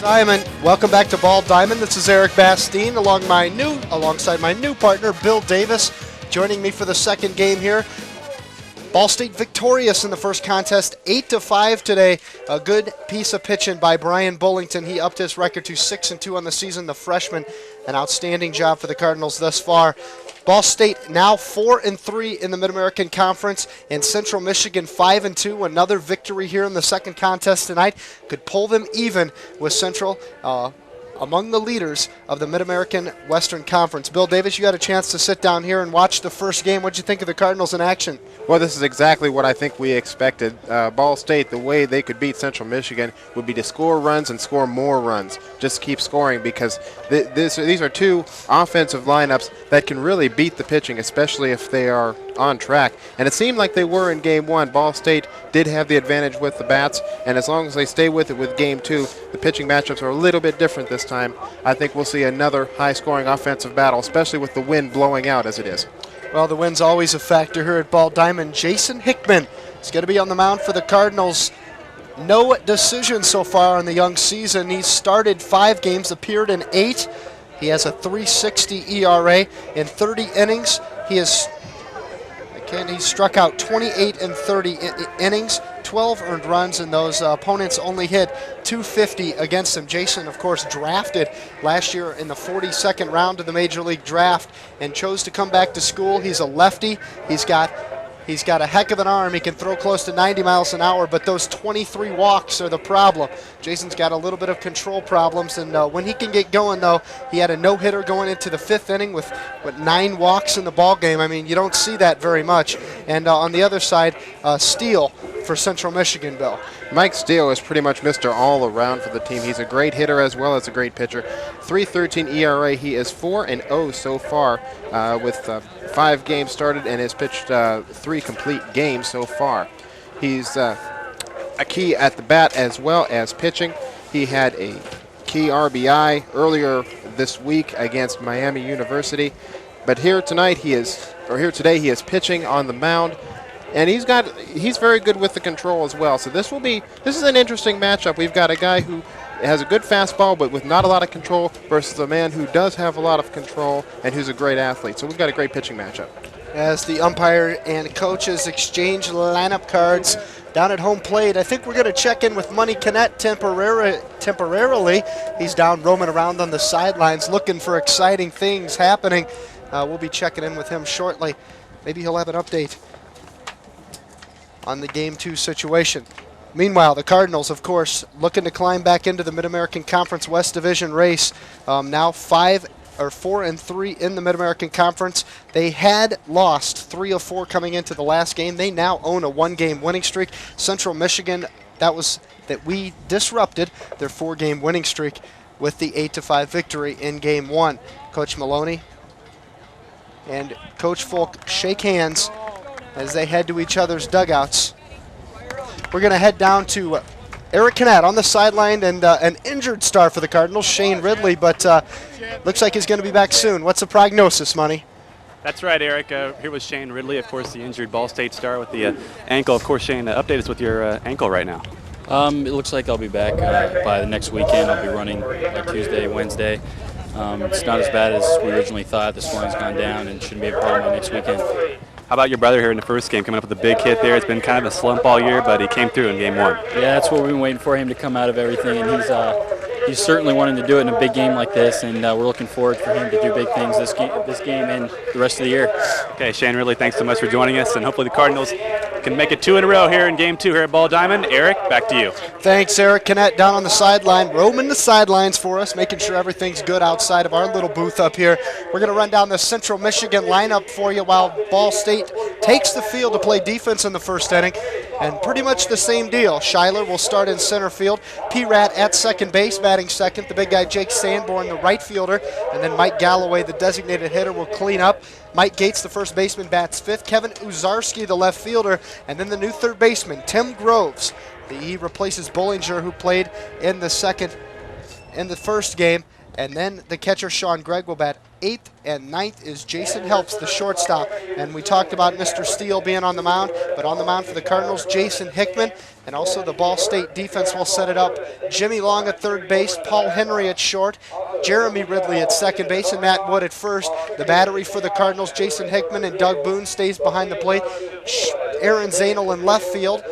Diamond, welcome back to Ball Diamond. This is Eric Bastine alongside my new partner, Bill Davis, joining me for the second game here. Ball State victorious in the first contest, 8-5 today. A good piece of pitching by Brian Bullington. He upped his record to 6-2 on the season, the freshman. An outstanding job for the Cardinals thus far. Ball State now 4-3 in the Mid-American Conference, and Central Michigan 5-2. Another victory here in the second contest tonight could pull them even with Central among the leaders of the Mid-American Western Conference. Bill Davis, you got a chance to sit down here and watch the first game. What did you think of the Cardinals in action? Well, this is exactly what I think we expected. Ball State, the way they could beat Central Michigan would be to score runs and score more runs. Just keep scoring, because these are two offensive lineups that can really beat the pitching, especially if they are on track. And it seemed like they were in Game 1. Ball State did have the advantage with the bats, and as long as they stay with it with Game 2, the pitching matchups are a little bit different this time. I think we'll see another high-scoring offensive battle, especially with the wind blowing out as it is. Well, the wind's always a factor here at Ball Diamond. Jason Hickman is going to be on the mound for the Cardinals. No decision so far in the young season. He's started 5 games, appeared in 8. He has a .360 ERA in 30 innings. He's struck out 28 in 30 innings, 12 earned runs, and those opponents only hit .250 against him. Jason, of course, drafted last year in the 42nd round of the Major League Draft and chose to come back to school. He's a lefty. He's got a heck of an arm. He can throw close to 90 miles an hour, but those 23 walks are the problem. Jason's got a little bit of control problems, and when he can get going, though, he had a no-hitter going into the 5th inning with 9 walks in the ball game. I mean, you don't see that very much. And on the other side, Steele for Central Michigan, Bill. Mike Steele is pretty much Mr. All-Around for the team. He's a great hitter as well as a great pitcher. .313 ERA. He is 4-0 so far with 5 games started and has pitched 3 complete games so far. He's a key at the bat as well as pitching. He had a key RBI earlier this week against Miami University, but here today he is pitching on the mound. And he's very good with the control as well. So this is an interesting matchup. We've got a guy who has a good fastball but with not a lot of control versus a man who does have a lot of control and who's a great athlete. So we've got a great pitching matchup. As the umpire and coaches exchange lineup cards down at home plate, I think we're going to check in with Money Kinnett temporarily. He's down roaming around on the sidelines looking for exciting things happening. We'll be checking in with him shortly. Maybe he'll have an update on the Game 2 situation. Meanwhile, the Cardinals, of course, looking to climb back into the Mid-American Conference West Division race. Now 4-3 in the Mid-American Conference. They had lost 3 of 4 coming into the last game. They now own a 1-game winning streak. Central Michigan, that we disrupted their 4-game winning streak with the 8-5 victory in Game 1. Coach Maloney and Coach Folk shake hands as they head to each other's dugouts. We're going to head down to Eric Kinnett on the sideline and an injured star for the Cardinals, Shane Ridley, but looks like he's going to be back soon. What's the prognosis, Money? That's right, Eric. Here was Shane Ridley, of course, the injured Ball State star with the ankle. Of course, Shane, update us with your ankle right now. It looks like I'll be back by the next weekend. I'll be running Tuesday, Wednesday. It's not as bad as we originally thought. The swelling's gone down and shouldn't be a problem by next weekend. How about your brother here in the first game, coming up with a big hit there? It's been kind of a slump all year, but he came through in Game 1. Yeah, that's what we've been waiting for, him to come out of everything, and he's certainly wanting to do it in a big game like this, and we're looking forward for him to do big things this game and the rest of the year. Okay, Shane, really thanks so much for joining us, and hopefully the Cardinals can make it 2 in a row here in Game 2 here at Ball Diamond. Eric, back to you. Thanks, Eric Kinnett, down on the sideline, roaming the sidelines for us, making sure everything's good outside of our little booth up here. We're going to run down the Central Michigan lineup for you while Ball State takes the field to play defense in the first inning. And pretty much the same deal. Schuyler will start in center field. P-Rat at second base, batting second. The big guy Jake Sanborn, the right fielder. And then Mike Galloway, the designated hitter, will clean up. Mike Gates, the first baseman, bats fifth. Kevin Uzarski, the left fielder. And then the new third baseman, Tim Groves. He replaces Bollinger, who played in the first game. And then the catcher, Sean Gregg, will bat 8th, and 9th is Jason Helps, the shortstop. And we talked about Mr. Steele being on the mound, but on the mound for the Cardinals, Jason Hickman, and also the Ball State defense will set it up. Jimmy Long at third base, Paul Henry at short, Jeremy Ridley at second base, and Matt Wood at first. The battery for the Cardinals, Jason Hickman and Doug Boone stays behind the plate. Aaron Zainel in left field,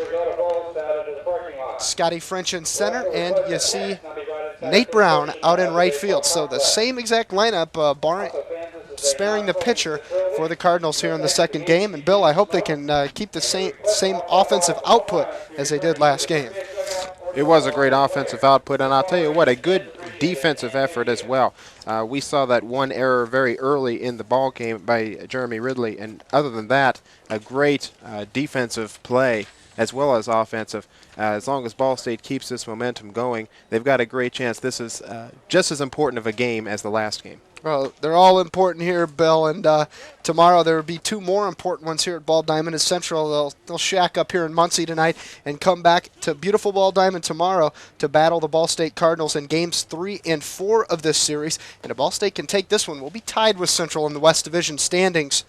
Scotty French in center, and you see Nate Brown out in right field. So the same exact lineup, sparing the pitcher for the Cardinals here in the second game. And Bill, I hope they can keep the same offensive output as they did last game. It was a great offensive output, and I'll tell you what, a good defensive effort as well. We saw that one error very early in the ball game by Jeremy Ridley, and other than that, a great defensive play as well as offensive. As long as Ball State keeps this momentum going, they've got a great chance. This is just as important of a game as the last game. Well, they're all important here, Bill, and tomorrow there will be two more important ones here at Ball Diamond and Central. They'll shack up here in Muncie tonight and come back to beautiful Ball Diamond tomorrow to battle the Ball State Cardinals in games 3 and 4 of this series. And if Ball State can take this one, we'll be tied with Central in the West Division standings,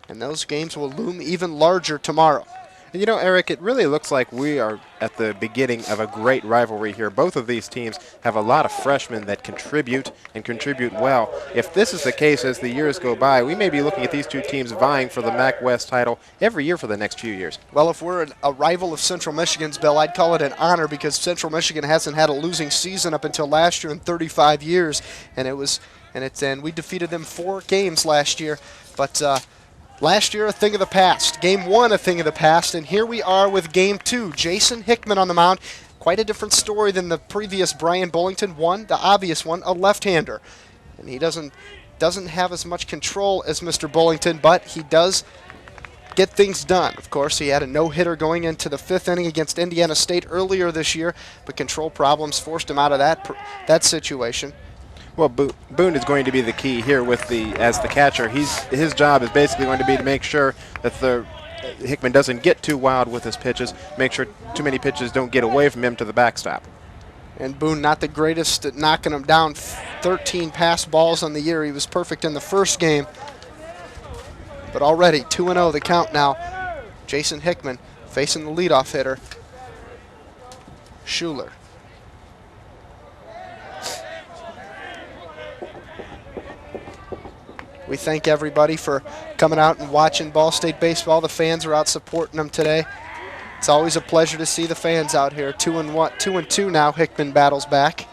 and those games will loom even larger tomorrow. And you know, Eric, it really looks like we are at the beginning of a great rivalry here. Both of these teams have a lot of freshmen that contribute and contribute well. If this is the case as the years go by, we may be looking at these two teams vying for the MAC West title every year for the next few years. Well, if we're a rival of Central Michigan's, Bill, I'd call it an honor because Central Michigan hasn't had a losing season up until last year in 35 years, and we defeated them 4 games last year, but last year, a thing of the past. Game 1, a thing of the past. And here we are with Game 2. Jason Hickman on the mound. Quite a different story than the previous Brian Bullington. One, the obvious one, a left-hander. And he doesn't have as much control as Mr. Bullington, but he does get things done. Of course, he had a no-hitter going into the 5th inning against Indiana State earlier this year, but control problems forced him out of that situation. Well, Boone is going to be the key here as the catcher. His job is basically going to be to make sure that Hickman doesn't get too wild with his pitches, make sure too many pitches don't get away from him to the backstop. And Boone, not the greatest at knocking him down. 13 pass balls on the year. He was perfect in the first game. But already 2-0 the count now. Jason Hickman facing the leadoff hitter, Schuler. We thank everybody for coming out and watching Ball State baseball. The fans are out supporting them today. It's always a pleasure to see the fans out here. 2-2 now. Hickman battles back.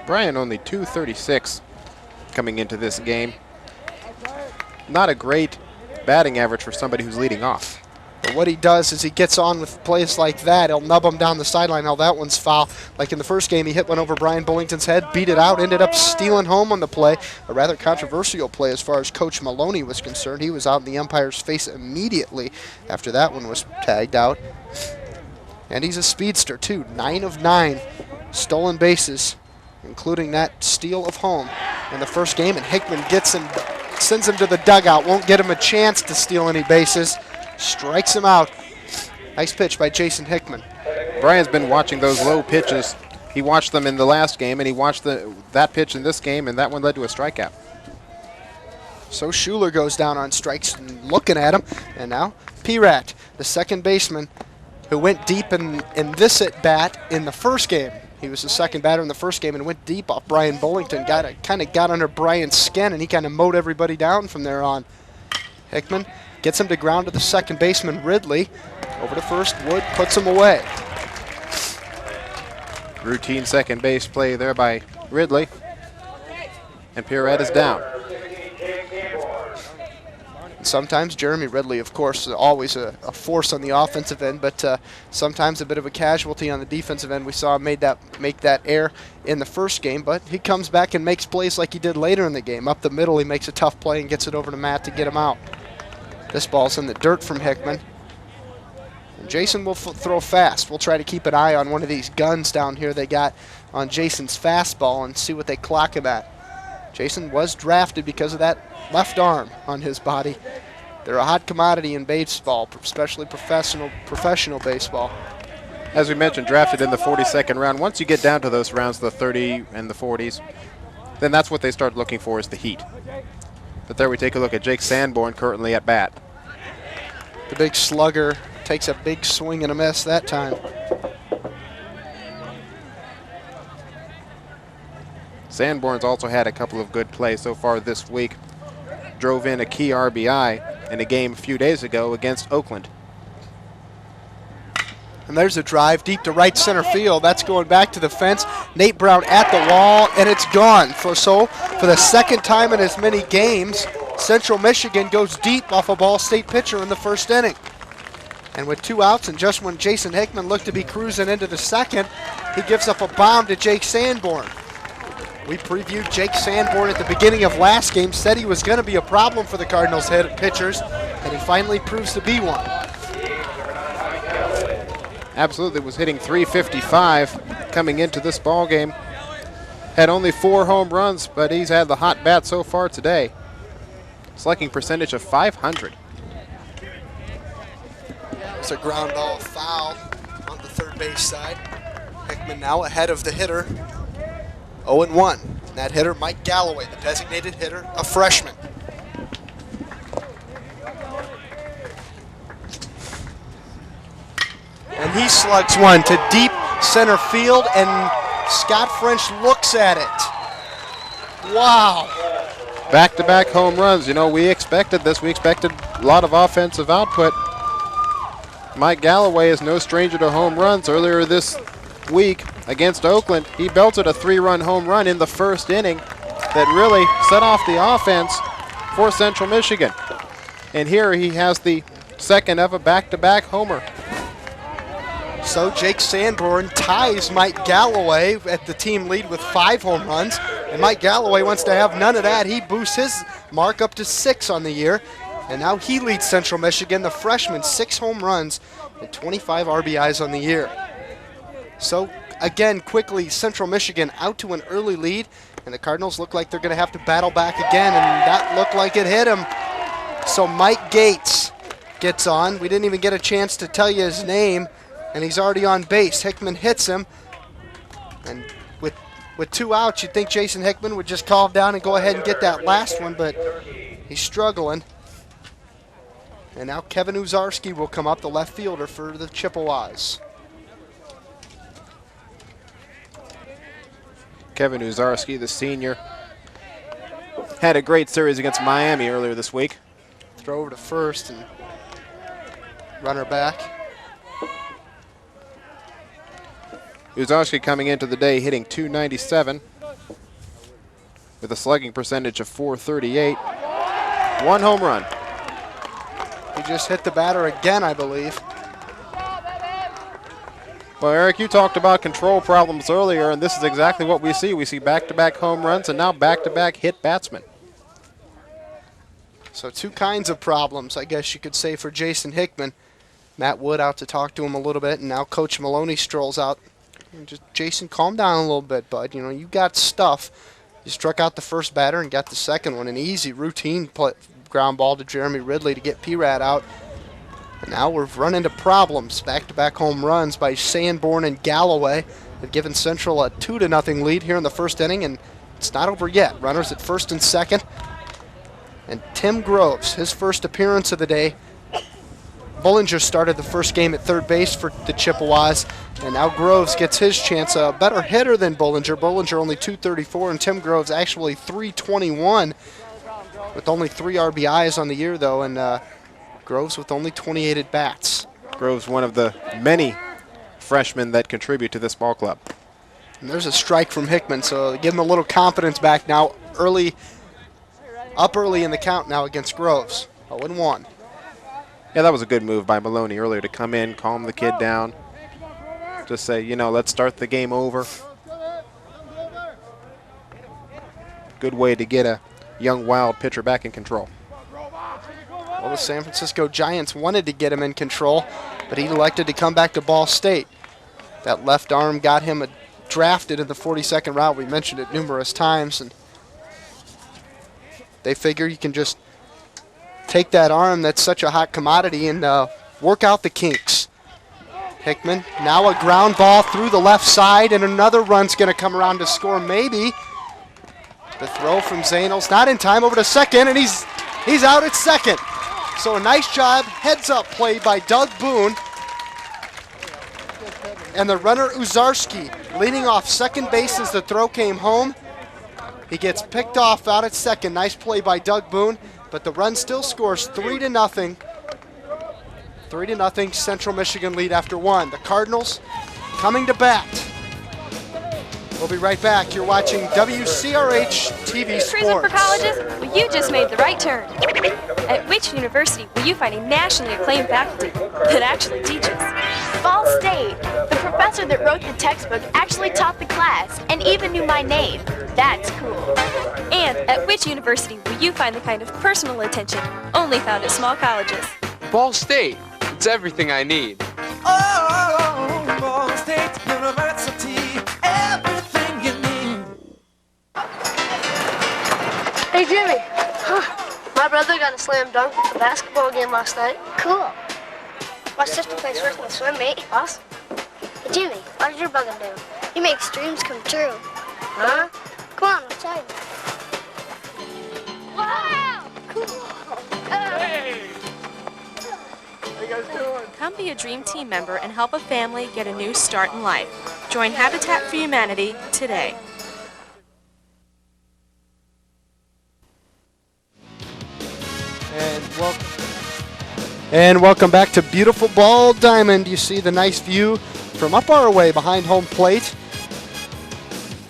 Brian only 236 coming into this game. Not a great batting average for somebody who's leading off. But what he does is he gets on with plays like that. He'll nub him down the sideline. Oh, that one's foul. Like in the first game, he hit one over Brian Bullington's head, beat it out, ended up stealing home on the play. A rather controversial play as far as Coach Maloney was concerned. He was out in the umpire's face immediately after that one was tagged out. And he's a speedster, too. 9 of 9 stolen bases, including that steal of home in the first game. And Hickman gets him, sends him to the dugout, won't get him a chance to steal any bases. Strikes him out. Nice pitch by Jason Hickman. Brian's been watching those low pitches. He watched them in the last game, and he watched that pitch in this game, and that one led to a strikeout. So Schuler goes down on strikes and looking at him. And now Pirat, the second baseman, who went deep in this at-bat in the first game. He was the second batter in the first game and went deep off Brian Bullington. Kind of got under Brian's skin, and he kind of mowed everybody down from there on. Hickman gets him to ground to the second baseman, Ridley. Over to first, Wood puts him away. Routine second base play there by Ridley. And Pierrette is down. And sometimes Jeremy Ridley, of course, always a force on the offensive end, but sometimes a bit of a casualty on the defensive end. We saw him make that error in the first game, but he comes back and makes plays like he did later in the game. Up the middle, he makes a tough play and gets it over to Matt to get him out. This ball's in the dirt from Hickman. And Jason will throw fast. We'll try to keep an eye on one of these guns down here they got on Jason's fastball and see what they clock him at. Jason was drafted because of that left arm on his body. They're a hot commodity in baseball, especially professional baseball. As we mentioned, drafted in the 42nd round. Once you get down to those rounds, the 30 and the 40s, then that's what they start looking for, is the heat. But there we take a look at Jake Sanborn currently at bat. The big slugger takes a big swing and a miss that time. Sanborn's also had a couple of good plays so far this week. Drove in a key RBI in a game a few days ago against Oakland. And there's a drive deep to right center field. That's going back to the fence. Nate Brown at the wall, and it's gone. For the second time in as many games, Central Michigan goes deep off a Ball State pitcher in the first inning. And with 2 outs, and just when Jason Hickman looked to be cruising into the second, he gives up a bomb to Jake Sanborn. We previewed Jake Sanborn at the beginning of last game, said he was going to be a problem for the Cardinals pitchers, and he finally proves to be one. Absolutely, was hitting .355 coming into this ball game. Had only 4 home runs, but he's had the hot bat so far today. Slugging percentage of .500. It's a ground ball foul on the third base side. Hickman now ahead of the hitter, 0-1. And that hitter, Mike Galloway, the designated hitter, a freshman. And he slugs one to deep center field, and Scott French looks at it. Wow. Back-to-back home runs. You know, we expected this. We expected a lot of offensive output. Mike Galloway is no stranger to home runs. Earlier this week against Oakland, he belted a 3-run home run in the first inning that really set off the offense for Central Michigan. And here he has the second of a back-to-back homer. So Jake Sanborn ties Mike Galloway at the team lead with 5 home runs, and Mike Galloway wants to have none of that. He boosts his mark up to 6 on the year, and now he leads Central Michigan, the freshman, 6 home runs and 25 RBIs on the year. So again, quickly, Central Michigan out to an early lead, and the Cardinals look like they're going to have to battle back again, and that looked like it hit him. So Mike Gates gets on. We didn't even get a chance to tell you his name, and he's already on base. Hickman hits him, and with 2 outs, you'd think Jason Hickman would just calm down and go ahead and get that last one, but he's struggling. And now Kevin Uzarski will come up, the left fielder for the Chippewas. Kevin Uzarski, the senior, had a great series against Miami earlier this week. Throw over to first and runner back. Uzarski coming into the day hitting .297 with a slugging percentage of .438. 1 home run. He just hit the batter again, I believe. Well, Eric, you talked about control problems earlier, and this is exactly what we see. We see back-to-back home runs and now back-to-back hit batsmen. So 2 kinds of problems, I guess you could say, for Jason Hickman. Matt Wood out to talk to him a little bit, and now Coach Maloney strolls out. Just, Jason, calm down a little bit, bud. You know, you got stuff. You struck out the first batter and got the second one. An easy, routine ground ball to Jeremy Ridley to get P-Rat out. And now we've run into problems. Back-to-back home runs by Sanborn and Galloway. They've given Central a 2-0 lead here in the first inning, and it's not over yet. Runners at first and second. And Tim Groves, his first appearance of the day. Bullinger started the first game at third base for the Chippewas, and now Groves gets his chance. A better hitter than Bullinger. Bullinger only .234, and Tim Groves actually .321 with only 3 RBIs on the year, though, and Groves with only 28 at-bats. Groves, one of the many freshmen that contribute to this ball club. And there's a strike from Hickman, so give him a little confidence back now. Up early in the count now against Groves. 0-1. Yeah, that was a good move by Maloney earlier to come in, calm the kid down. Just say, you know, let's start the game over. Good way to get a young, wild pitcher back in control. Well, the San Francisco Giants wanted to get him in control, but he elected to come back to Ball State. That left arm got him drafted in the 42nd round. We mentioned it numerous times, and they figure you can just take that arm that's such a hot commodity and work out the kinks. Hickman, now a ground ball through the left side, and another run's going to come around to score maybe. The throw from Zainel's not in time, over to second, and he's out at second. So a nice job, heads-up play by Doug Boone. And the runner Uzarski leading off second base as the throw came home. He gets picked off out at second. Nice play by Doug Boone, but the run still scores 3-0. 3-0 Central Michigan lead after one. The Cardinals coming to bat. We'll be right back. You're watching WCRH TV Sports. Prison for colleges? Well, you just made the right turn. At which university will you find a nationally acclaimed faculty that actually teaches? Ball State. The professor that wrote the textbook actually taught the class and even knew my name. That's cool. And at which university will you find the kind of personal attention only found at small colleges? Ball State. It's everything I need. Oh, Ball State University, everything you need. Hey, Jimmy. My brother got a slam dunk at the basketball game last night. Cool. My sister plays first in the swim meet. Awesome. Hey, Jimmy, what did your brother do? He makes dreams come true. Huh? Come on, let's try it. Wow! Cool. Come be a Dream Team member and help a family get a new start in life. Join Habitat for Humanity today. And welcome back to beautiful Ball Diamond. You see the nice view from up our way behind home plate.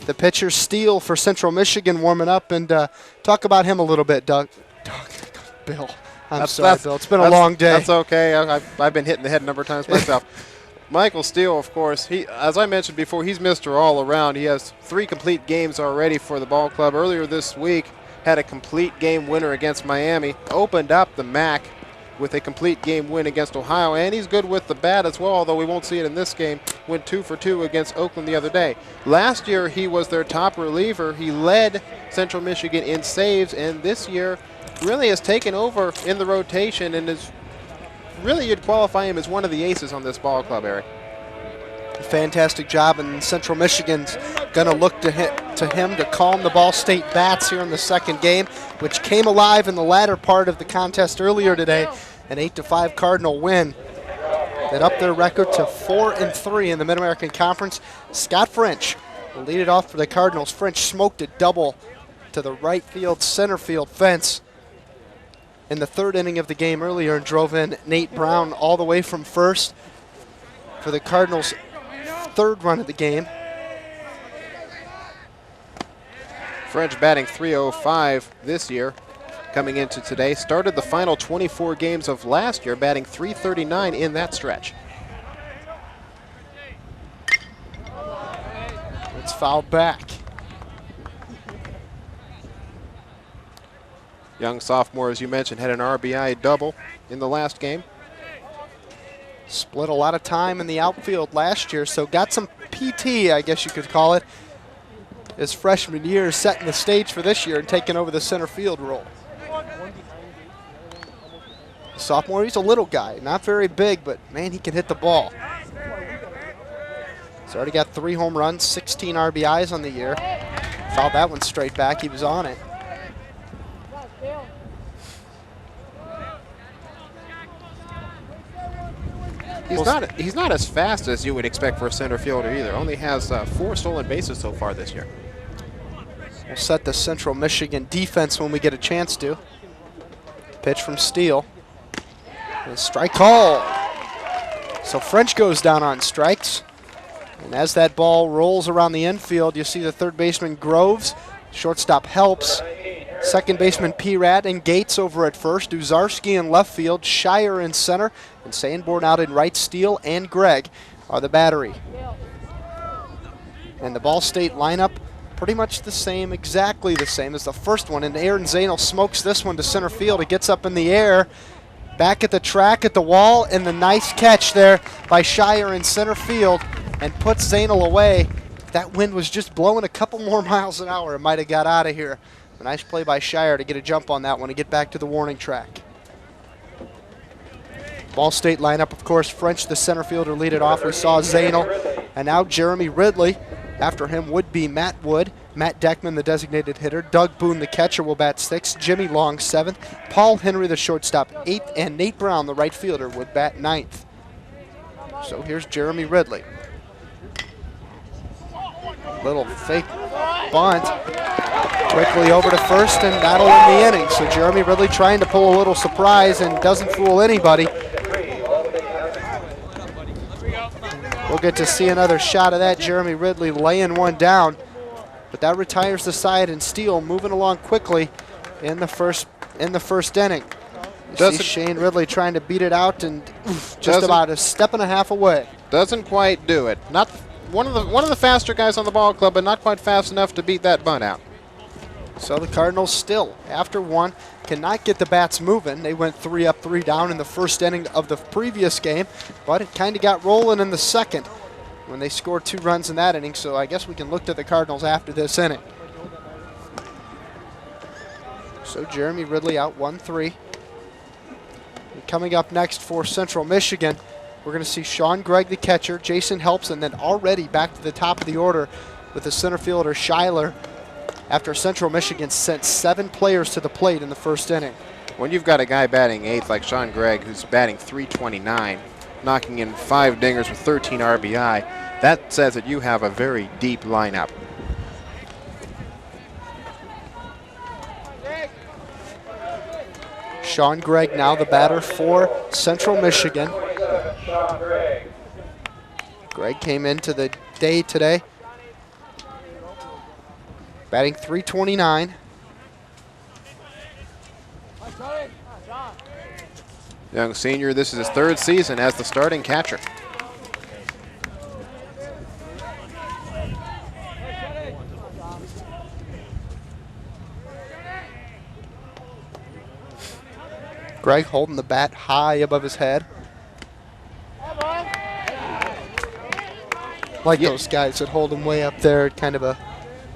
The pitcher Steele for Central Michigan warming up, and talk about him a little bit, Doug. Bill. I'm sorry, Bill. It's been a long day. That's okay. I've been hitting the head a number of times myself. Michael Steele, of course, as I mentioned before, he's Mr. All-Around. He has 3 complete games already for the ball club. Earlier this week, had a complete game winner against Miami. Opened up the MAC with a complete game win against Ohio, and he's good with the bat as well, although we won't see it in this game. Went 2 for 2 against Oakland the other day. Last year, he was their top reliever. He led Central Michigan in saves, and this year really has taken over in the rotation and is really, you'd qualify him as one of the aces on this ball club, Eric. Fantastic job, and Central Michigan's going to look to him to calm the Ball State bats here in the second game, which came alive in the latter part of the contest earlier today. An 8-5 Cardinal win that upped their record to 4-3 in the Mid-American Conference. Scott French will lead it off for the Cardinals. French smoked a double to the right field, center field fence in the third inning of the game earlier and drove in Nate Brown all the way from first for the Cardinals' third run of the game. French batting .305 this year coming into today. Started the final 24 games of last year batting .339 in that stretch. It's fouled back. Young sophomore, as you mentioned, had an RBI double in the last game. Split a lot of time in the outfield last year, so got some PT, I guess you could call it, his freshman year, setting the stage for this year and taking over the center field role. Sophomore, he's a little guy, not very big, but man, he can hit the ball. He's already got 3 home runs, 16 RBIs on the year. Fouled that one straight back, he was on it. He's not as fast as you would expect for a center fielder either. Only has 4 stolen bases so far this year. We'll set the Central Michigan defense when we get a chance to. Pitch from Steele. And a strike call. So French goes down on strikes. And as that ball rolls around the infield, you see the third baseman Groves. Shortstop Helps. Second baseman P-Rat and Gates over at first. Uzarski in left field. Shire in center. And Sanborn out in right. Steele and Gregg are the battery. And the Ball State lineup pretty much the same, exactly the same as the first one. And Aaron Zainel smokes this one to center field. It gets up in the air. Back at the track at the wall. And the nice catch there by Shire in center field and puts Zainel away. If that wind was just blowing a couple more miles an hour, it might have got out of here. A nice play by Shire to get a jump on that one and get back to the warning track. Ball State lineup, of course, French, the center fielder, lead it off. We saw Zainal, and now Jeremy Ridley. After him would be Matt Wood, Matt Deckman, the designated hitter, Doug Boone, the catcher, will bat 6th, Jimmy Long, 7th, Paul Henry, the shortstop, 8th, and Nate Brown, the right fielder, would bat 9th. So here's Jeremy Ridley. Little fake bunt. Quickly over to first, and that'll end the inning. So Jeremy Ridley trying to pull a little surprise and doesn't fool anybody. We'll get to see another shot of that. Jeremy Ridley laying one down. But that retires the side, and Steele moving along quickly in the first inning. You see Shane Ridley trying to beat it out, and just about a step and a half away. Doesn't quite do it. Not one of the faster guys on the ball club, but not quite fast enough to beat that bunt out. So the Cardinals still, after one, cannot get the bats moving. They went 3 up, 3 down in the first inning of the previous game, but it kind of got rolling in the second when they scored 2 runs in that inning. So I guess we can look to the Cardinals after this inning. So Jeremy Ridley out 1-3. Coming up next for Central Michigan, we're going to see Sean Gregg, the catcher, Jason Helps, and then already back to the top of the order with the center fielder Schuyler, after Central Michigan sent 7 players to the plate in the first inning. When you've got a guy batting 8th like Sean Gregg, who's batting .329, knocking in 5 dingers with 13 RBI, that says that you have a very deep lineup. Sean Gregg now the batter for Central Michigan. Gregg came into the day today, batting .329. Young senior, this is his 3rd season as the starting catcher. Gregg holding the bat high above his head. Like those guys that hold him way up there, kind of a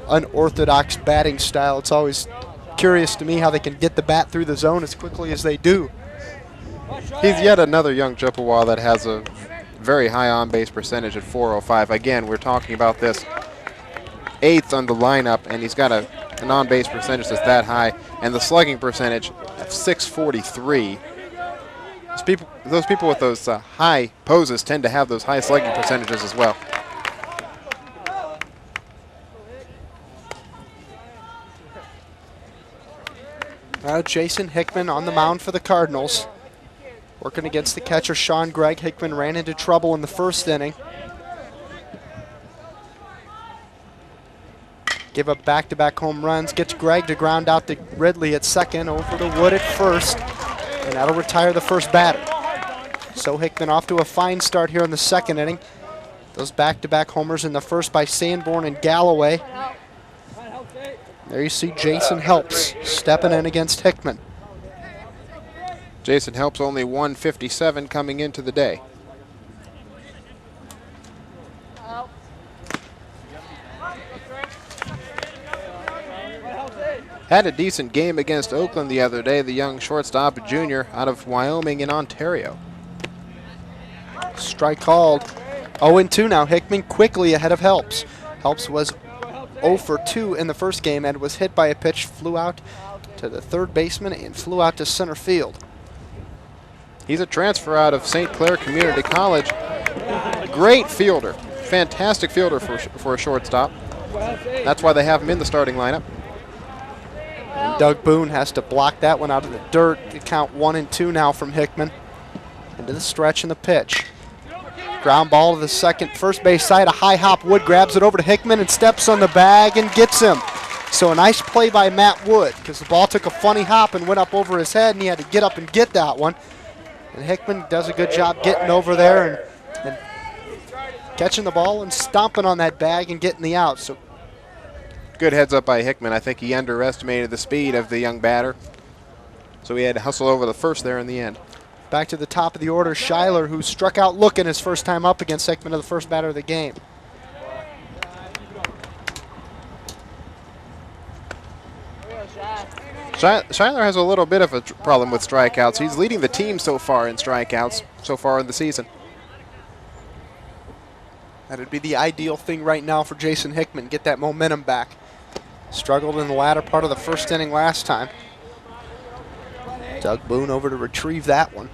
unorthodox batting style. It's always curious to me how they can get the bat through the zone as quickly as they do. He's yet another young Chippewa that has a very high on-base percentage at .405. Again, we're talking about this 8th on the lineup, and he's got an on-base percentage that's that high, and the slugging percentage at .643. Those people with those high poses tend to have those high slugging percentages as well. Now Jason Hickman on the mound for the Cardinals, working against the catcher Sean Gregg. Hickman ran into trouble in the first inning. Give up back-to-back home runs, gets Gregg to ground out to Ridley at second, over to Wood at first, and that'll retire the first batter. So Hickman off to a fine start here in the second inning. Those back-to-back homers in the first by Sanborn and Galloway. There you see Jason Helps stepping in against Hickman. Jason Helps only 157 coming into the day. Had a decent game against Oakland the other day, the young shortstop junior out of Wyoming in Ontario. Strike called. 0-2 now. Hickman quickly ahead of Helps. Helps was 0 for 2 in the first game and was hit by a pitch, flew out to the third baseman and flew out to center field. He's a transfer out of St. Clair Community College. Great fielder. Fantastic fielder for a shortstop. That's why they have him in the starting lineup. And Doug Boone has to block that one out of the dirt. The count 1-2 now from Hickman. Into the stretch and the pitch. Ground ball to the first base side. A high hop. Wood grabs it over to Hickman and steps on the bag and gets him. So a nice play by Matt Wood, because the ball took a funny hop and went up over his head, and he had to get up and get that one. And Hickman does a good job getting over there and catching the ball and stomping on that bag and getting the out. So good heads up by Hickman. I think he underestimated the speed of the young batter, so he had to hustle over the first there in the end. Back to the top of the order, Schuyler, who struck out looking his first time up against Hickman of the first batter of the game. Schuyler has a little bit of a problem with strikeouts. He's leading the team so far in strikeouts so far in the season. That'd be the ideal thing right now for Jason Hickman, get that momentum back. Struggled in the latter part of the first inning last time. Doug Boone over to retrieve that one.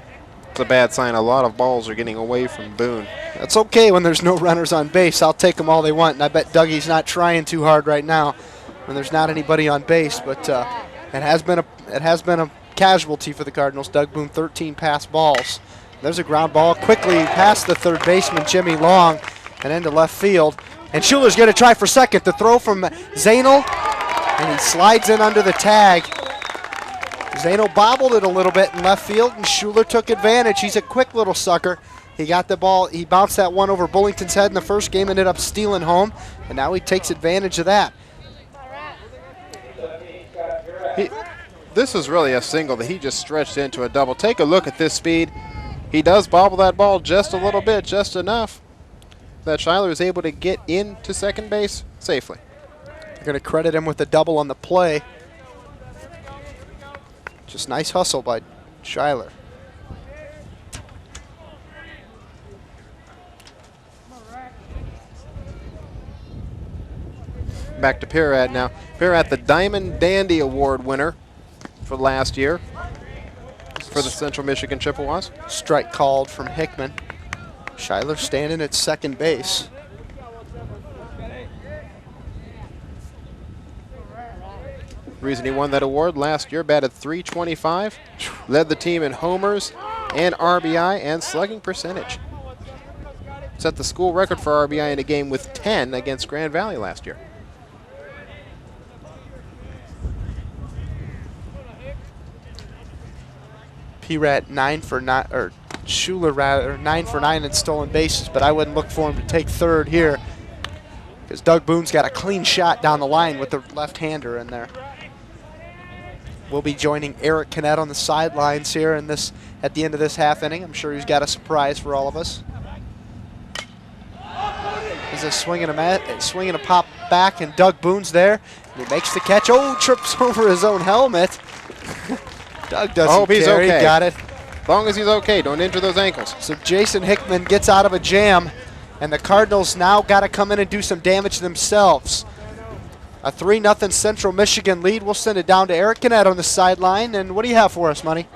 It's a bad sign. A lot of balls are getting away from Boone. That's okay when there's no runners on base. I'll take them all they want, and I bet Dougie's not trying too hard right now when there's not anybody on base, but it has been a casualty for the Cardinals. Doug Boone, 13 pass balls. There's a ground ball quickly past the third baseman, Jimmy Long, and into left field. And Schuler's going to try for second. The throw from Zainel, and he slides in under the tag. Zainel bobbled it a little bit in left field, and Schuler took advantage. He's a quick little sucker. He got the ball. He bounced that one over Bullington's head in the first game, ended up stealing home, and now he takes advantage of that. This is really a single that he just stretched into a double. Take a look at this speed. He does bobble that ball just a little bit, just enough that Schuyler is able to get into second base safely. They're going to credit him with a double on the play. Just nice hustle by Schuyler. Back to Peratt now. Peratt, the Diamond Dandy Award winner for last year for the Central Michigan Chippewas. Strike called from Hickman. Schuyler standing at second base. The reason he won that award last year, batted .325, led the team in homers and RBI and slugging percentage. Set the school record for RBI in a game with 10 against Grand Valley last year. Peratt 9 for 9, or Schuler rather, 9 for 9 in stolen bases, but I wouldn't look for him to take third here because Doug Boone's got a clean shot down the line with the left-hander in there. We'll be joining Eric Kinnett on the sidelines here in this at the end of this half inning. I'm sure he's got a surprise for all of us. He's a swing and a pop back, and Doug Boone's there. And he makes the catch. Oh, trips over his own helmet. Doug doesn't hope he's care. okay. He got it. As long as he's okay, don't injure those ankles. So Jason Hickman gets out of a jam, and the Cardinals now got to come in and do some damage themselves. A 3-0 Central Michigan lead. We'll send it down to Eric Kinnett on the sideline. And what do you have for us, Money?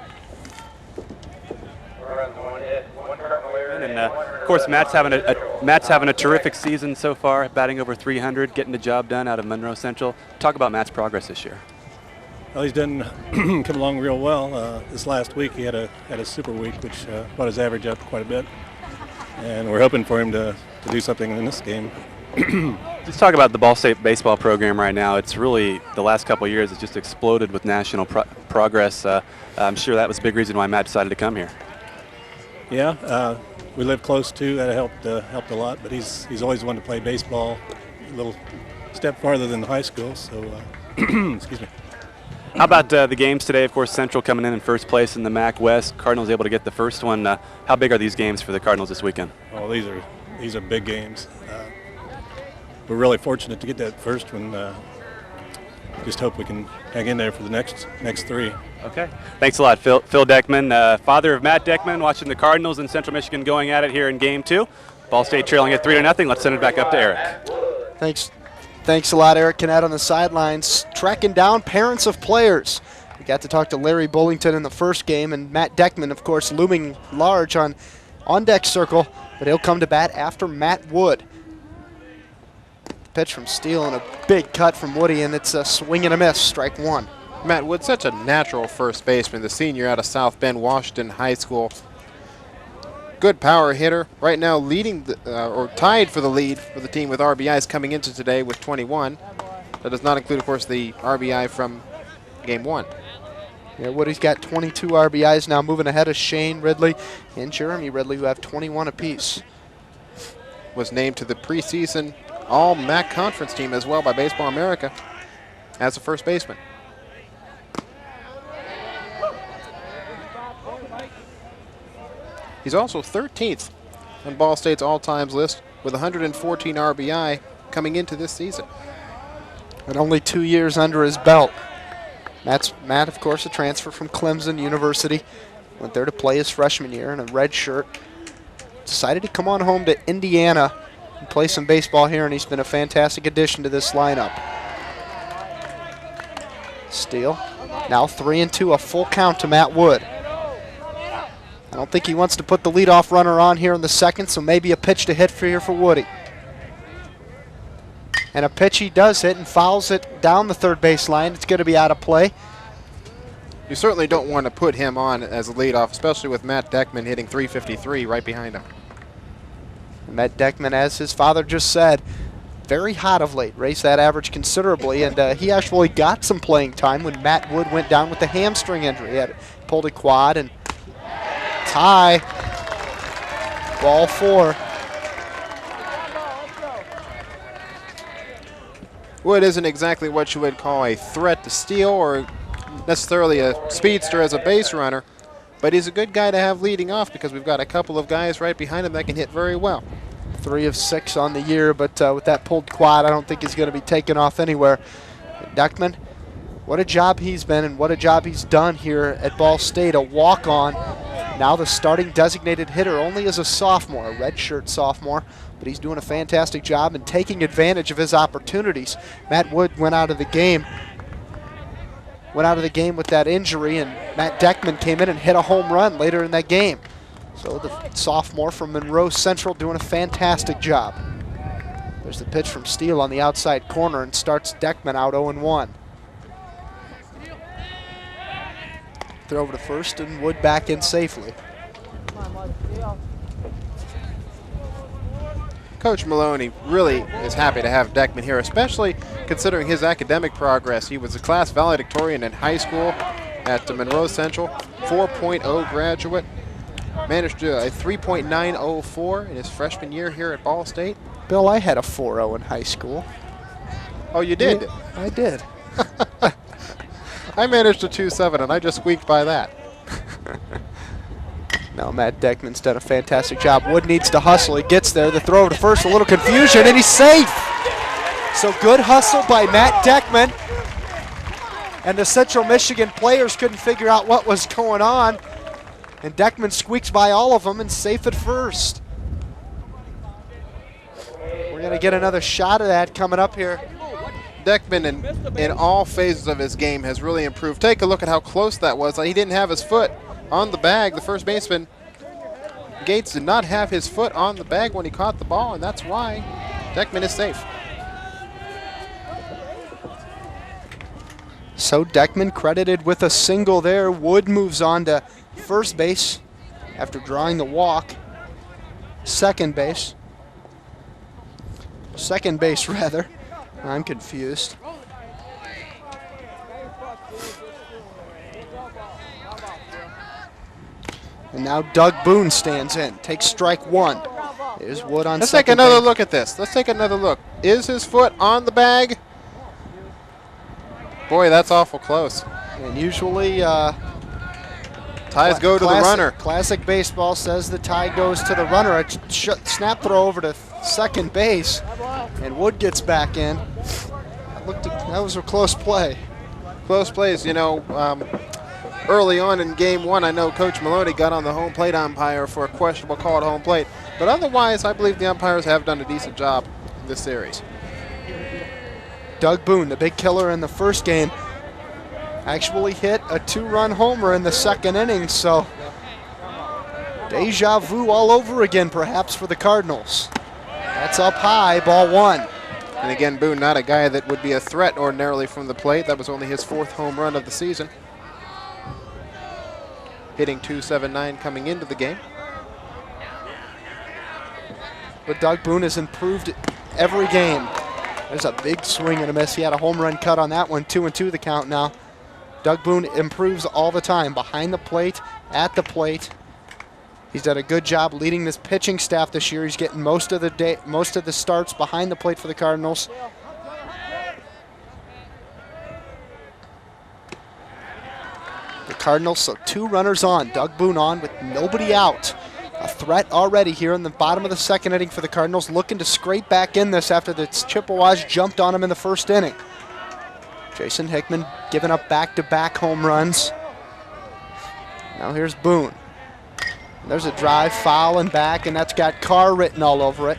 And of course, Matt's having a terrific season so far, batting over 300, getting the job done out of Monroe Central. Talk about Matt's progress this year. Well, he's done come along real well. This last week he had a super week, which brought his average up quite a bit. And we're hoping for him to do something in this game. Let's talk about the Ball State baseball program right now. It's really, the last couple of years, it's just exploded with national progress. I'm sure that was a big reason why Matt decided to come here. Yeah, we live close to, that helped a lot, but he's always wanted to play baseball a little step farther than high school, so excuse me. How about the games today? Of course, Central coming in first place in the MAC West. Cardinals able to get the first one. How big are these games for the Cardinals this weekend? Oh, these are big games. We're really fortunate to get that first one. Just hope we can hang in there for the next three. Okay. Thanks a lot, Phil Deckman, father of Matt Deckman, watching the Cardinals in Central Michigan going at it here in Game 2. Ball State trailing at 3-0. Let's send it back up to Eric. Thanks a lot, Eric Kinnett on the sidelines, tracking down parents of players. We got to talk to Larry Bullington in the first game, and Matt Deckman, of course, looming large on deck circle, but he'll come to bat after Matt Wood. Pitch from Steele and a big cut from Woody, and it's a swing and a miss, strike one. Matt Wood, such a natural first baseman, the senior out of South Bend, Washington High School. Good power hitter. Right now leading, or tied for the lead for the team with RBIs coming into today with 21. That does not include, of course, the RBI from Game 1. Yeah, Woody's got 22 RBIs now, moving ahead of Shane Ridley and Jeremy Ridley, who have 21 apiece. Was named to the preseason All-MAC Conference team as well by Baseball America as a first baseman. He's also 13th on Ball State's all-times list with 114 RBI coming into this season. And only 2 years under his belt. Matt, of course, a transfer from Clemson University. Went there to play his freshman year in a red shirt. Decided to come on home to Indiana and play some baseball here, and he's been a fantastic addition to this lineup. Steele. Now 3-2, a full count to Matt Wood. I don't think he wants to put the leadoff runner on here in the second, so maybe a pitch to hit for Woody. And a pitch he does hit and fouls it down the third base line. It's going to be out of play. You certainly don't want to put him on as a leadoff, especially with Matt Deckman hitting .353 right behind him. Matt Deckman, as his father just said, very hot of late, raised that average considerably, and he actually got some playing time when Matt Wood went down with the hamstring injury. He had pulled a quad, and tie, ball 4. Wood isn't exactly what you would call a threat to steal or necessarily a speedster as a base runner, but he's a good guy to have leading off because we've got a couple of guys right behind him that can hit very well. 3 of 6 on the year, but with that pulled quad, I don't think he's going to be taken off anywhere. Deckman, what a job he's been and what a job he's done here at Ball State, a walk-on. Now the starting designated hitter only as a sophomore, a redshirt sophomore, but he's doing a fantastic job and taking advantage of his opportunities. Matt Wood went out of the game with that injury, and Matt Deckman came in and hit a home run later in that game. So the sophomore from Monroe Central doing a fantastic job. There's the pitch from Steele on the outside corner and starts Deckman out 0-1. Throw over to first and Wood back in safely. Coach Maloney really is happy to have Deckman here, especially considering his academic progress. He was a class valedictorian in high school at Monroe Central, 4.0 graduate, managed a 3.904 in his freshman year here at Ball State. Bill, I had a 4.0 in high school. Oh, you did? Yeah, I did. I managed a 2.7, and I just squeaked by that. No, Matt Deckman's done a fantastic job. Wood needs to hustle. He gets there. The throw to first, a little confusion, and he's safe. So good hustle by Matt Deckman. And the Central Michigan players couldn't figure out what was going on. And Deckman squeaks by all of them and safe at first. We're going to get another shot of that coming up here. Deckman in all phases of his game has really improved. Take a look at how close that was. He didn't have his foot on the bag. The first baseman, Gates, did not have his foot on the bag when he caught the ball, and that's why Deckman is safe. So Deckman credited with a single there. Wood moves on to first base after drawing the walk. Second base rather. I'm confused. And now Doug Boone stands in, takes strike 1. There's Wood on Let's second take another base. look at this. Let's take another look. Is his foot on the bag? Boy, that's awful close. And usually ties go to the runner. Classic baseball says the tie goes to the runner. A snap throw over to second base, and Wood gets back in. That was a close play. Close plays, you know. Early on in game 1, I know Coach Maloney got on the home plate umpire for a questionable call at home plate. But otherwise, I believe the umpires have done a decent job in this series. Doug Boone, the big killer in the first game, actually hit a 2-run homer in the second inning. So deja vu all over again, perhaps, for the Cardinals. That's up high, ball 1. And again, Boone, not a guy that would be a threat ordinarily from the plate. That was only his 4th home run of the season. Hitting .279 coming into the game. But Doug Boone has improved every game. There's a big swing and a miss. He had a home run cut on that one, 2-2 the count now. Doug Boone improves all the time, behind the plate, at the plate. He's done a good job leading this pitching staff this year. He's getting most of the starts behind the plate for the Cardinals. The Cardinals, so 2 runners on. Doug Boone on with nobody out. A threat already here in the bottom of the second inning for the Cardinals, looking to scrape back in this after the Chippewas jumped on him in the first inning. Jason Hickman giving up back-to-back home runs. Now here's Boone. There's a drive, foul and back, and that's got Carr written all over it.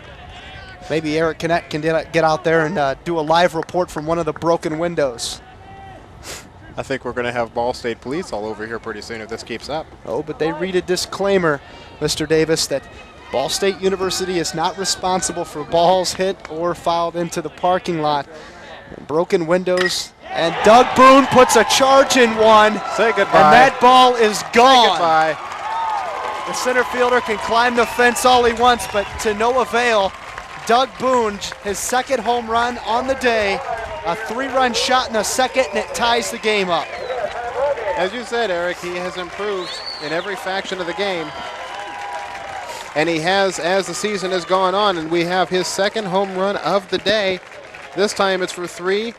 Maybe Eric Kinnett can get out there and do a live report from one of the broken windows. I think we're going to have Ball State police all over here pretty soon if this keeps up. Oh, but they read a disclaimer, Mr. Davis, that Ball State University is not responsible for balls hit or fouled into the parking lot. And broken windows, and Doug Boone puts a charge in one. Say goodbye. And that ball is gone. Say goodbye. The center fielder can climb the fence all he wants, but to no avail. Doug Boone, his second home run on the day, a 3-run shot in the second, and it ties the game up. As you said, Eric, he has improved in every faction of the game. And he has as the season has gone on, and we have his second home run of the day. This time it's for 3,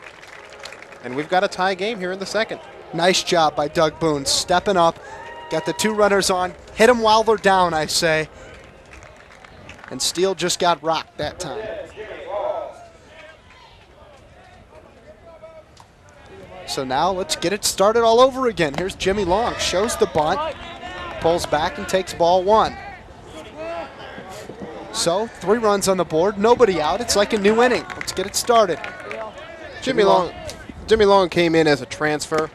and we've got a tie game here in the second. Nice job by Doug Boone, stepping up. Got the 2 runners on. Hit them while they're down, I say. And Steele just got rocked that time. So now let's get it started all over again. Here's Jimmy Long, shows the bunt, pulls back and takes ball 1. So 3 runs on the board, nobody out. It's like a new inning. Let's get it started. Jimmy Long came in as a transfer.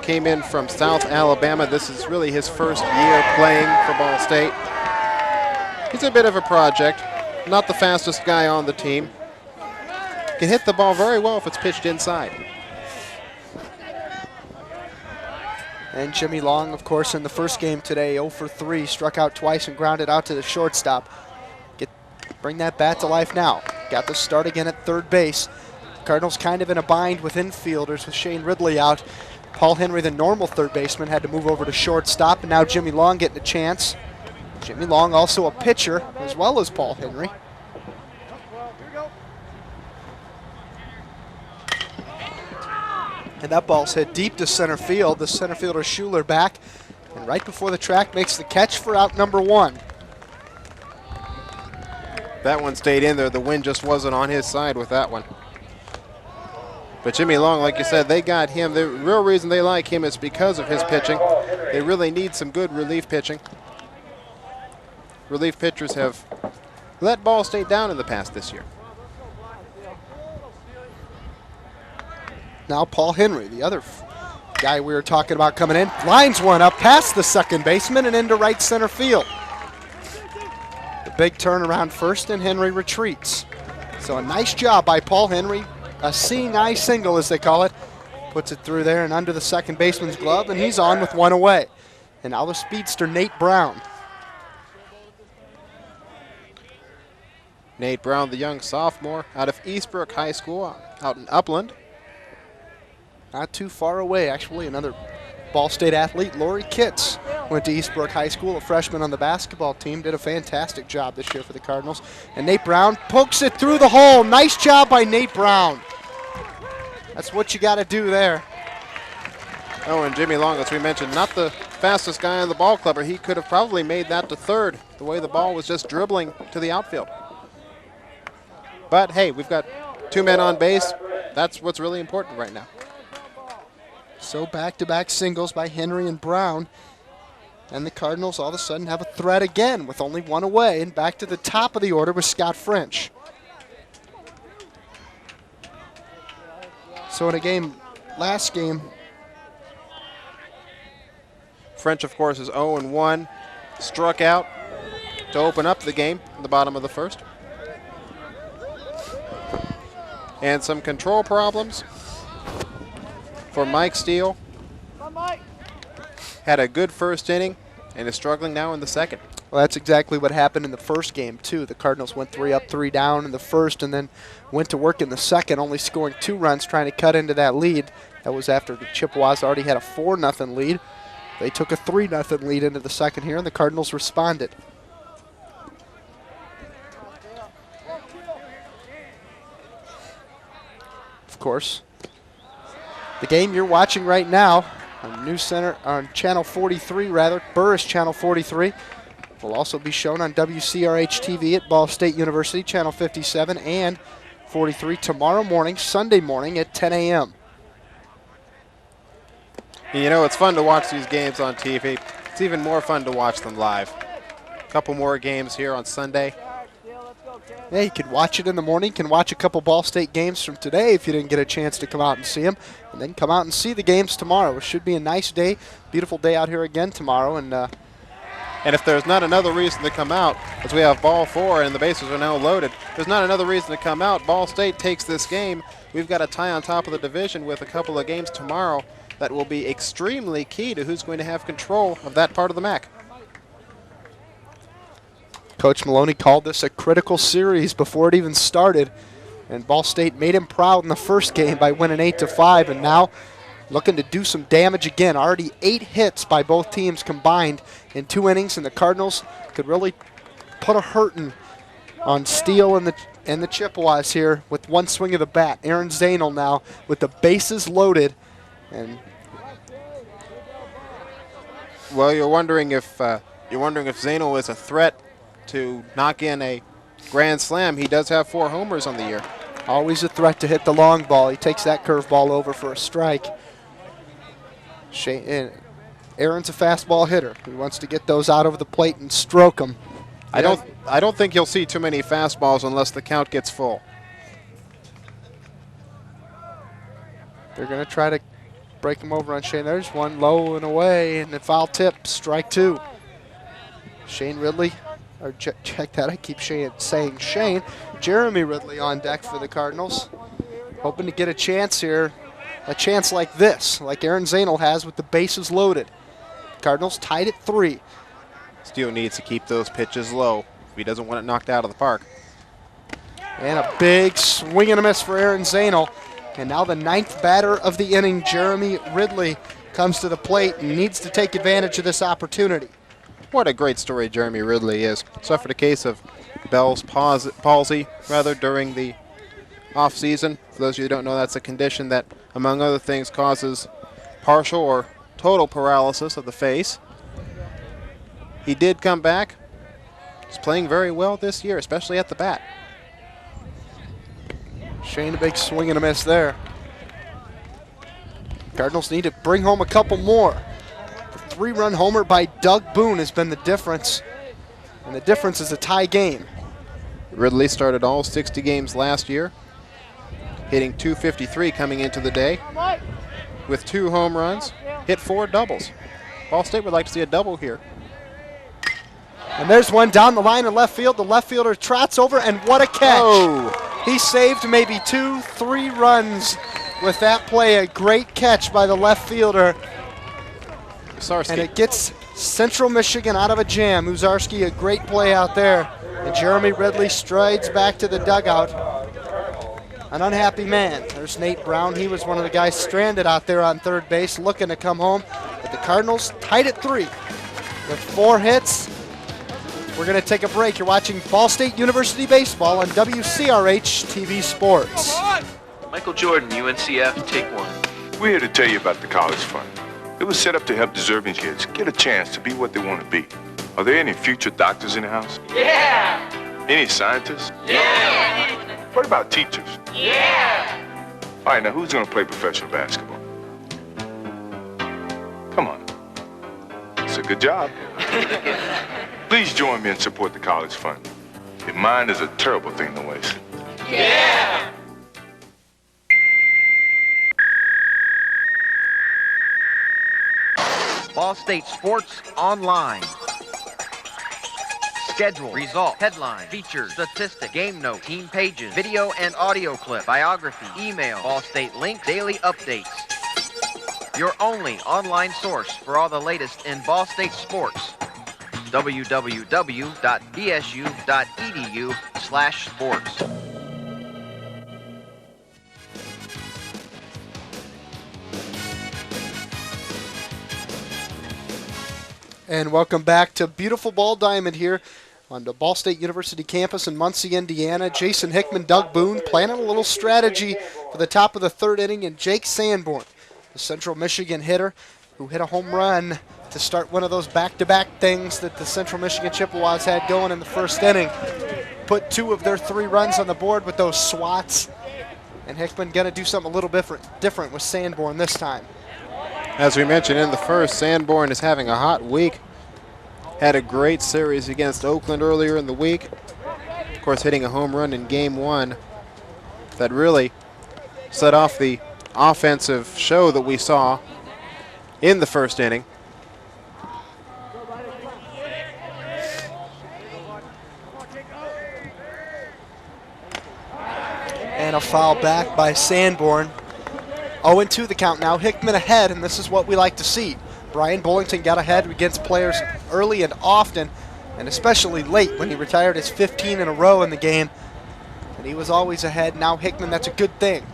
Came in from South Alabama. This is really his first year playing for Ball State. He's a bit of a project, not the fastest guy on the team. Can hit the ball very well if it's pitched inside. And Jimmy Long, of course, in the first game today, 0 for 3, struck out twice and grounded out to the shortstop. Bring that bat to life now. Got the start again at third base. Cardinals kind of in a bind with infielders with Shane Ridley out. Paul Henry, the normal third baseman, had to move over to shortstop, and now Jimmy Long getting a chance. Jimmy Long also a pitcher, as well as Paul Henry. And that ball's hit deep to center field. The center fielder Schuler back, and right before the track makes the catch for out number 1. That one stayed in there. The wind just wasn't on his side with that one. But Jimmy Long, like you said, they got him. The real reason they like him is because of his pitching. They really need some good relief pitching. Relief pitchers have let Ball State down in the past this year. Now Paul Henry, the other guy we were talking about coming in, lines one up past the second baseman and into right center field. The big turnaround first, and Henry retreats. So a nice job by Paul Henry, a seeing eye single as they call it. Puts it through there and under the second baseman's glove, and he's on with 1 away. And now the speedster Nate Brown. Nate Brown, the young sophomore out of Eastbrook High School out in Upland. Not too far away, actually. Another Ball State athlete, Lori Kitts, went to Eastbrook High School, a freshman on the basketball team, did a fantastic job this year for the Cardinals. And Nate Brown pokes it through the hole. Nice job by Nate Brown. That's what you got to do there. Oh, and Jimmy Long, as we mentioned, not the fastest guy on the ball club, or he could have probably made that to third, the way the ball was just dribbling to the outfield. But hey, we've got 2 men on base. That's what's really important right now. So back-to-back singles by Henry and Brown. And the Cardinals all of a sudden have a threat again with only 1 away, and back to the top of the order with Scott French. So in a game, last game, French, of course, is 0-1. Struck out to open up the game in the bottom of the first. And some control problems for Mike Steele. Had a good first inning and is struggling now in the second. Well, that's exactly what happened in the first game, too. The Cardinals went 3 up, 3 down in the first and then went to work in the second, only scoring 2 runs trying to cut into that lead. That was after the Chippewas already had a 4-0 lead. They took a 3-0 lead into the second here, and the Cardinals responded. Of course, the game you're watching right now on News Center, on Channel 43 rather, Burris Channel 43, will also be shown on WCRH TV at Ball State University, Channel 57 and 43 tomorrow morning, Sunday morning at 10 a.m. You know, it's fun to watch these games on TV. It's even more fun to watch them live. A couple more games here on Sunday. Yeah, you can watch it in the morning. You can watch a couple Ball State games from today if you didn't get a chance to come out and see them. And then come out and see the games tomorrow. It should be a nice day, beautiful day out here again tomorrow. And if there's not another reason to come out, as we have ball 4 and the bases are now loaded, there's not another reason to come out. Ball State takes this game. We've got a tie on top of the division with a couple of games tomorrow that will be extremely key to who's going to have control of that part of the MAC. Coach Maloney called this a critical series before it even started. And Ball State made him proud in the first game by winning 8-5. And now looking to do some damage again. Already 8 hits by both teams combined in 2 innings. And the Cardinals could really put a hurting on Steele and the Chippewas here with one swing of the bat. Aaron Zainel now with the bases loaded. And well, you're wondering if Zainel is a threat to knock in a grand slam. He does have 4 homers on the year. Always a threat to hit the long ball. He takes that curveball over for a strike. Aaron's a fastball hitter. He wants to get those out over the plate and stroke them. I don't think you'll see too many fastballs unless the count gets full. They're going to try to break him over on Shane. There's one low and away, and the foul tip, strike 2. Shane Ridley. Or check that, I keep saying Shane. Jeremy Ridley on deck for the Cardinals. Hoping to get a chance here, a chance like this, like Aaron Zainel has with the bases loaded. Cardinals tied at 3. Steele needs to keep those pitches low if he doesn't want it knocked out of the park. And a big swing and a miss for Aaron Zainel. And now the 9th batter of the inning, Jeremy Ridley, comes to the plate and needs to take advantage of this opportunity. What a great story Jeremy Ridley is. Suffered a case of Bell's palsy during the off-season. For those of you who don't know, that's a condition that, among other things, causes partial or total paralysis of the face. He did come back. He's playing very well this year, especially at the bat. Shane, a big swing and a miss there. Cardinals need to bring home a couple more. 3-run homer by Doug Boone has been the difference, and the difference is a tie game. Ridley started all 60 games last year, hitting .253 coming into the day with 2 home runs, hit 4 doubles. Ball State would like to see a double here. And there's one down the line in left field. The left fielder trots over, and what a catch. Oh. He saved maybe 2-3 runs with that play. A great catch by the left fielder. Uzarski. And it gets Central Michigan out of a jam. Uzarski, a great play out there. And Jeremy Ridley strides back to the dugout. An unhappy man. There's Nate Brown. He was one of the guys stranded out there on third base looking to come home. But the Cardinals tied at 3 with 4 hits. We're going to take a break. You're watching Ball State University Baseball on WCRH TV Sports. Michael Jordan, UNCF, take 1. We're here to tell you about the College Fund. It was set up to help deserving kids get a chance to be what they want to be. Are there any future doctors in the house? Yeah! Any scientists? Yeah! What about teachers? Yeah! All right, now who's going to play professional basketball? Come on. It's a good job. Please join me and support the College Fund. If mine is a terrible thing to waste. Yeah! Ball State Sports Online. Schedule, result, headline, features, statistic, game note, team pages, video and audio clip, biography, email, Ball State link, daily updates. Your only online source for all the latest in Ball State sports. www.bsu.edu/sports. And welcome back to beautiful Ball Diamond here on the Ball State University campus in Muncie, Indiana. Jason Hickman, Doug Boone planning a little strategy for the top of the 3rd inning, and Jake Sanborn, the Central Michigan hitter who hit a home run to start one of those back-to-back things that the Central Michigan Chippewas had going in the 1st inning. Put 2 of their 3 runs on the board with those swats, and Hickman going to do something a little different with Sanborn this time. As we mentioned in the first, Sanborn is having a hot week. Had a great series against Oakland earlier in the week. Of course, hitting a home run in game 1 that really set off the offensive show that we saw in the first inning. And a foul back by Sanborn. 0-2 the count now. Hickman ahead, and this is what we like to see. Brian Bullington got ahead against players early and often, and especially late when he retired his 15 in a row in the game. And he was always ahead. Now Hickman, that's a good thing.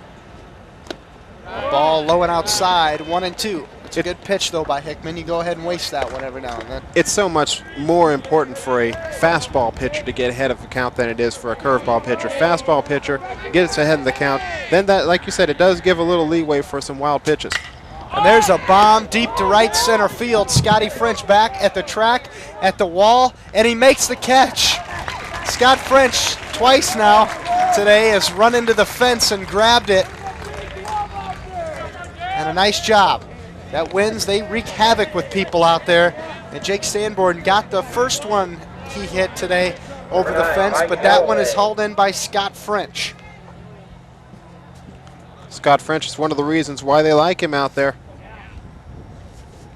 A ball low and outside, 1-2. It's a good pitch, though, by Hickman. You go ahead and waste that one every now and then. It's so much more important for a fastball pitcher to get ahead of the count than it is for a curveball pitcher. Fastball pitcher gets ahead of the count. Then that, like you said, it does give a little leeway for some wild pitches. And there's a bomb deep to right center field. Scotty French back at the track, at the wall, and he makes the catch. Scott French, twice now today, has run into the fence and grabbed it. And a nice job. That wins. They wreak havoc with people out there. And Jake Sanborn got the first one he hit today over the fence, but that one is hauled in by Scott French. Scott French is one of the reasons why they like him out there.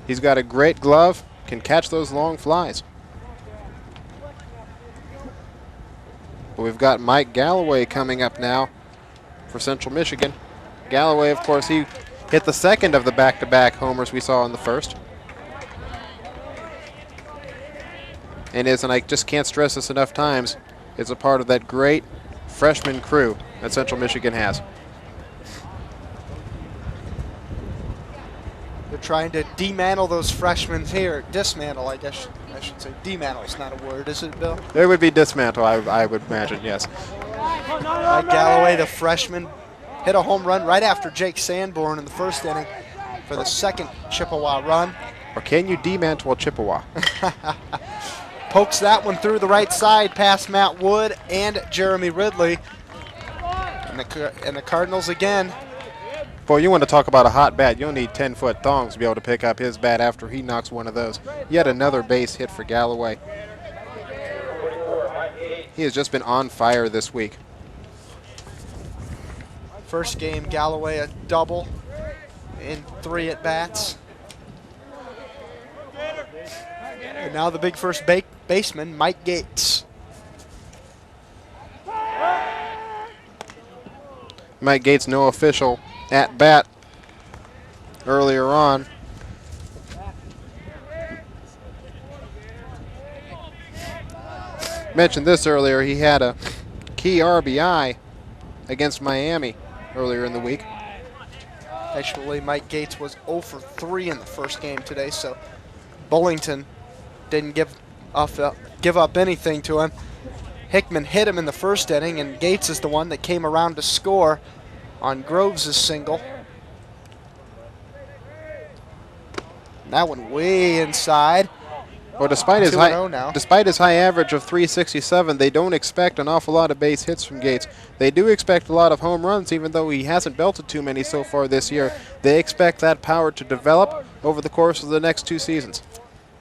He's got a great glove, can catch those long flies. But we've got Mike Galloway coming up now for Central Michigan. Galloway, of course, he hit the second of the back-to-back homers we saw in the first. And I just can't stress this enough times, is a part of that great freshman crew that Central Michigan has. They're trying to dismantle those freshmen here. Dismantle, I guess I should say. Demantle is not a word, is it, Bill? There would be dismantle, I would imagine, yes. Mike Galloway, the freshman, hit a home run right after Jake Sanborn in the first inning for the second Chippewa run. Or can you demantle a Chippewa? Pokes that one through the right side past Matt Wood and Jeremy Ridley. And the Cardinals again. Boy, you want to talk about a hot bat. You'll need 10-foot thongs to be able to pick up his bat after he knocks one of those. Yet another base hit for Galloway. He has just been on fire this week. First game, Galloway a double in 3 at-bats. And now the big first baseman, Mike Gates. Mike Gates, no official at-bat earlier on. Mentioned this earlier, he had a key RBI against Miami earlier in the week. Actually, Mike Gates was 0 for 3 in the first game today, so Bullington didn't give up anything to him. Hickman hit him in the first inning, and Gates is the one that came around to score on Groves' single. And that one way inside. Well, despite his high average of 367, they don't expect an awful lot of base hits from Gates. They do expect a lot of home runs, even though he hasn't belted too many so far this year. They expect that power to develop over the course of the next 2 seasons.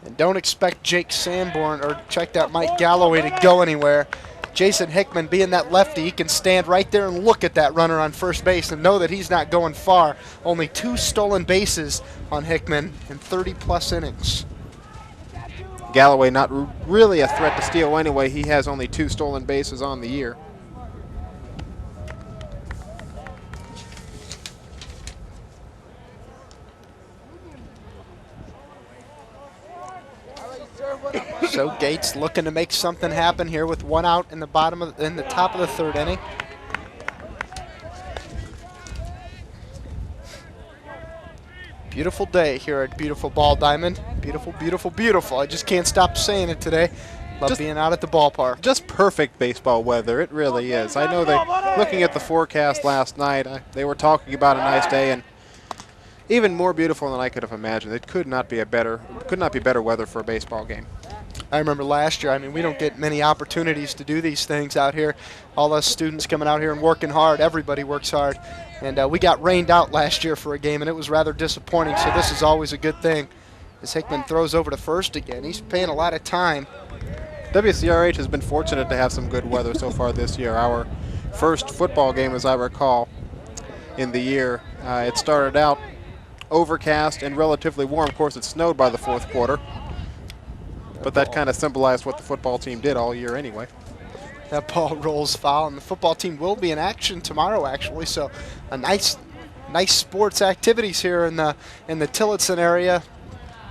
And don't expect Jake Sanborn or check that Mike Galloway to go anywhere. Jason Hickman, being that lefty, he can stand right there and look at that runner on first base and know that he's not going far. Only 2 stolen bases on Hickman in 30-plus innings. Galloway not really a threat to steal anyway. He has only 2 stolen bases on the year. So Gates looking to make something happen here with 1 out in the top of the 3rd inning. Beautiful day here at beautiful Ball Diamond. Beautiful, beautiful, beautiful. I just can't stop saying it today. Love being out at the ballpark. Just perfect baseball weather. It really is. I know looking at the forecast last night, they were talking about a nice day, and even more beautiful than I could have imagined. It could not be better weather for a baseball game. I remember last year, we don't get many opportunities to do these things out here. All us students coming out here and working hard. Everybody works hard. And we got rained out last year for a game, and it was rather disappointing, so this is always a good thing. As Hickman throws over to first again, he's paying a lot of time. WCRH has been fortunate to have some good weather so far this year. Our first football game, as I recall, in the year, it started out overcast and relatively warm. Of course, it snowed by the fourth quarter, but that kind of symbolized what the football team did all year anyway. That ball rolls foul, and the football team will be in action tomorrow, actually. So, a nice sports activities here in the Tillotson area.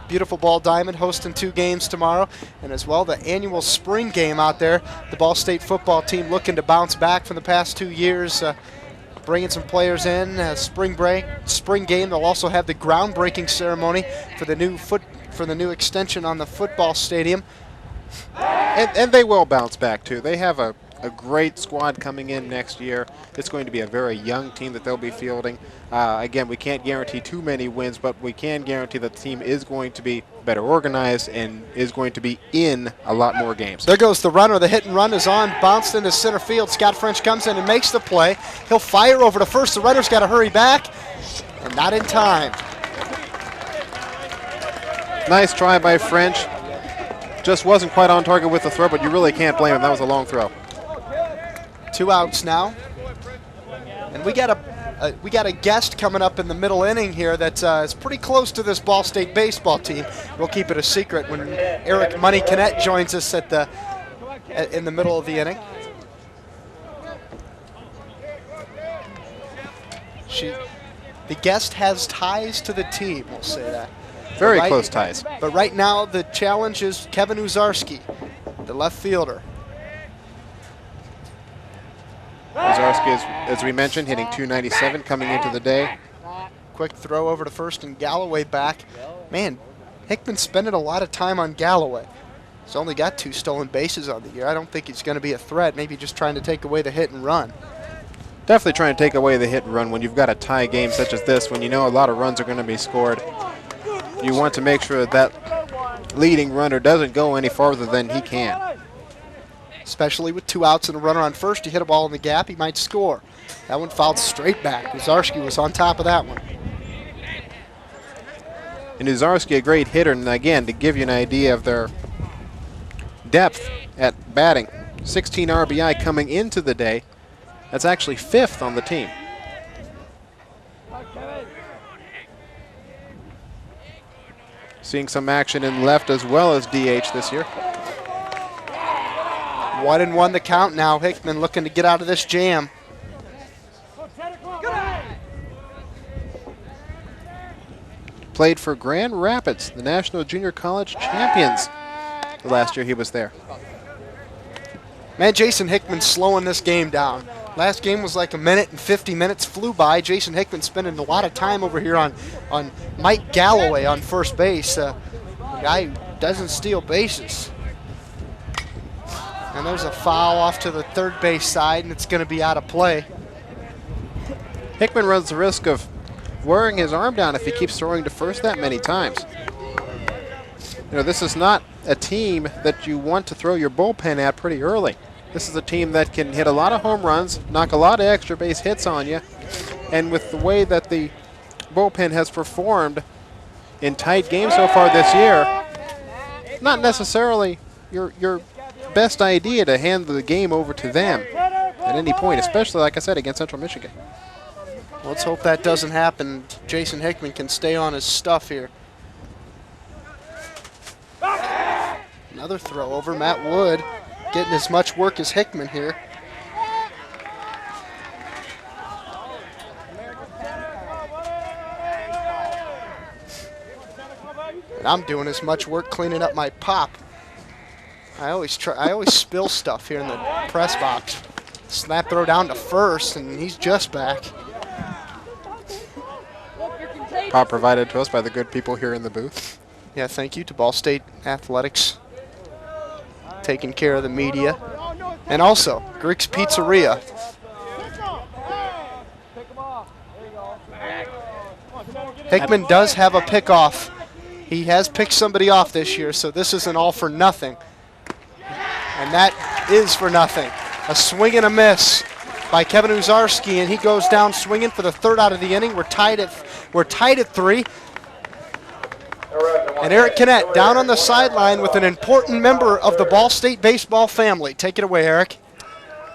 Beautiful Ball Diamond hosting 2 games tomorrow, and as well the annual spring game out there. The Ball State football team looking to bounce back from the past 2 years, bringing some players in. Spring game. They'll also have the groundbreaking ceremony for the new extension on the football stadium. And they will bounce back, too. They have a great squad coming in next year. It's going to be a very young team that they'll be fielding. Again, we can't guarantee too many wins, but we can guarantee that the team is going to be better organized and is going to be in a lot more games. There goes the runner. The hit and run is on, bounced into center field. Scott French comes in and makes the play. He'll fire over to first. The runner's got to hurry back, and not in time. Nice try by French. Just wasn't quite on target with the throw, but you really can't blame him. That was a long throw. 2 outs now, and we got a guest coming up in the middle inning here that is pretty close to this Ball State baseball team. We'll keep it a secret when Eric Money Canet joins us in the middle of the inning. The guest has ties to the team. We'll say that. Very close ties. But right now the challenge is Kevin Uzarski, the left fielder. Uzarski, as we mentioned, hitting .297 coming into the day. Quick throw over to first and Galloway back. Man, Hickman's spending a lot of time on Galloway. He's only got 2 stolen bases on the year. I don't think he's going to be a threat. Maybe just trying to take away the hit and run. Definitely trying to take away the hit and run when you've got a tie game such as this, when you know a lot of runs are going to be scored. You want to make sure that leading runner doesn't go any farther than he can. Especially with 2 outs and a runner on first, you hit a ball in the gap, he might score. That one fouled straight back. Uzarski was on top of that one. And Uzarski, a great hitter, and again, to give you an idea of their depth at batting, 16 RBI coming into the day. That's actually 5th on the team. Seeing some action in left as well as DH this year. 1-1 the count now. Hickman looking to get out of this jam. Played for Grand Rapids, the National Junior College champions. The last year he was there. Man, Jason Hickman slowing this game down. Last game was like 1 minute and 50 minutes flew by. Jason Hickman spending a lot of time over here on Mike Galloway on first base. A guy who doesn't steal bases. And there's a foul off to the third base side, and it's going to be out of play. Hickman runs the risk of wearing his arm down if he keeps throwing to first that many times. You know, this is not a team that you want to throw your bullpen at pretty early. This is a team that can hit a lot of home runs, knock a lot of extra base hits on you, and with the way that the bullpen has performed in tight games so far this year, not necessarily your best idea to hand the game over to them at any point, especially, like I said, against Central Michigan. Let's hope that doesn't happen. Jason Hickman can stay on his stuff here. Another throw over. Matt Wood getting as much work as Hickman here. And I'm doing as much work cleaning up my pop. I always spill stuff here in the press box. Snap throw down to first, and he's just back. Pop provided to us by the good people here in the booth. Yeah, thank you to Ball State Athletics, taking care of the media. And also, Grick's Pizzeria. Hickman does have a pickoff. He has picked somebody off this year, so this isn't all for nothing. And that is for nothing. A swing and a miss by Kevin Uzarski, and he goes down swinging for the third out of the inning. We're tied at 3. And Eric Kinnett down on the sideline with an important member of the Ball State baseball family. Take it away, Eric.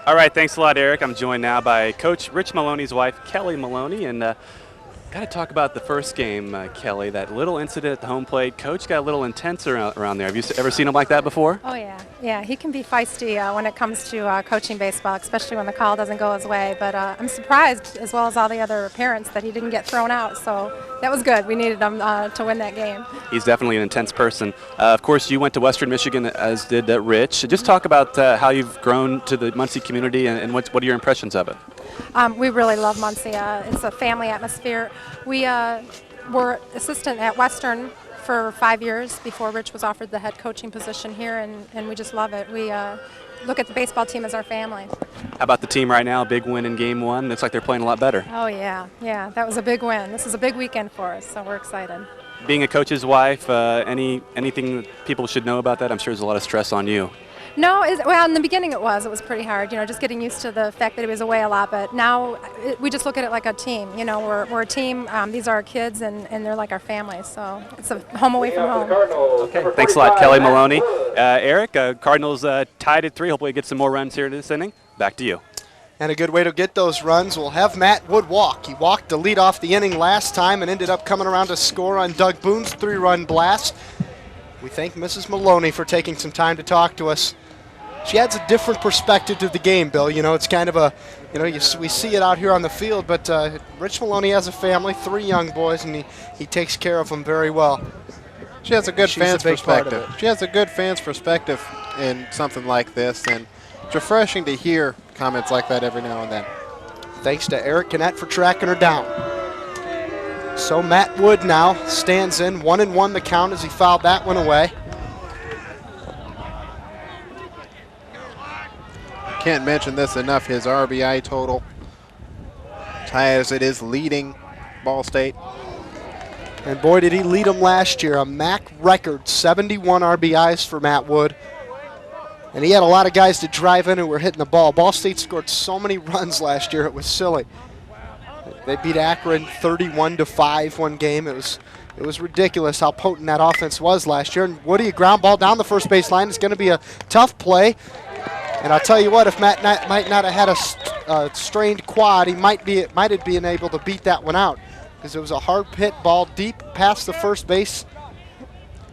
All right, thanks a lot, Eric. I'm joined now by Coach Rich Maloney's wife, Kelly Maloney, and got to talk about the first game, Kelly. That little incident at the home plate. Coach got a little intense around there. Have you ever seen him like that before? Oh, yeah. Yeah, he can be feisty when it comes to coaching baseball, especially when the call doesn't go his way. But I'm surprised, as well as all the other parents, that he didn't get thrown out. So that was good. We needed him to win that game. He's definitely an intense person. Of course, you went to Western Michigan, as did Rich. Just talk about how you've grown to the Muncie community and what are your impressions of it? We really love Muncie. It's a family atmosphere. We were assistant at Western for 5 years before Rich was offered the head coaching position here, and we just love it. We look at the baseball team as our family. How about the team right now? Big win in Game 1. Looks like they're playing a lot better. Oh, yeah. Yeah, that was a big win. This is a big weekend for us, so we're excited. Being a coach's wife, anything that people should know about that? I'm sure there's a lot of stress on you. No, well, in the beginning it was pretty hard, just getting used to the fact that he was away a lot, but now we just look at it like a team. We're a team. These are our kids, and they're like our family, so it's a home away from home. Okay, thanks a lot, Kelly Maloney. Eric, Cardinals tied at 3. Hopefully get some more runs here this inning. Back to you. And a good way to get those runs, we'll have Matt Wood walk. He walked to lead off the inning last time and ended up coming around to score on Doug Boone's 3-run blast. We thank Mrs. Maloney for taking some time to talk to us. She adds a different perspective to the game, Bill. It's kind of we see it out here on the field, but Rich Maloney has a family, 3 young boys, and he takes care of them very well. She has a good She's fan's a big part of perspective. She has a good fan's perspective in something like this, and it's refreshing to hear comments like that every now and then. Thanks to Eric Kinnett for tracking her down. So Matt Wood now stands in 1-1 the count as he fouled that one away. Can't mention this enough, his RBI total, high as it is, leading Ball State. And boy, did he lead them last year. A MAC record, 71 RBIs for Matt Wood. And he had a lot of guys to drive in who were hitting the ball. Ball State scored so many runs last year, it was silly. They beat Akron 31-5 one game. It was ridiculous how potent that offense was last year. And Woody, a ground ball down the first base line is going to be a tough play. And I'll tell you what, if Matt might not have had a strained quad, he might have been able to beat that one out, because it was a hard hit ball deep past the first base.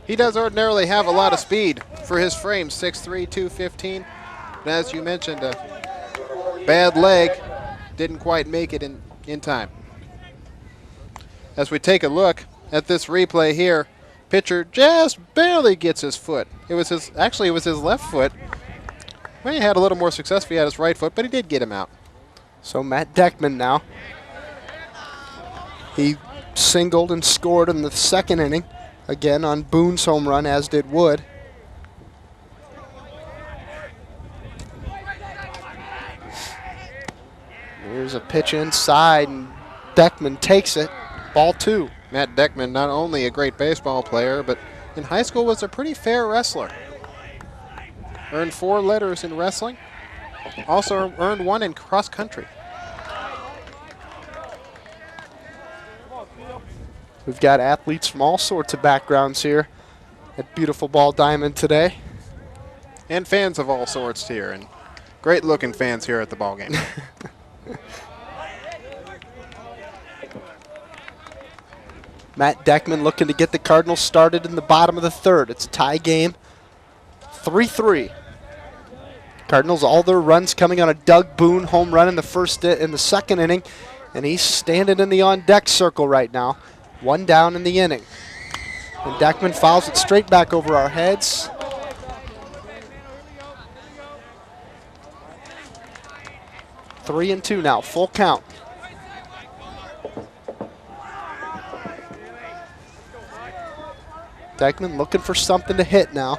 He does ordinarily have a lot of speed for his frame, 6'3", 215. And as you mentioned, a bad leg, didn't quite make it in time. As we take a look at this replay here, pitcher just barely gets his foot. It was his left foot. Well, he had a little more success if he had his right foot, but he did get him out. So Matt Deckman now. He singled and scored in the second inning, again on Boone's home run, as did Wood. Here's a pitch inside, and Deckman takes it. Ball 2. Matt Deckman, not only a great baseball player, but in high school was a pretty fair wrestler. Earned 4 letters in wrestling. Also earned 1 in cross country. We've got athletes from all sorts of backgrounds here at Beautiful Ball Diamond today. And fans of all sorts here, and great looking fans here at the ball game. Matt Deckman looking to get the Cardinals started in the bottom of the third. It's a tie game, 3-3. Cardinals, all their runs coming on a Doug Boone home run in the second inning, and he's standing in the on-deck circle right now. 1 down in the inning. And Deckman fouls it straight back over our heads. Three and 2 now, full count. Deckman looking for something to hit now.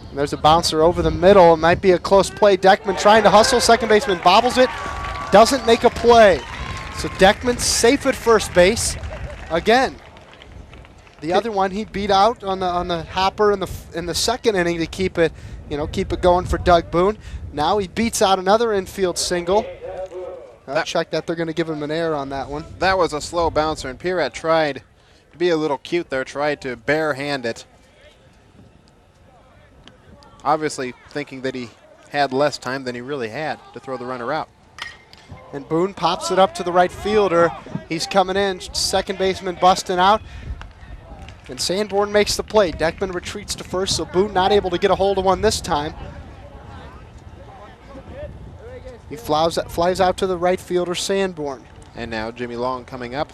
And there's a bouncer over the middle. It might be a close play. Deckman trying to hustle. Second baseman bobbles it. Doesn't make a play. So Deckman safe at first base. Again, The other one he beat out on the hopper in the second inning to keep it going for Doug Boone. Now he beats out another infield single. I'll check that they're going to give him an error on that one. That was a slow bouncer, and Pierrette tried to be a little cute there, tried to barehand it. Obviously thinking that he had less time than he really had to throw the runner out. And Boone pops it up to the right fielder. He's coming in, second baseman busting out. And Sanborn makes the play. Deckman retreats to first, so Boone not able to get a hold of one this time. He flies out to the right fielder, Sanborn. And now Jimmy Long coming up.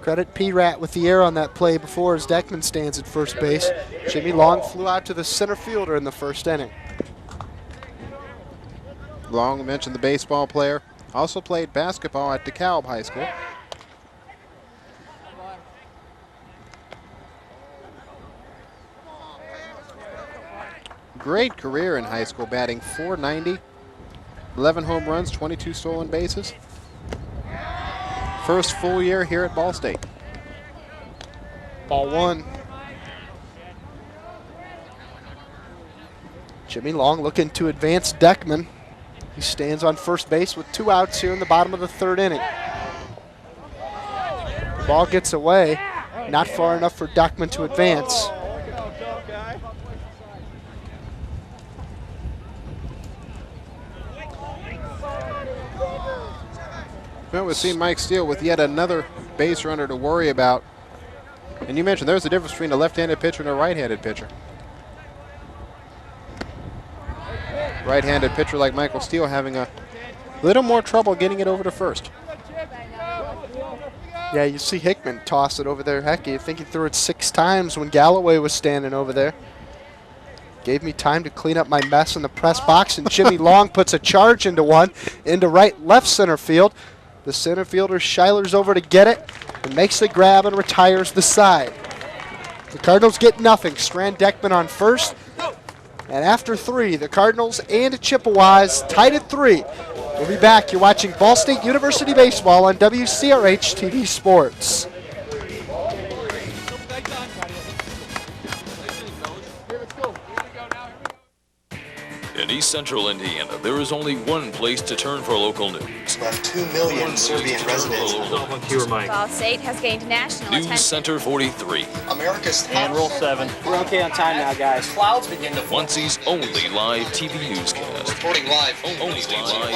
Credit P-Rat with the error on that play before as Deckman stands at first base. Jimmy Long flew out to the center fielder in the first inning. Long, mentioned the baseball player. Also played basketball at DeKalb High School. Great career in high school, batting .490, 11 home runs, 22 stolen bases. First full year here at Ball State. Ball one. Jimmy Long looking to advance Deckman. He stands on first base with 2 outs here in the bottom of the third inning. The ball gets away, not far enough for Deckman to advance. Well, we've seen Mike Steele with yet another base runner to worry about. And you mentioned there's a difference between a left-handed pitcher and a right-handed pitcher. Right-handed pitcher like Michael Steele having a little more trouble getting it over to first. Yeah, you see Hickman toss it over there. Heck, you think he threw it 6 times when Galloway was standing over there. Gave me time to clean up my mess in the press box, and Jimmy Long puts a charge into one, into left center field. The center fielder Schuyler's over to get it and makes the grab and retires the side. The Cardinals get nothing. Strand Deckman on first. And after 3, the Cardinals and Chippewas tied at 3. We'll be back. You're watching Ball State University Baseball on WCRH TV Sports. In East Central Indiana, there is only one place to turn for local news. About 2 million Serbian residents. Ball State has gained national News attention. Center 43. America's and roll 7. We're okay on time now, guys. Clouds begin to form. Muncie's only live TV newscast. Reporting live. Only live.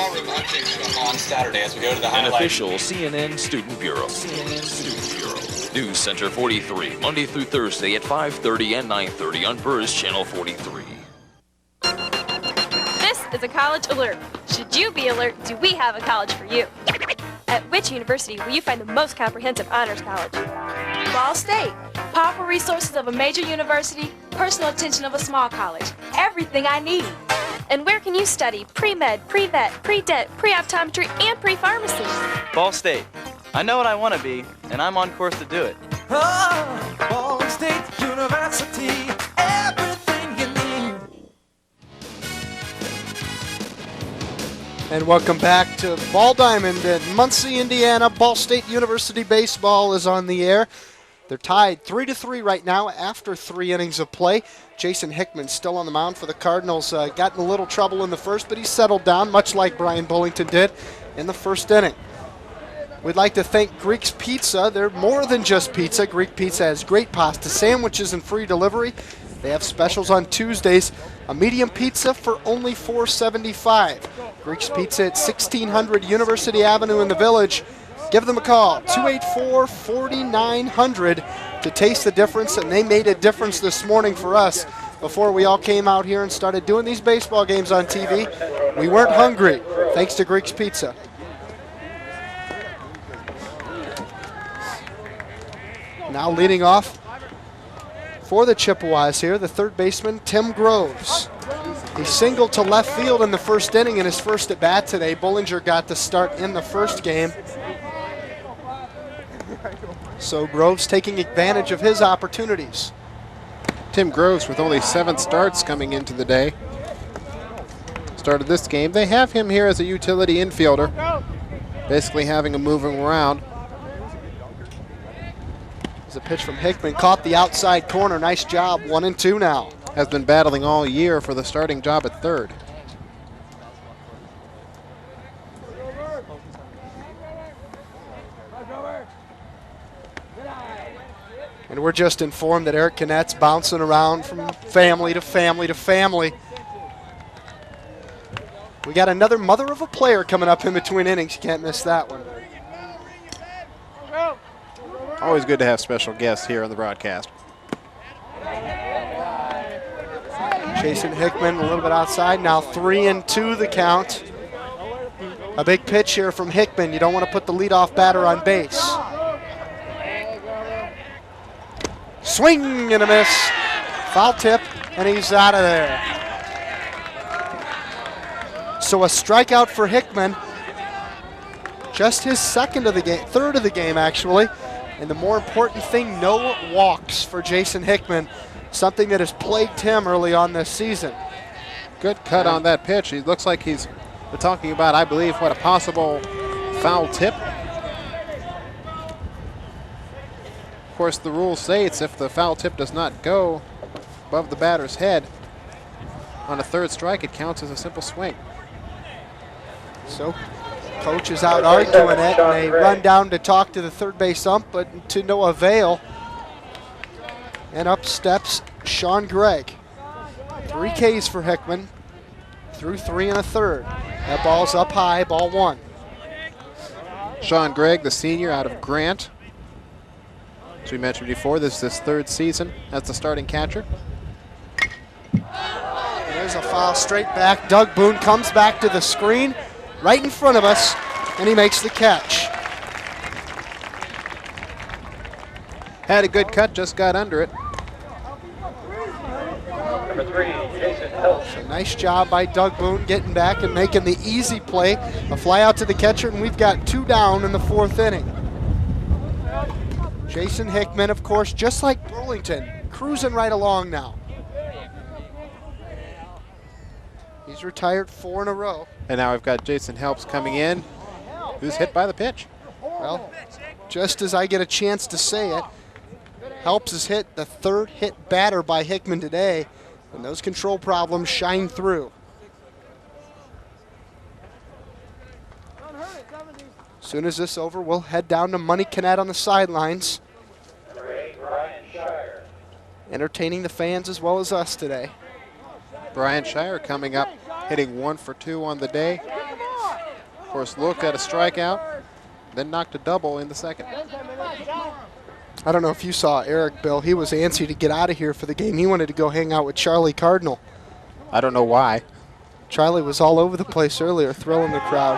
On Saturday as we go to the An highlight. official CNN Student Bureau. CNN Student Bureau. News Center 43, Monday through Thursday at 5:30 and 9:30 on Burrs Channel 43. This is a college alert. Should you be alert, do we have a college for you? At which university will you find the most comprehensive honors college? Ball State. Powerful resources of a major university, personal attention of a small college. Everything I need. And where can you study pre-med, pre-vet, pre-det, pre-optometry, and pre-pharmacy? Ball State. I know what I want to be, and I'm on course to do it. Oh, Ball State University, everything you need. And welcome back to Ball Diamond in Muncie, Indiana. Ball State University Baseball is on the air. They're tied 3-3 right now after 3 innings of play. Jason Hickman still on the mound for the Cardinals. Got in a little trouble in the first, but he settled down, much like Brian Bullington did in the first inning. We'd like to thank Greek's Pizza. They're more than just pizza. Greek Pizza has great pasta sandwiches and free delivery. They have specials on Tuesdays. A medium pizza for only $4.75. Greek's Pizza at 1600 University Avenue in the Village. Give them a call, 284-4900, to taste the difference. And they made a difference this morning for us before we all came out here and started doing these baseball games on TV. We weren't hungry, thanks to Greek's Pizza. Now leading off for the Chippewas here, the third baseman, Tim Groves. He singled to left field in the first inning in his first at-bat today. Bullinger got the start in the first game. So Groves taking advantage of his opportunities. Tim Groves with only 7 starts coming into the day. Started this game. They have him here as a utility infielder, basically having him moving around. As a pitch from Hickman caught the outside corner. Nice job. 1-2 now. Has been battling all year for the starting job at third. And we're just informed that Eric Cannett's bouncing around from family to family to family. We got another mother of a player coming up in between innings. You can't miss that one. Always good to have special guests here on the broadcast. Jason Hickman a little bit outside. Now 3-2 the count. A big pitch here from Hickman. You don't want to put the leadoff batter on base. Swing and a miss. Foul tip, and he's out of there. So a strikeout for Hickman. Just his second of the game, third of the game actually. And the more important thing, no walks for Jason Hickman, something that has plagued him early on this season. Good cut on that pitch. He looks like we're talking about, I believe, what, a possible foul tip. Of course, the rule states if the foul tip does not go above the batter's head on a third strike, it counts as a simple swing. So coach is out arguing it, and they run down to talk to the third base ump, but to no avail. And up steps Sean Gregg. 3 Ks for Hickman through 3 1/3. That ball's up high, ball 1. Sean Gregg, the senior out of Grant. As we mentioned before, this is his third season as the starting catcher. There's a foul straight back. Doug Boone comes back to the screen right in front of us, and he makes the catch. Had a good cut, just got under it. Number 3, Jason Hill. So nice job by Doug Boone getting back and making the easy play. A fly out to the catcher, and we've got 2 down in the 4th inning. Jason Hickman, of course, just like Burlington, cruising right along now. He's retired 4 in a row. And now we've got Jason Helps coming in, who's hit by the pitch. Well, just as I get a chance to say it, Helps has hit the 3rd hit batter by Hickman today, and those control problems shine through. As soon as this is over, we'll head down to Money Canet on the sidelines. Entertaining the fans as well as us today. Brian Shire coming up, hitting 1 for 2 on the day. Of course, looked at a strikeout, then knocked a double in the second. I don't know if you saw Eric, Bill. He was antsy to get out of here for the game. He wanted to go hang out with Charlie Cardinal. I don't know why. Charlie was all over the place earlier, thrilling the crowd.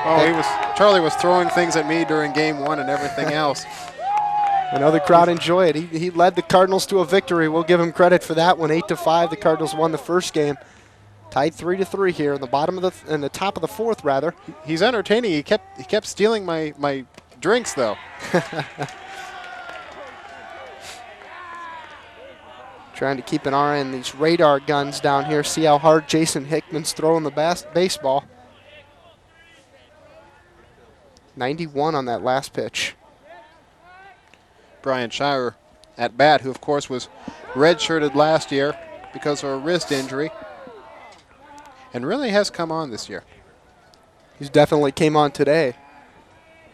Oh, Charlie was throwing things at me during game 1 and everything else. I know the crowd enjoyed it. He led the Cardinals to a victory. We'll give him credit for that one. 8-5, the Cardinals won the first game. Tied 3-3 here in the top of the 4th, rather. He's entertaining. He kept stealing my drinks though. Trying to keep an eye on these radar guns down here. See how hard Jason Hickman's throwing the baseball. 91 on that last pitch. Brian Shire at bat, who of course was redshirted last year because of a wrist injury, and really has come on this year. He's definitely came on today.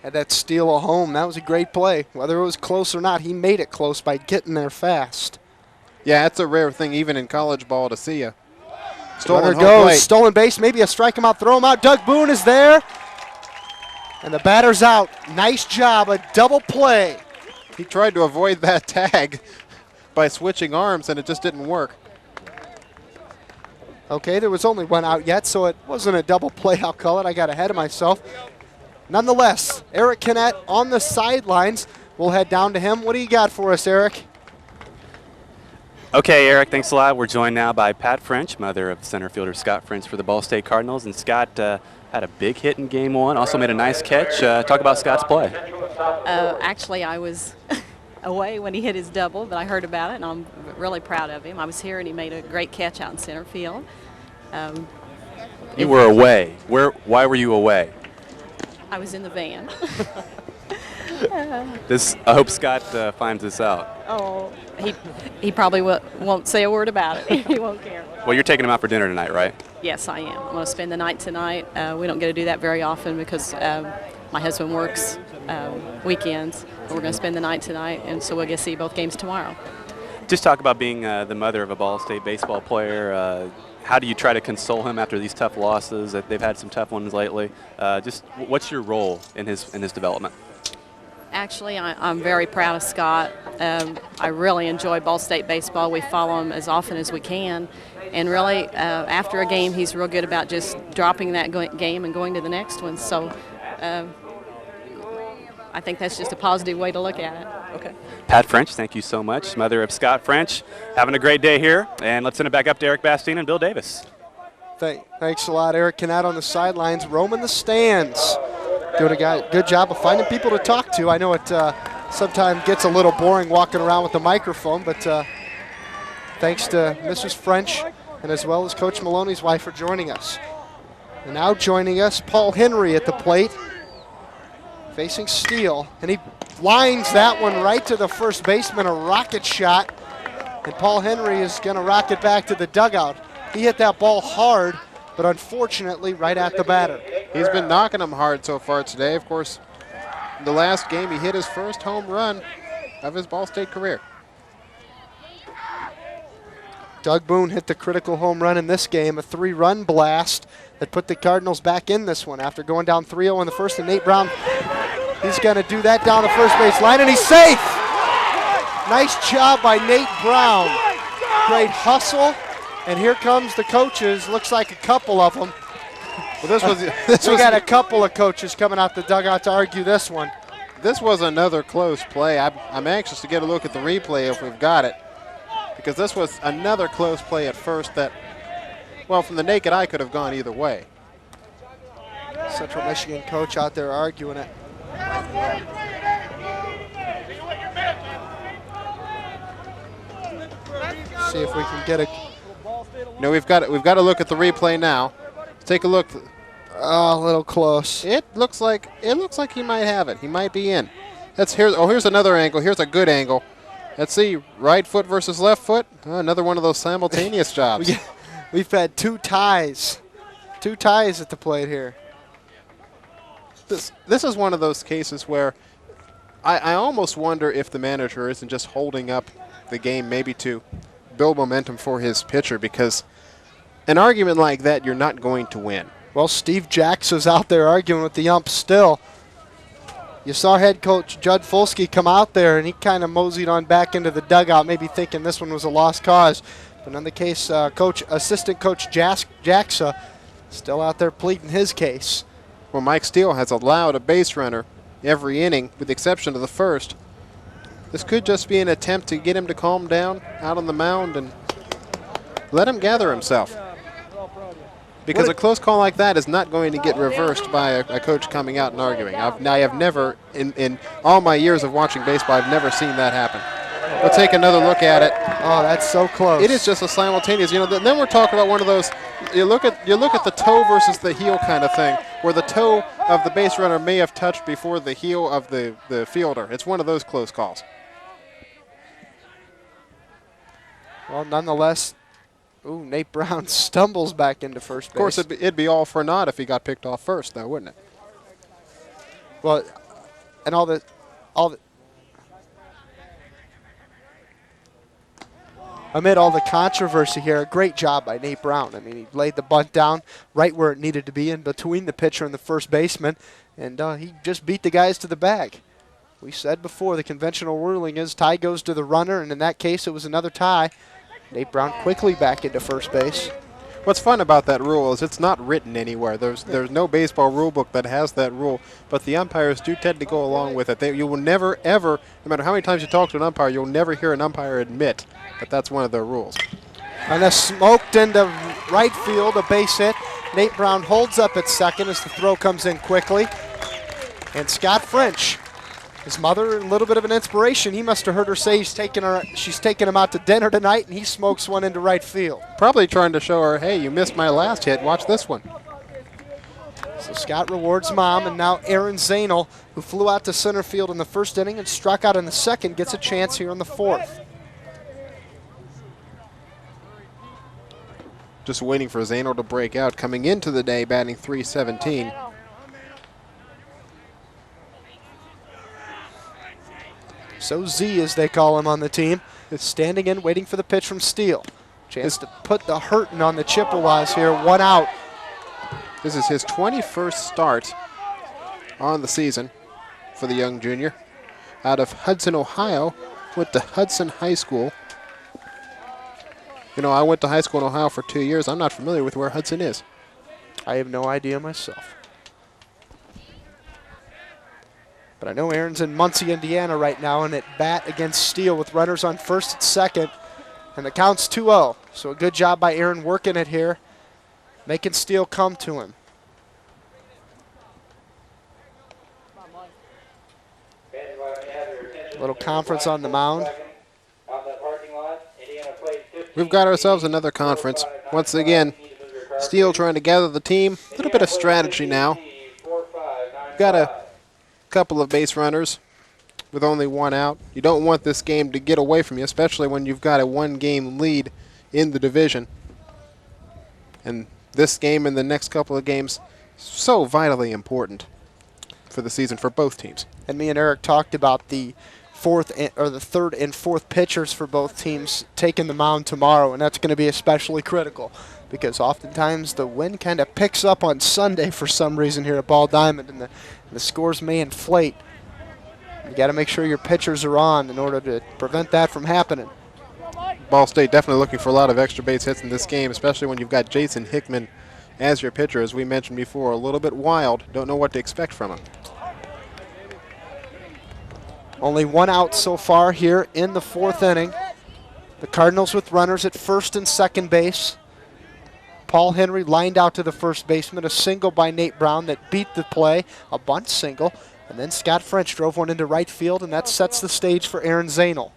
Had that steal of home. That was a great play. Whether it was close or not, he made it close by getting there fast. Yeah, it's a rare thing even in college ball to see you. Stolen goes, stolen base, maybe a strike him out, throw him out. Doug Boone is there, and the batter's out. Nice job, a double play. He tried to avoid that tag by switching arms, and it just didn't work. Okay, there was only 1 out yet, so it wasn't a double play, I'll call it. I got ahead of myself. Nonetheless, Eric Canet on the sidelines. We'll head down to him. What do you got for us, Eric? Okay, Eric, thanks a lot. We're joined now by Pat French, mother of center fielder Scott French for the Ball State Cardinals. And Scott had a big hit in game 1, also made a nice catch. Talk about Scott's play. Actually, I was away when he hit his double, but I heard about it, and I'm really proud of him. I was here, and he made a great catch out in center field. You were away. Why were you away? I was in the van. I hope Scott finds this out. Oh, he probably won't say a word about it. He won't care. Well, you're taking him out for dinner tonight, right? Yes, I am. I'm going to spend the night tonight. We don't get to do that very often because my husband works weekends. We're going to spend the night tonight, and so we'll get to see both games tomorrow. Just talk about being the mother of a Ball State baseball player. How do you try to console him after these tough losses? They've had some tough ones lately. Just what's your role in his development? Actually, I'm very proud of Scott. I really enjoy Ball State baseball. We follow him as often as we can. And really, after a game, he's real good about just dropping that game and going to the next one. So I think that's just a positive way to look at it. Okay. Pat French, thank you so much. Mother of Scott French. Having a great day here. And let's send it back up to Eric Bastine and Bill Davis. Thanks a lot, Eric Canat on the sidelines, roaming the stands. Doing a good job of finding people to talk to. I know it sometimes gets a little boring walking around with the microphone, but thanks to Mrs. French and as well as Coach Maloney's wife for joining us. And now joining us, Paul Henry at the plate, facing Steele, and he lines that one right to the first baseman, a rocket shot, and Paul Henry is going to rock it back to the dugout. He hit that ball hard, but unfortunately right at the batter. He's been knocking them hard so far today. Of course, the last game he hit his first home run of his Ball State career. Doug Boone hit the critical home run in this game, a 3-run blast that put the Cardinals back in this one after going down 3-0 in the first, and Nate Brown, he's going to do that down the first base line, and he's safe! Nice job by Nate Brown. Great hustle, and here comes the coaches, looks like a couple of them. Well, we got a couple of coaches coming out the dugout to argue this one. This was another close play. I'm anxious to get a look at the replay if we've got it, because this was another close play at first that, well, from the naked eye could have gone either way. Central Michigan coach out there arguing it. See if we can get a. No, we've got to look at the replay now. Take a look. Oh, a little close. It looks like he might have it. He might be in. Here's another angle. Here's a good angle. Let's see, right foot versus left foot. Another one of those simultaneous jobs. We've had two ties at the plate here. This is one of those cases where I almost wonder if the manager isn't just holding up the game maybe to build momentum for his pitcher, because an argument like that you're not going to win. Well, Steve Jackson's out there arguing with the ump still. You saw head coach Judd Folsky come out there, and he kind of moseyed on back into the dugout, maybe thinking this one was a lost cause. But in the case, assistant coach Jackson still out there pleading his case. Well, Mike Steele has allowed a base runner every inning, with the exception of the first. This could just be an attempt to get him to calm down out on the mound and let him gather himself. Because a close call like that is not going to get reversed by a coach coming out and arguing. I have never, in all my years of watching baseball, I've never seen that happen. We'll take another look at it. Oh, that's so close. It is just a simultaneous. Then we're talking about one of those. You look at the toe versus the heel kind of thing, where the toe of the base runner may have touched before the heel of the fielder. It's one of those close calls. Well, nonetheless, Nate Brown stumbles back into first base. Of course, it'd be all for naught if he got picked off first, though, wouldn't it? Well, and all the amid all the controversy here, a great job by Nate Brown. I mean, he laid the bunt down right where it needed to be, in between the pitcher and the first baseman, and he just beat the guys to the bag. We said before, the conventional ruling is tie goes to the runner, and in that case, it was another tie. Nate Brown quickly back into first base. What's fun about that rule is it's not written anywhere. There's no baseball rule book that has that rule, but the umpires do tend to go along with it. You will never, ever, no matter how many times you talk to an umpire, you'll never hear an umpire admit that that's one of their rules. And a smoked into right field, a base hit. Nate Brown holds up at second as the throw comes in quickly. And Scott French, his mother, a little bit of an inspiration. He must have heard her say she's taking him out to dinner tonight, and he smokes one into right field. Probably trying to show her, hey, you missed my last hit. Watch this one. So Scott rewards Mom, and now Aaron Zainel, who flew out to center field in the first inning and struck out in the second, gets a chance here in the fourth. Just waiting for Zainel to break out, coming into the day batting .317. So Z, as they call him on the team, is standing in, waiting for the pitch from Steele. Chance to put the hurting on the Chippewas here, 1 out. This is his 21st start on the season for the young junior. Out of Hudson, Ohio, went to Hudson High School. You know, I went to high school in Ohio for 2 years. I'm not familiar with where Hudson is. I have no idea myself. But I know Aaron's in Muncie, Indiana right now, and at bat against Steele with runners on first and second. And the count's 2-0. So a good job by Aaron working it here, making Steele come to him. Little conference on the mound. We've got ourselves another conference. Once again, Steele trying to gather the team. A little bit of strategy now. Got a couple of base runners with only 1 out. You don't want this game to get away from you, especially when you've got a 1-game lead in the division. And this game and the next couple of games, so vitally important for the season for both teams. And me and Eric talked about the third and fourth pitchers for both teams taking the mound tomorrow, and that's going to be especially critical because oftentimes the wind kind of picks up on Sunday for some reason here at Ball Diamond, and the scores may inflate. You got to make sure your pitchers are on in order to prevent that from happening. Ball State definitely looking for a lot of extra base hits in this game, especially when you've got Jason Hickman as your pitcher, as we mentioned before. A little bit wild. Don't know what to expect from him. Only 1 out so far here in the fourth inning. The Cardinals with runners at first and second base. Paul Henry lined out to the first baseman. A single by Nate Brown that beat the play. A bunt single. And then Scott French drove one into right field, and that sets the stage for Aaron Zainel.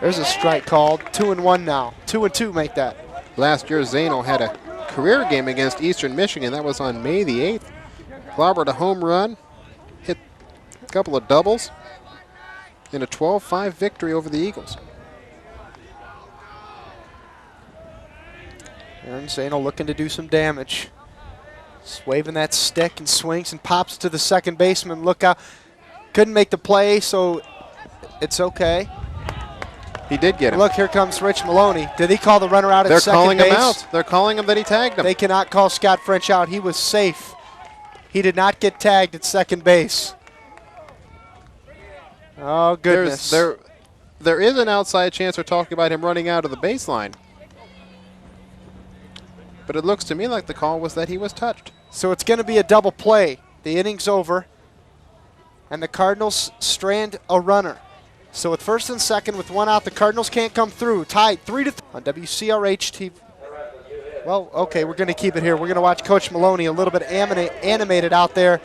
There's a strike called. 2-1 now. 2-2 make that. Last year, Zainel had a career game against Eastern Michigan. That was on May the 8th. Clobbered a home run. Hit a couple of doubles in a 12-5 victory over the Eagles. Aaron Zainel looking to do some damage. Just waving that stick and swings and pops to the second baseman. Look out. Couldn't make the play, so it's okay. He did get him. Look, here comes Rich Maloney. Did he call the runner out at second base? They're calling him out. They're calling him that he tagged him. They cannot call Scott French out. He was safe. He did not get tagged at second base. Oh, goodness. There is an outside chance we're talking about him running out of the baseline. But it looks to me like the call was that he was touched. So it's going to be a double play. The inning's over, and the Cardinals strand a runner. So with first and second, with 1 out, the Cardinals can't come through. Tied 3-3 on WCRH TV. Well, okay, we're going to keep it here. We're going to watch Coach Maloney a little bit animated out there.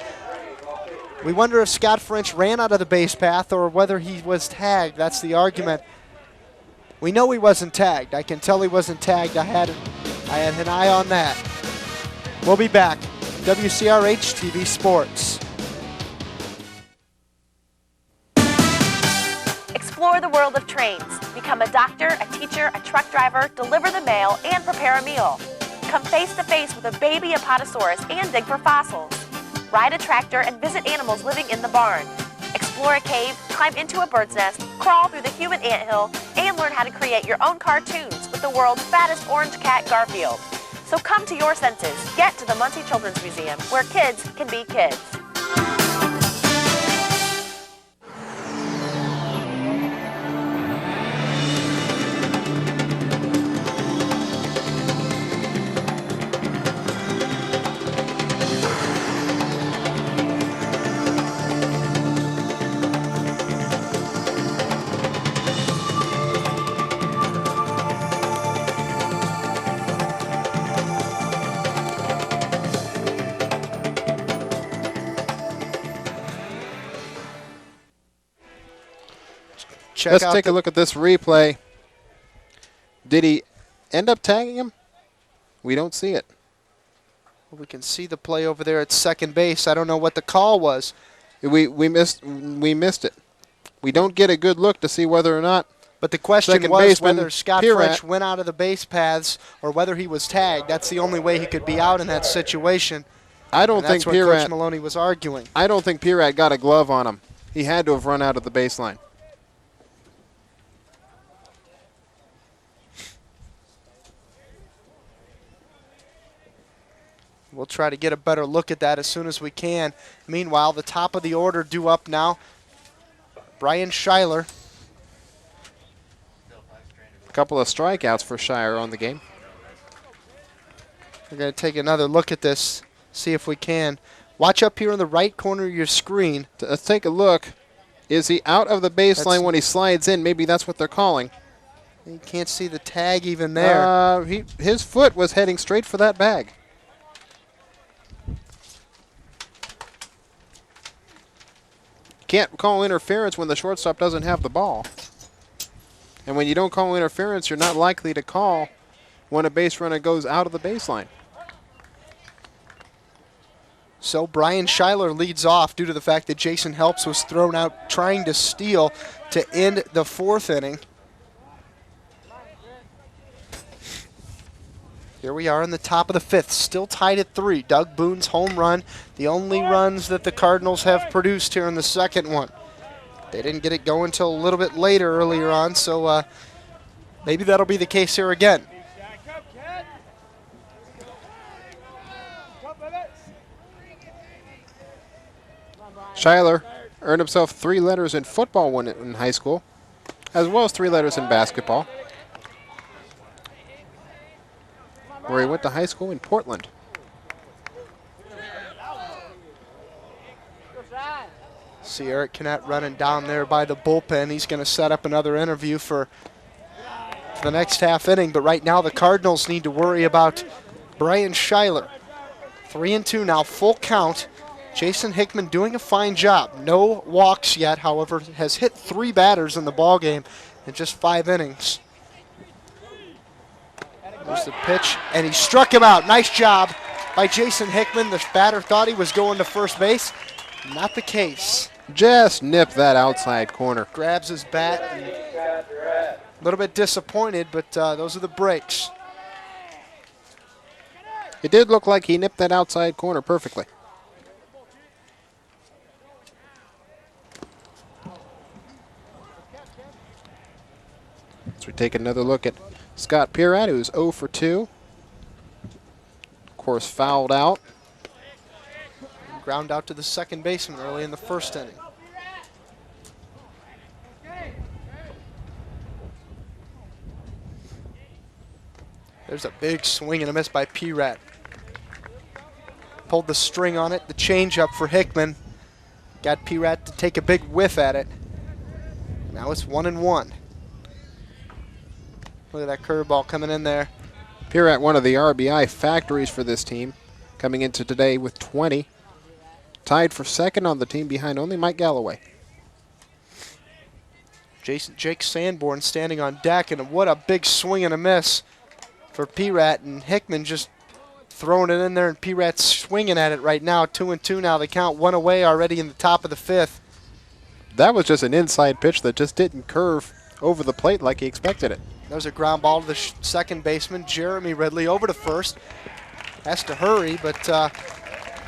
We wonder if Scott French ran out of the base path or whether he was tagged. That's the argument. We know he wasn't tagged. I can tell he wasn't tagged. I had an eye on that. We'll be back. WCRH TV Sports. Explore the world of trains. Become a doctor, a teacher, a truck driver, deliver the mail, and prepare a meal. Come face to face with a baby Apatosaurus and dig for fossils. Ride a tractor and visit animals living in the barn. Explore a cave, climb into a bird's nest, crawl through the human anthill, and learn how to create your own cartoons with the world's fattest orange cat, Garfield. So come to your senses. Get to the Muncie Children's Museum, where kids can be kids. Let's take a look at this replay. Did he end up tagging him? We don't see it. We can see the play over there at second base. I don't know what the call was. We missed it. We don't get a good look to see whether or not. But the question second was baseman whether Scott Pirat French went out of the base paths or whether he was tagged. That's the only way he could be out in that situation. I don't think that's what Coach Maloney was arguing. I don't think Pirat got a glove on him. He had to have run out of the baseline. We'll try to get a better look at that as soon as we can. Meanwhile, the top of the order due up now. Brian Schuyler. A couple of strikeouts for Shire on the game. We're going to take another look at this, see if we can. Watch up here in the right corner of your screen. Let's take a look. Is he out of the baseline when he slides in? Maybe that's what they're calling. You can't see the tag even there. His foot was heading straight for that bag. Can't call interference when the shortstop doesn't have the ball. And when you don't call interference, you're not likely to call when a base runner goes out of the baseline. So Brian Schuyler leads off due to the fact that Jason Helps was thrown out trying to steal to end the fourth inning. Here we are in the top of the fifth, still tied at 3. Doug Boone's home run, the only runs that the Cardinals have produced here in the second one. They didn't get it going until a little bit later earlier on, so maybe that'll be the case here again. Schuyler earned himself 3 letters in football in high school, as well as 3 letters in basketball, where he went to high school in Portland. See Eric Knapp running down there by the bullpen. He's going to set up another interview for the next half inning, but right now the Cardinals need to worry about Brian Schuyler. 3-2 now, full count. Jason Hickman doing a fine job. No walks yet, however, has hit 3 batters in the ballgame in just 5 innings. There's the pitch, and he struck him out. Nice job by Jason Hickman. The batter thought he was going to first base. Not the case. Just nipped that outside corner. Grabs his bat. A little bit disappointed, but those are the breaks. It did look like he nipped that outside corner perfectly. So we take another look at Scott Pirat, who's 0 for 2. Of course, fouled out. Ground out to the second baseman early in the first inning. There's a big swing and a miss by Pirat. Pulled the string on it, the changeup for Hickman. Got Pirat to take a big whiff at it. Now it's 1-1. Look at that curveball coming in there. Pirat, one of the RBI factories for this team, coming into today with 20. Tied for second on the team behind only Mike Galloway. Jake Sanborn standing on deck, and what a big swing and a miss for Pirat, and Hickman just throwing it in there, and Pirat's swinging at it right now. 2-2 now. They count 1 away already in the top of the 5th. That was just an inside pitch that just didn't curve over the plate like he expected it. There's a ground ball to the second baseman, Jeremy Ridley, over to first. Has to hurry, but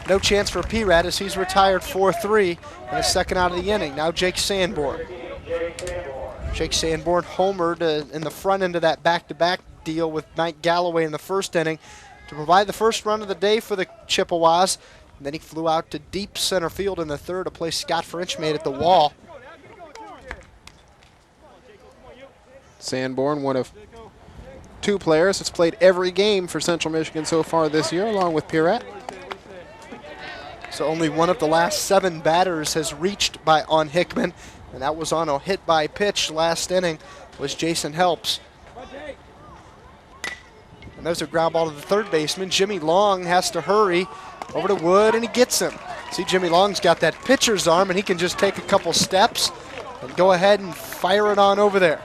no chance for Pirat as he's retired 4-3 in the second out of the inning. Now Jake Sanborn. Jake Sanborn homered in the front end of that back-to-back deal with Mike Galloway in the first inning to provide the first run of the day for the Chippewas. And then he flew out to deep center field in the third, a play Scott French made at the wall. Sanborn, one of 2 players that's played every game for Central Michigan so far this year, along with Pirat. So only one of the last 7 batters has reached on Hickman, and that was on a hit by pitch last inning, was Jason Helps. And there's a ground ball to the third baseman. Jimmy Long has to hurry over to Wood, and he gets him. See, Jimmy Long's got that pitcher's arm, and he can just take a couple steps and go ahead and fire it on over there.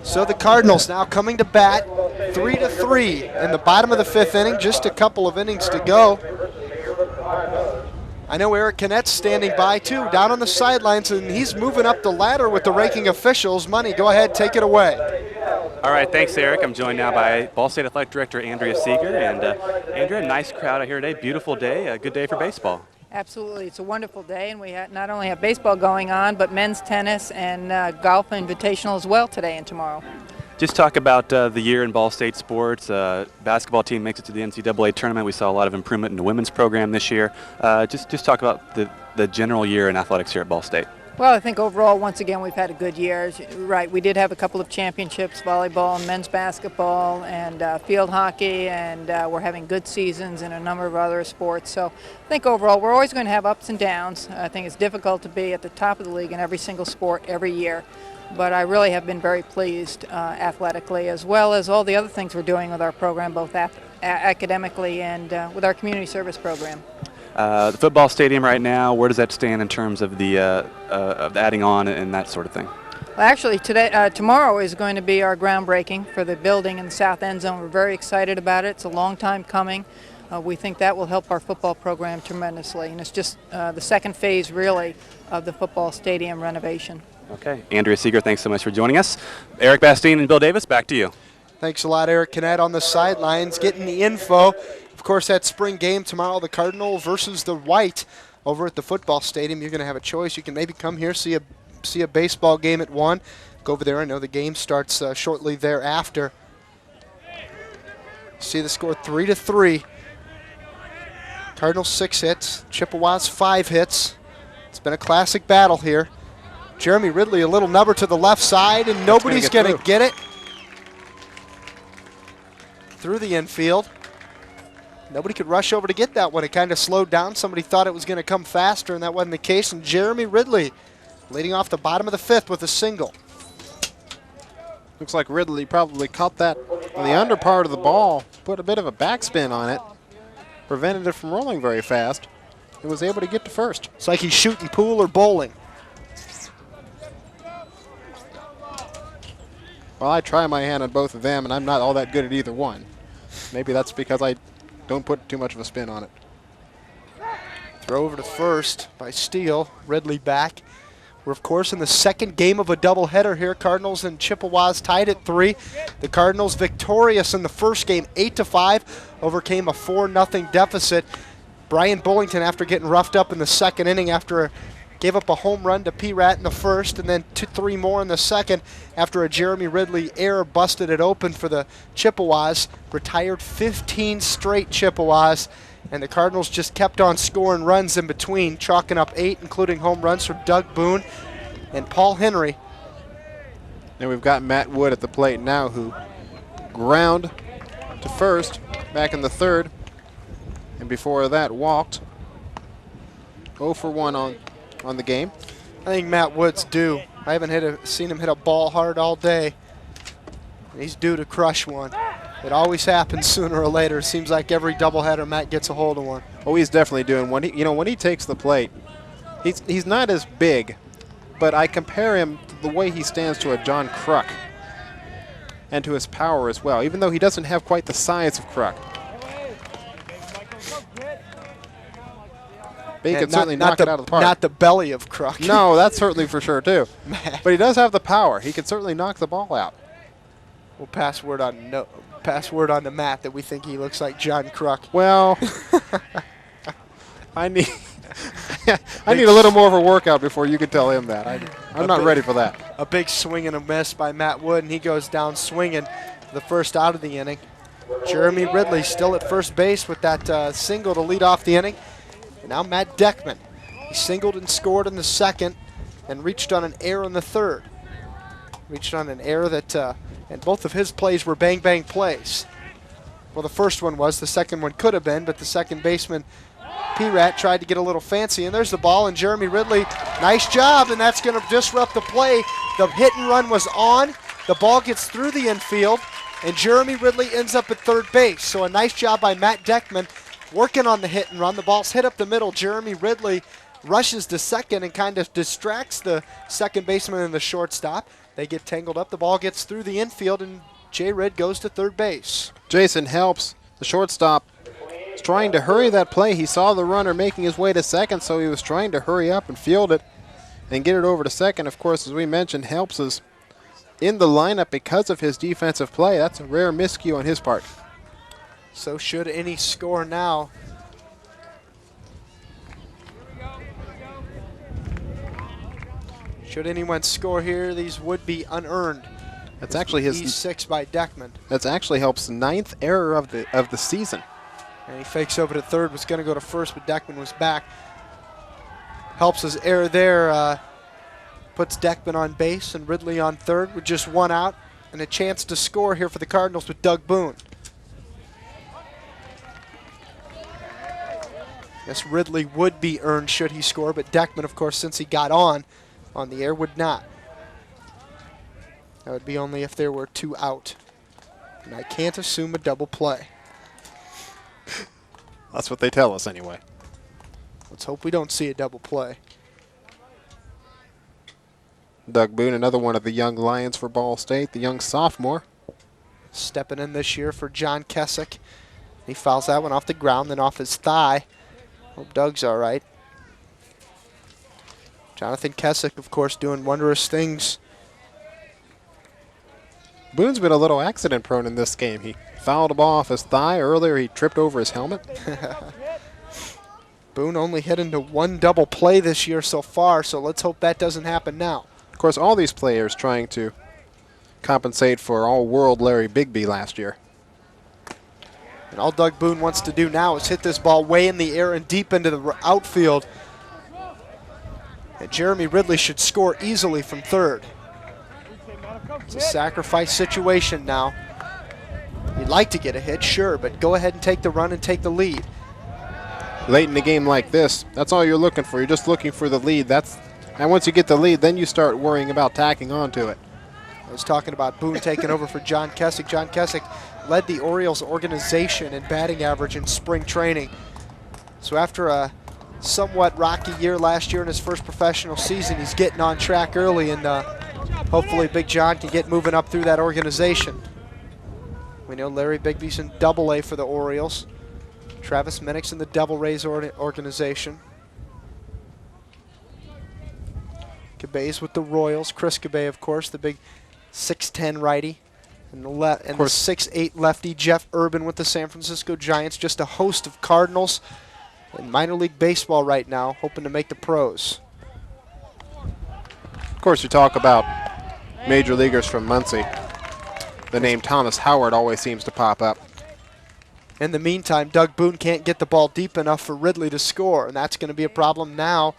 So the Cardinals now coming to bat 3-3 in the bottom of the 5th inning. Just a couple of innings to go. I know Eric Kinnett's standing by, too, down on the sidelines, and he's moving up the ladder with the ranking officials. Money, go ahead, take it away. All right, thanks, Eric. I'm joined now by Ball State Athletic Director Andrea Seeger. And Andrea, nice crowd out here today. Beautiful day. A good day for baseball. Absolutely. It's a wonderful day, and we not only have baseball going on, but men's tennis and golf invitational as well today and tomorrow. Just talk about the year in Ball State sports. Basketball team makes it to the NCAA tournament. We saw a lot of improvement in the women's program this year. Just talk about the general year in athletics here at Ball State. Well, I think overall, once again, we've had a good year. Right, we did have a couple of championships, volleyball and men's basketball and field hockey, and we're having good seasons in a number of other sports. So I think overall, we're always going to have ups and downs. I think it's difficult to be at the top of the league in every single sport every year. But I really have been very pleased athletically, as well as all the other things we're doing with our program, both academically and with our community service program. The football stadium right now, where does that stand in terms of the of adding on and that sort of thing? Well, actually, tomorrow is going to be our groundbreaking for the building in the south end zone. We're very excited about it. It's a long time coming. We think that will help our football program tremendously, and it's just the second phase, really, of the football stadium renovation. Okay. Andrea Seeger, thanks so much for joining us. Eric Bastine and Bill Davis, back to you. Thanks a lot, Eric Kinnett on the sidelines, getting the info. Of course, that spring game tomorrow, the Cardinal versus the White over at the football stadium. You're going to have a choice. You can maybe come here, see a baseball game at 1. Go over there. I know the game starts shortly thereafter. See the score 3-3. Cardinals 6 hits, Chippewas 5 hits. It's been a classic battle here. Jeremy Ridley, a little number to the left side, and nobody's going to get it through the infield. Nobody could rush over to get that one. It kind of slowed down. Somebody thought it was going to come faster, and that wasn't the case. And Jeremy Ridley leading off the bottom of the 5th with a single. Looks like Ridley probably caught that on the under part of the ball, put a bit of a backspin on it, prevented it from rolling very fast, and was able to get to first. It's like he's shooting pool or bowling. Well, I try my hand on both of them, and I'm not all that good at either one. Maybe that's because I don't put too much of a spin on it. Throw over to first by Steele. Ridley back. We're, of course, in the second game of a doubleheader here. Cardinals and Chippewas tied at 3. The Cardinals victorious in the first game, 8-5, overcame a 4-0 deficit. Brian Bullington, after getting roughed up in the second inning after gave up a home run to P-Rat in the first, and then 2-3 more in the second after a Jeremy Ridley error busted it open for the Chippewas. Retired 15 straight Chippewas, and the Cardinals just kept on scoring runs in between, chalking up 8, including home runs from Doug Boone and Paul Henry. And we've got Matt Wood at the plate now, who ground to first back in the 3rd, and before that walked. 0 for 1 on the game. I think Matt Wood's due. I haven't seen him hit a ball hard all day. He's due to crush one. It always happens sooner or later. It seems like every doubleheader Matt gets a hold of one. Oh, he's definitely doing one. When he takes the plate, he's not as big, but I compare him to the way he stands to a John Kruk and to his power as well, even though he doesn't have quite the size of Kruk. But he can certainly knock it out of the park. Not the belly of Kruk. No, that's certainly for sure, too. But he does have the power. He can certainly knock the ball out. We'll pass word on to Matt that we think he looks like John Kruk. Well, I need a little more of a workout before you can tell him that. I'm not ready for that. A big swing and a miss by Matt Wood, and he goes down swinging the first out of the inning. Jeremy Ridley still at first base with that single to lead off the inning. And now Matt Deckman. He singled and scored in the second and reached on an error in the 3rd. Reached on an error that, and both of his plays were bang-bang plays. Well, the first one was. The second one could have been, but the second baseman, P-Rat, tried to get a little fancy. And there's the ball, and Jeremy Ridley, nice job, and that's going to disrupt the play. The hit and run was on. The ball gets through the infield, and Jeremy Ridley ends up at 3rd base. So a nice job by Matt Deckman working on the hit and run. The ball's hit up the middle. Jeremy Ridley rushes to second and kind of distracts the second baseman and the shortstop. They get tangled up. The ball gets through the infield, and Jay Ridd goes to third base. Jason helps. The shortstop is trying to hurry that play. He saw the runner making his way to second, so he was trying to hurry up and field it and get it over to second. Of course, as we mentioned, Helps is in the lineup because of his defensive play. That's a rare miscue on his part. So should any score now. Should anyone score here, these would be unearned. That's actually his E6 by Deckman. That's actually Helps' 9th error of the season. And he fakes over to third, was going to go to first, but Deckman was back. Helps his error there, puts Deckman on base and Ridley on third with just one out and a chance to score here for the Cardinals with Doug Boone. Yes, Ridley would be earned should he score, but Deckman, of course, since he got on the air, would not. That would be only if there were 2 out. And I can't assume a double play. That's what they tell us anyway. Let's hope we don't see a double play. Doug Boone, another one of the young Lions for Ball State, the young sophomore. Stepping in this year for John Kessick. He fouls that one off the ground, then off his thigh. Hope Doug's all right. Jonathan Kessick, of course, doing wondrous things. Boone's been a little accident prone in this game. He fouled a ball off his thigh. Earlier, he tripped over his helmet. Boone only hit into 1 double play this year so far, so let's hope that doesn't happen now. Of course, all these players trying to compensate for all-world Larry Bigby last year. And all Doug Boone wants to do now is hit this ball way in the air and deep into the outfield. And Jeremy Ridley should score easily from third. It's a sacrifice situation now. You'd like to get a hit, sure, but go ahead and take the run and take the lead. Late in a game like this, that's all you're looking for. You're just looking for the lead. And once you get the lead, then you start worrying about tacking onto it. I was talking about Boone taking over for John Kessick. John Kessick led the Orioles organization in batting average in spring training. So after a somewhat rocky year last year in his first professional season, he's getting on track early, and hopefully Big John can get moving up through that organization. We know Larry Bigby's in Double-A for the Orioles. Travis Minnick's in the Devil Rays organization. Cabey's with the Royals. Chris Cabey, of course, the big 6'10 righty. And the 6'8 lefty, Jeff Urban with the San Francisco Giants. Just a host of Cardinals in minor league baseball right now, hoping to make the pros. Of course, you talk about major leaguers from Muncie. The name Thomas Howard always seems to pop up. In the meantime, Doug Boone can't get the ball deep enough for Ridley to score, and that's going to be a problem now.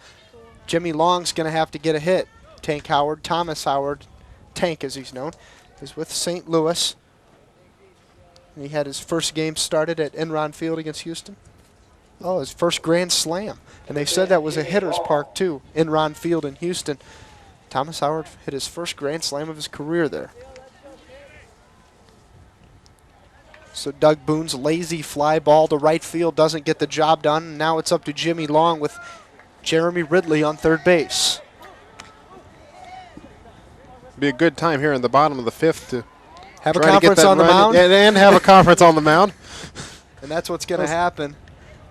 Jimmy Long's going to have to get a hit. Tank Howard, Thomas Howard, Tank as he's known, is with St. Louis. And he had his first game started at Enron Field against Houston. Oh, his first grand slam. And they said that was a hitter's park, too, Enron Field in Houston. Thomas Howard hit his first grand slam of his career there. So Doug Boone's lazy fly ball to right field doesn't get the job done. And now it's up to Jimmy Long with Jeremy Ridley on third base. Be a good time here in the bottom of the 5th to have a conference on the mound. And have a conference on the mound. And that's what's going to happen.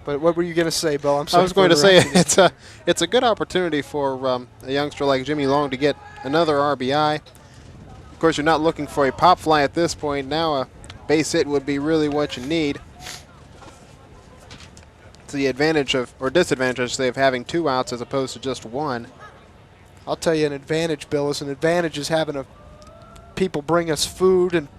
But what were you going to say, Bill? I'm sorry. I was going to say it's a good opportunity for a youngster like Jimmy Long to get another RBI. Of course, you're not looking for a pop fly at this point. Now a base hit would be really what you need. It's the advantage of, or disadvantage, I should say, of having 2 outs as opposed to just 1. I'll tell you an advantage, Bill, is an advantage is having people bring us food and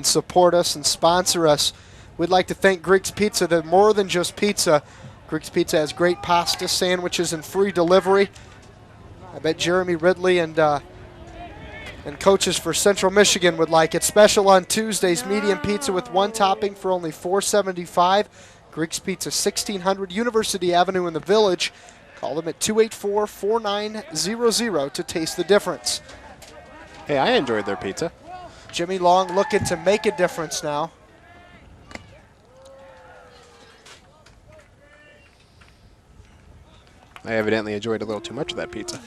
support us and sponsor us. We'd like to thank Greek's Pizza. They're more than just pizza. Greek's Pizza has great pasta, sandwiches, and free delivery. I bet Jeremy Ridley and coaches for Central Michigan would like it. Special on Tuesdays, medium pizza with 1 topping for only $4.75. Greek's Pizza, 1600 University Avenue in the Village. Call them at 284-4900 to taste the difference. Hey, I enjoyed their pizza. Jimmy Long looking to make a difference now. I evidently enjoyed a little too much of that pizza.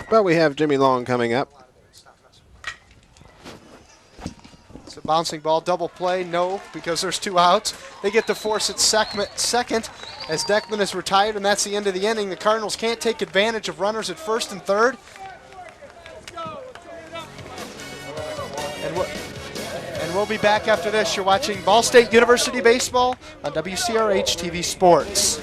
But we have Jimmy Long coming up. It's a bouncing ball, double play, no, because there's 2 outs. They get to force it second as Deckman is retired, and that's the end of the inning. The Cardinals can't take advantage of runners at first and third. And we'll be back after this. You're watching Ball State University Baseball on WCRH TV Sports.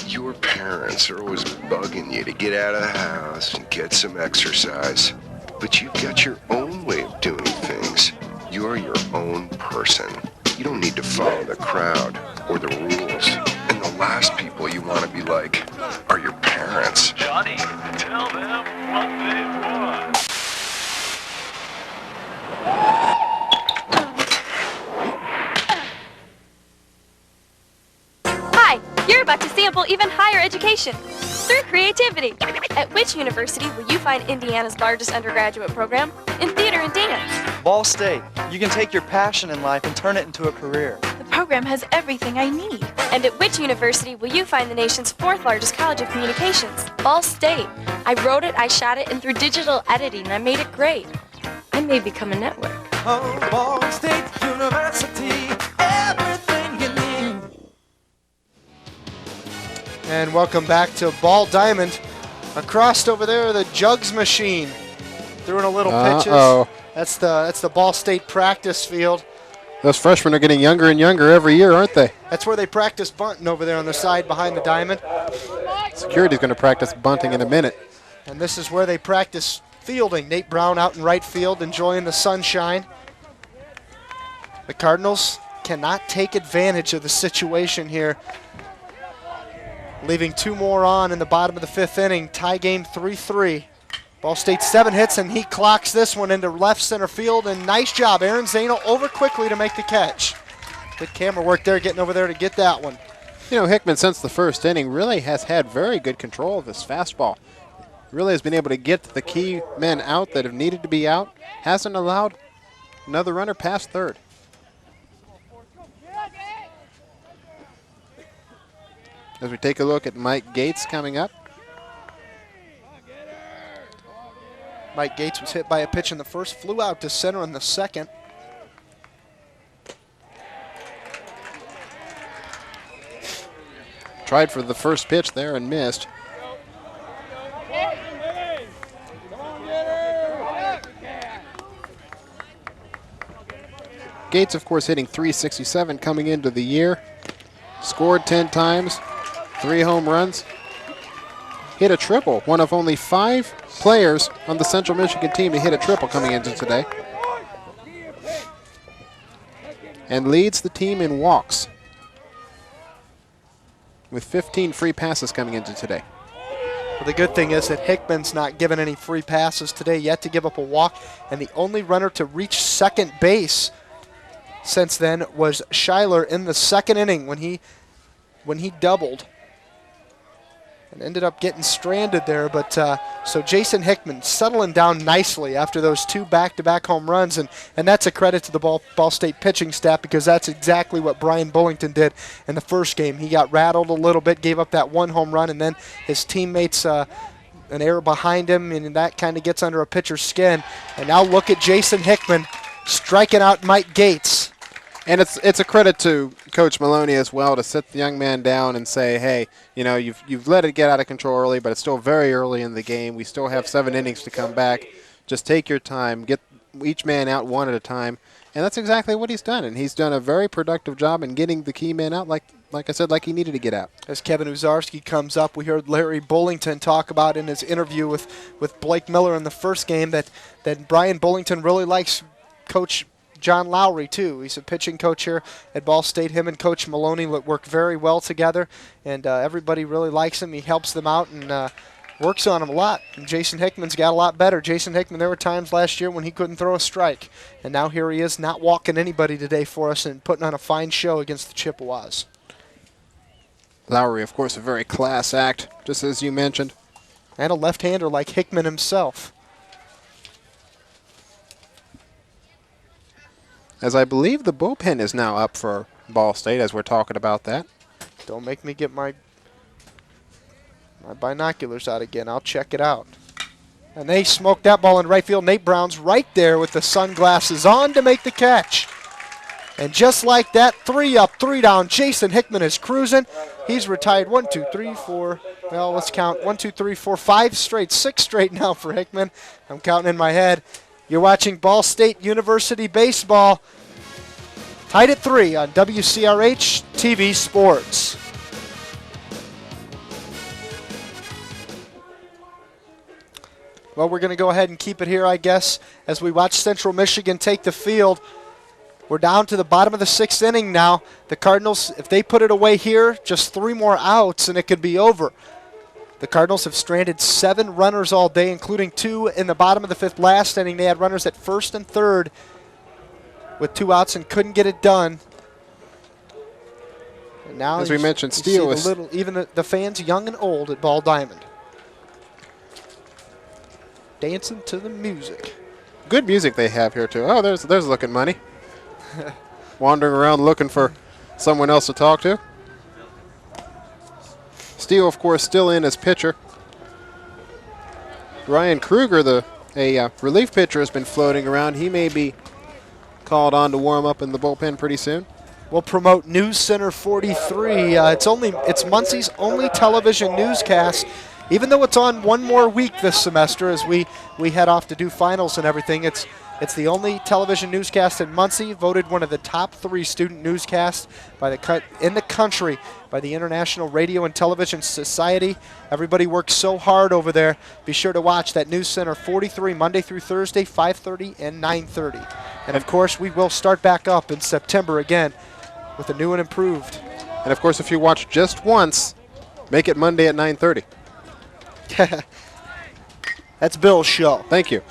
Your parents are always bugging you to get out of the house and get some exercise. But you've got your own way of doing things. You're your own person. You don't need to follow the crowd or the rules. And the last people you want to be like are your parents. Johnny, tell them what they want. Hi, you're about to sample even higher education through creativity. At which university will you find Indiana's largest undergraduate program in theater and dance? Ball State. You can take your passion in life and turn it into a career. The program has everything I need. And at which university will you find the nation's 4th largest college of communications? Ball State. I wrote it, I shot it, and through digital editing, I made it great. I may become a network. Oh, Ball State University, everything you need. And welcome back to Ball Diamond. Across over there, the Jugs machine. Throwing a little pitches. That's the Ball State practice field. Those freshmen are getting younger and younger every year, aren't they? That's where they practice bunting over there on the side behind the diamond. Security's going to practice bunting in a minute. And this is where they practice fielding. Nate Brown out in right field enjoying the sunshine. The Cardinals cannot take advantage of the situation here. Leaving 2 more on in the bottom of the 5th inning. Tie game 3-3. Ball State 7 hits, and he clocks this one into left center field. And nice job. Aaron Zano over quickly to make the catch. Good camera work there, getting over there to get that one. You know, Hickman, since the first inning, really has had very good control of his fastball. Really has been able to get the key men out that have needed to be out. Hasn't allowed another runner past third. As we take a look at Mike Gates coming up. Mike Gates was hit by a pitch in the first, flew out to center in the second. Tried for the first pitch there and missed. Gates, of course, hitting .367 coming into the year. Scored 10 times, 3 home runs. Hit a triple, one of only 5 players on the Central Michigan team to hit a triple coming into today. And leads the team in walks with 15 free passes coming into today. Well, the good thing is that Hickman's not given any free passes today, yet to give up a walk, and the only runner to reach second base since then was Schuyler in the 2nd inning when he doubled and ended up getting stranded there. But so Jason Hickman settling down nicely after those 2 back-to-back home runs, and that's a credit to the Ball State pitching staff, because that's exactly what Brian Bullington did in the first game. He got rattled a little bit, gave up that 1 home run, and then his teammates an error behind him, and that kind of gets under a pitcher's skin. And now look at Jason Hickman striking out Mike Gates. And it's a credit to Coach Maloney as well to sit the young man down and say, hey, you know, you've let it get out of control early, but it's still very early in the game. We still have 7 innings to come back. Just take your time, get each man out one at a time. And that's exactly what he's done. And he's done a very productive job in getting the key men out, like I said, like he needed to get out. As Kevin Uzarski comes up, we heard Larry Bullington talk about in his interview with Blake Miller in the first game that Brian Bullington really likes Coach John Lowry, too. He's a pitching coach here at Ball State. Him and Coach Maloney work very well together, and everybody really likes him. He helps them out and works on them a lot. And Jason Hickman's got a lot better. Jason Hickman, there were times last year when he couldn't throw a strike, and now here he is not walking anybody today for us and putting on a fine show against the Chippewas. Lowry, of course, a very class act, just as you mentioned. And a left-hander like Hickman himself. As I believe the bullpen is now up for Ball State as we're talking about that. Don't make me get my My binoculars out again. I'll check it out. And they smoked that ball in right field. Nate Brown's right there with the sunglasses on to make the catch. And just like that, 3 up, 3 down. Jason Hickman is cruising. He's retired 1, 2, 3, 4. Well, let's count 1, 2, 3, 4, 5 straight, 6 straight now for Hickman. I'm counting in my head. You're watching Ball State University baseball. Tied at 3 on WCRH TV Sports. Well, we're going to go ahead and keep it here, I guess, as we watch Central Michigan take the field. We're down to the bottom of the 6th inning now. The Cardinals, if they put it away here, just 3 more outs and it could be over. The Cardinals have stranded 7 runners all day, including 2 in the bottom of the 5th last inning. They had runners at 1st and 3rd with 2 outs and couldn't get it done. And now, as we mentioned, Steele is even the fans, young and old, at Ball Diamond, dancing to the music. Good music they have here too. Oh, there's Looking Money. Wandering around looking for someone else to talk to. Steele, of course, still in as pitcher. Ryan Kruger, a relief pitcher, has been floating around. He may be called on to warm up in the bullpen pretty soon. We'll promote News Center 43. It's Muncie's only television newscast, even though it's on one more week this semester as we head off to do finals and everything. It's the only television newscast in Muncie, voted one of the top 3 student newscasts in the country by the International Radio and Television Society. Everybody works so hard over there. Be sure to watch that News Center 43 Monday through Thursday, 5:30 and 9:30. And of course, we will start back up in September again with a new and improved. And of course, if you watch just once, make it Monday at 9:30. That's Bill's show. Thank you.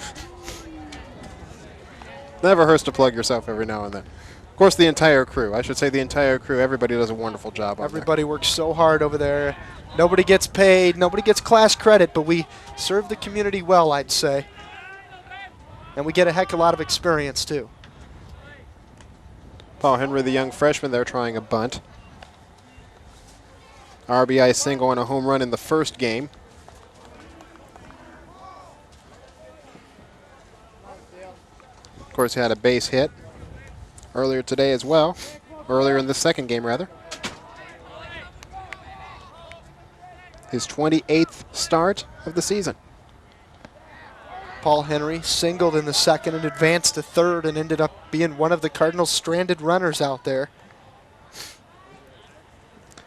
Never hurts to plug yourself every now and then. Of course, the entire crew. I should say the entire crew. Everybody does a wonderful job on Everybody works so hard over there. Nobody gets paid. Nobody gets class credit, but we serve the community well, I'd say. And we get a heck of a lot of experience, too. Paul Henry, the young freshman, there trying a bunt. RBI single and a home run in the first game. Of course, he had a base hit earlier today as well. Earlier in the second game, rather. His 28th start of the season. Paul Henry singled in the second and advanced to third and ended up being one of the Cardinals' stranded runners out there.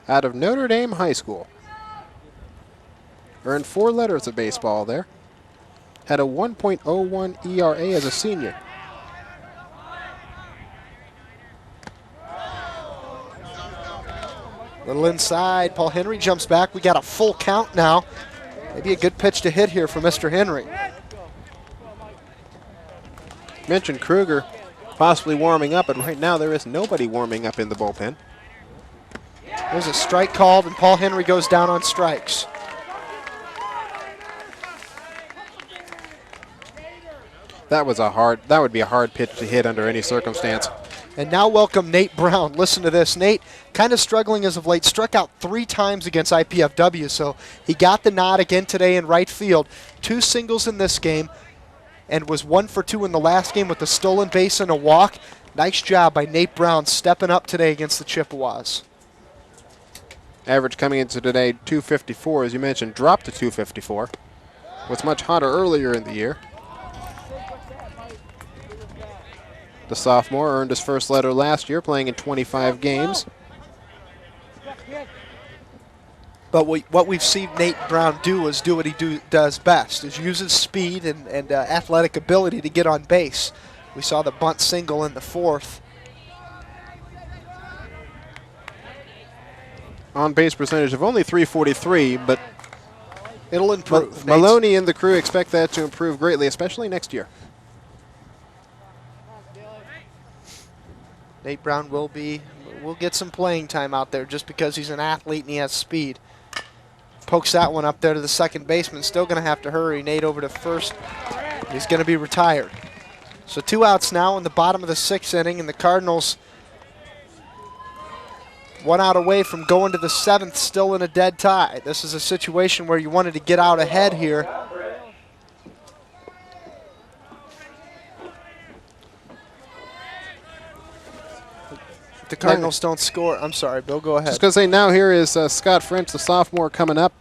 Out of Notre Dame High School. Earned 4 letters of baseball there. Had a 1.01 ERA as a senior. Little inside. Paul Henry jumps back. We got a full count now. Maybe a good pitch to hit here for Mr. Henry. Mentioned Kruger possibly warming up, but right now there is nobody warming up in the bullpen. There's a strike called, and Paul Henry goes down on strikes. That would be a hard pitch to hit under any circumstance. And now welcome Nate Brown. Listen to this. Nate, kind of struggling as of late, struck out 3 times against IPFW, so he got the nod again today in right field. 2 singles in this game and was 1 for 2 in the last game with a stolen base and a walk. Nice job by Nate Brown stepping up today against the Chippewas. Average coming into today, 254, as you mentioned, dropped to 254. Was much hotter earlier in the year. The sophomore earned his first letter last year, playing in 25 games. But what we've seen Nate Brown do is do what he does best, is use his speed and athletic ability to get on base. We saw the bunt single in the 4th. On base percentage of only .343, but it'll improve. Maloney and the crew expect that to improve greatly, especially next year. Nate Brown will get some playing time out there just because he's an athlete and he has speed. Pokes that one up there to the second baseman. Still going to have to hurry. Nate over to first. He's going to be retired. So 2 outs now in the bottom of the 6th inning, and the Cardinals 1 out away from going to the 7th, still in a dead tie. This is a situation where you wanted to get out ahead here. If the Cardinals don't score, I'm sorry, Bill, go ahead. Just going to say now here is Scott French, the sophomore, coming up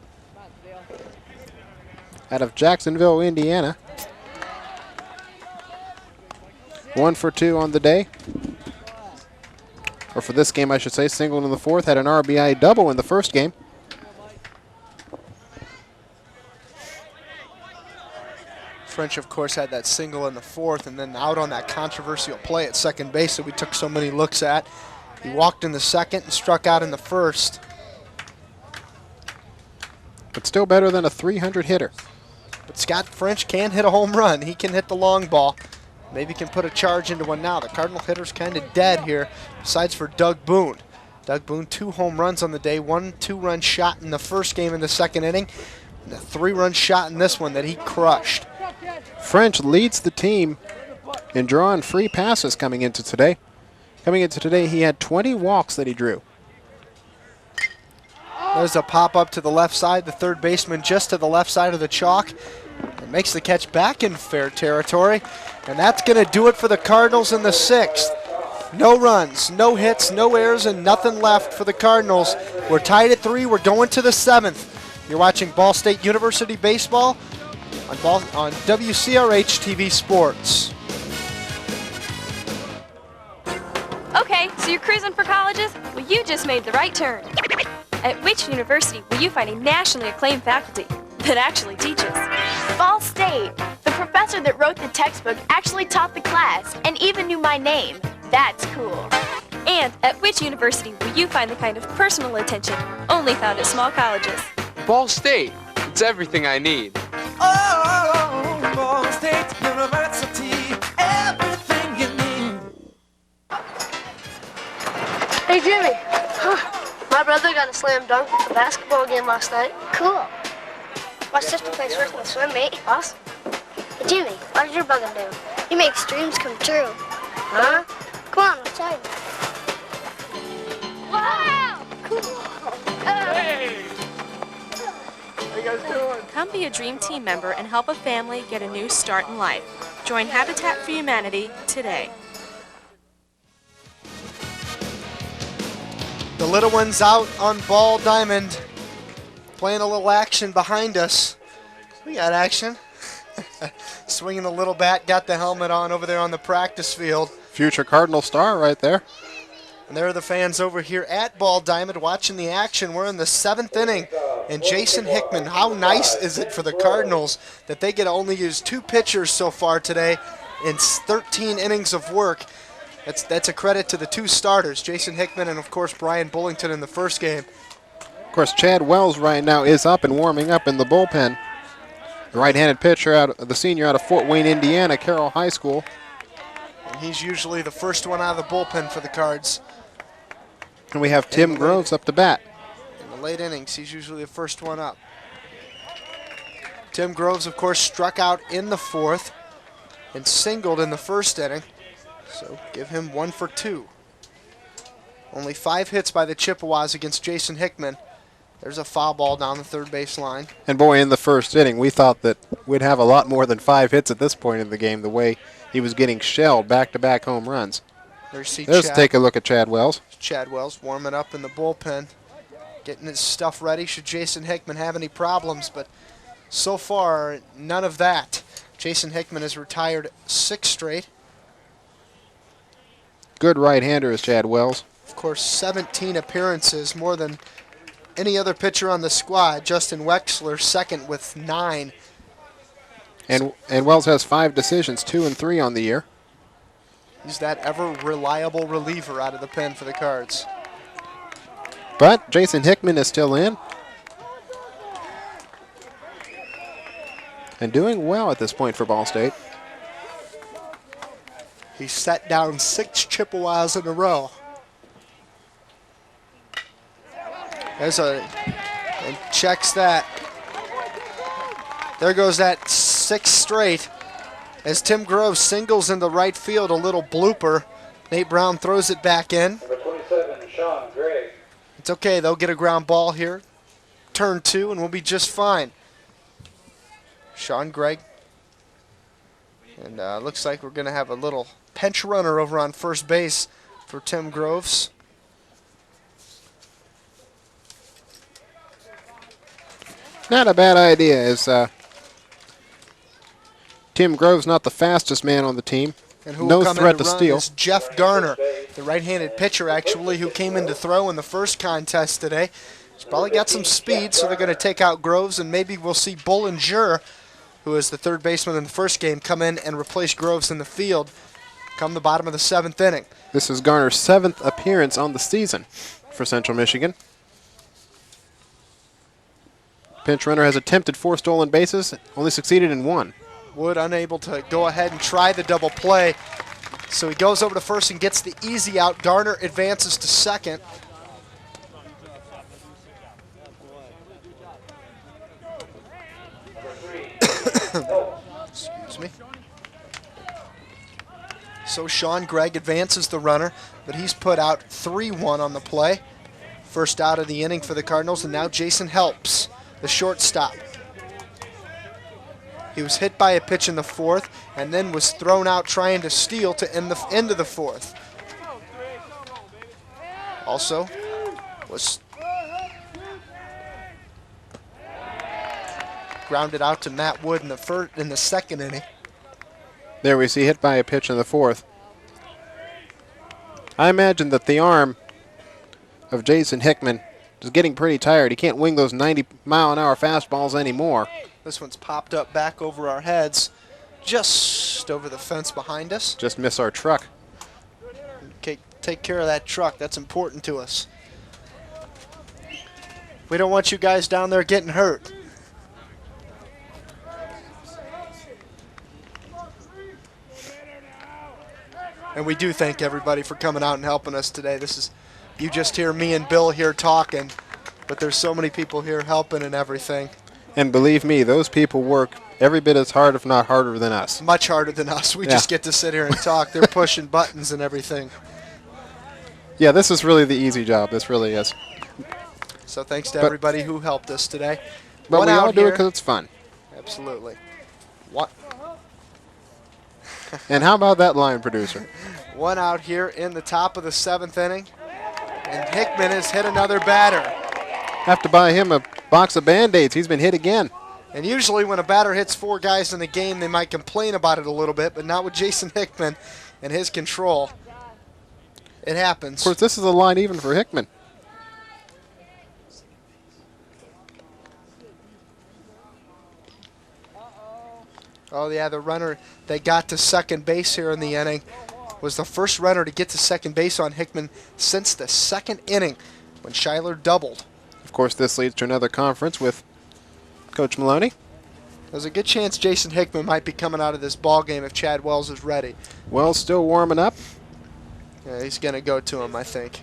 out of Jacksonville, Indiana. 1 for 2 on the day. Or for this game, I should say. Singled in the 4th, had an RBI double in the first game. French, of course, had that single in the 4th and then out on that controversial play at second base that we took so many looks at. He walked in the 2nd and struck out in the 1st. But still better than a 300 hitter. But Scott French can hit a home run. He can hit the long ball. Maybe can put a charge into one now. The Cardinal hitter's kind of dead here, besides for Doug Boone. Doug Boone, 2 home runs on the day, 1 2-run shot in the first game in the 2nd inning, and a 3-run shot in this one that he crushed. French leads the team in drawing free passes coming into today. Coming into today, he had 20 walks that he drew. There's a pop-up to the left side. The third baseman just to the left side of the chalk. And makes the catch back in fair territory. And that's going to do it for the Cardinals in the 6th. No runs, no hits, no errors, and nothing left for the Cardinals. We're tied at 3. We're going to the 7th. You're watching Ball State University Baseball on WCRH TV Sports. Okay, so you're cruising for colleges? Well, you just made the right turn. At which university will you find a nationally acclaimed faculty that actually teaches? Ball State. The professor that wrote the textbook actually taught the class and even knew my name. That's cool. And at which university will you find the kind of personal attention only found at small colleges? Ball State. It's everything I need. Oh, Ball State University, everything you need. Hey, Jimmy. My brother got a slam dunk at the basketball game last night. Cool. My sister plays first in the swim meet. Awesome. Hey, Jimmy, what did your brother do? He makes dreams come true. Huh? Come on, I'll show you. Wow! Cool. Hey! How you guys doing? Come be a Dream Team member and help a family get a new start in life. Join Habitat for Humanity today. The little one's out on Ball Diamond, playing a little action behind us. We got action. Swinging the little bat, got the helmet on over there on the practice field. Future Cardinal star right there. And there are the fans over here at Ball Diamond watching the action. We're in the 7th inning. And Jason Hickman, how nice is it for the Cardinals that they get to only use 2 pitchers so far today in 13 innings of work. That's a credit to the 2 starters, Jason Hickman and, of course, Brian Bullington in the first game. Of course, Chad Wells right now is up and warming up in the bullpen. The right-handed pitcher, the senior out of Fort Wayne, Indiana, Carroll High School. And he's usually the first one out of the bullpen for the Cards. And we have Tim Groves up to bat. In the late innings, he's usually the first one up. Tim Groves, of course, struck out in the 4th and singled in the first inning. So give him 1 for 2. Only 5 hits by the Chippewas against Jason Hickman. There's a foul ball down the third base line. And boy, in the first inning, we thought that we'd have a lot more than 5 hits at this point in the game, the way he was getting shelled back-to-back home runs. Let's take a look at Chad Wells. Chad Wells warming up in the bullpen, getting his stuff ready should Jason Hickman have any problems, but so far, none of that. Jason Hickman has retired 6 straight. Good right-hander is Chad Wells. Of course, 17 appearances, more than any other pitcher on the squad. Justin Wexler second with 9. And Wells has 5 decisions, 2 and 3 on the year. He's that ever-reliable reliever out of the pen for the Cards. But Jason Hickman is still in. And doing well at this point for Ball State. He set down 6 Chippewas in a row. And checks that. There goes that 6th straight. As Tim Groves singles into right field, a little blooper. Nate Brown throws it back in. Number 27, Sean Gray. It's okay. They'll get a ground ball here. Turn 2, and we'll be just fine. Sean Gregg. And looks like we're going to have a little pinch runner over on first base for Tim Groves. Not a bad idea, as Tim Groves not the fastest man on the team. And who no will come threat in to run steal. is Jeff Garner, the right-handed pitcher, actually, who came in to throw in the first contest today. He's probably got some speed, so they're going to take out Groves, and maybe we'll see Bollinger, who is the third baseman in the first game, come in and replace Groves in the field come the bottom of the 7th inning. This is Garner's 7th appearance on the season for Central Michigan. Pinch runner has attempted 4 stolen bases, only succeeded in 1. Wood unable to go ahead and try the double play. So he goes over to first and gets the easy out. Garner advances to second. Excuse me. So Sean Gregg advances the runner, but he's put out 3-1 on the play. First out of the inning for the Cardinals, and now Jason Helps, the shortstop. He was hit by a pitch in the 4th and then was thrown out trying to steal to end the end of the 4th. Also was grounded out to Matt Wood in the 2nd inning. There we see hit by a pitch in the 4th. I imagine that the arm of Jason Hickman is getting pretty tired. He can't wing those 90-mile-an-hour fastballs anymore. This one's popped up back over our heads, just over the fence behind us. Just miss our truck. Okay, take care of that truck. That's important to us. We don't want you guys down there getting hurt. And we do thank everybody for coming out and helping us today. You just hear me and Bill here talking, but there's so many people here helping and everything. And believe me, those people work every bit as hard, if not harder than us. Much harder than us. We just get to sit here and talk. They're pushing buttons and everything. Yeah, this is really the easy job. This really is. So thanks to everybody who helped us today. But we all do it because it's fun. Absolutely. What? And how about that line, producer? One out here in the top of the 7th inning. And Hickman has hit another batter. Have to buy him a box of Band-Aids. He's been hit again. And usually when a batter hits 4 guys in the game, they might complain about it a little bit, but not with Jason Hickman and his control. It happens. Of course, this is a line even for Hickman. Oh, yeah, the runner that got to second base here in the inning was the first runner to get to second base on Hickman since the 2nd inning when Schuyler doubled. Of course, this leads to another conference with Coach Maloney. There's a good chance Jason Hickman might be coming out of this ball game if Chad Wells is ready. Wells still warming up. Yeah, he's going to go to him, I think.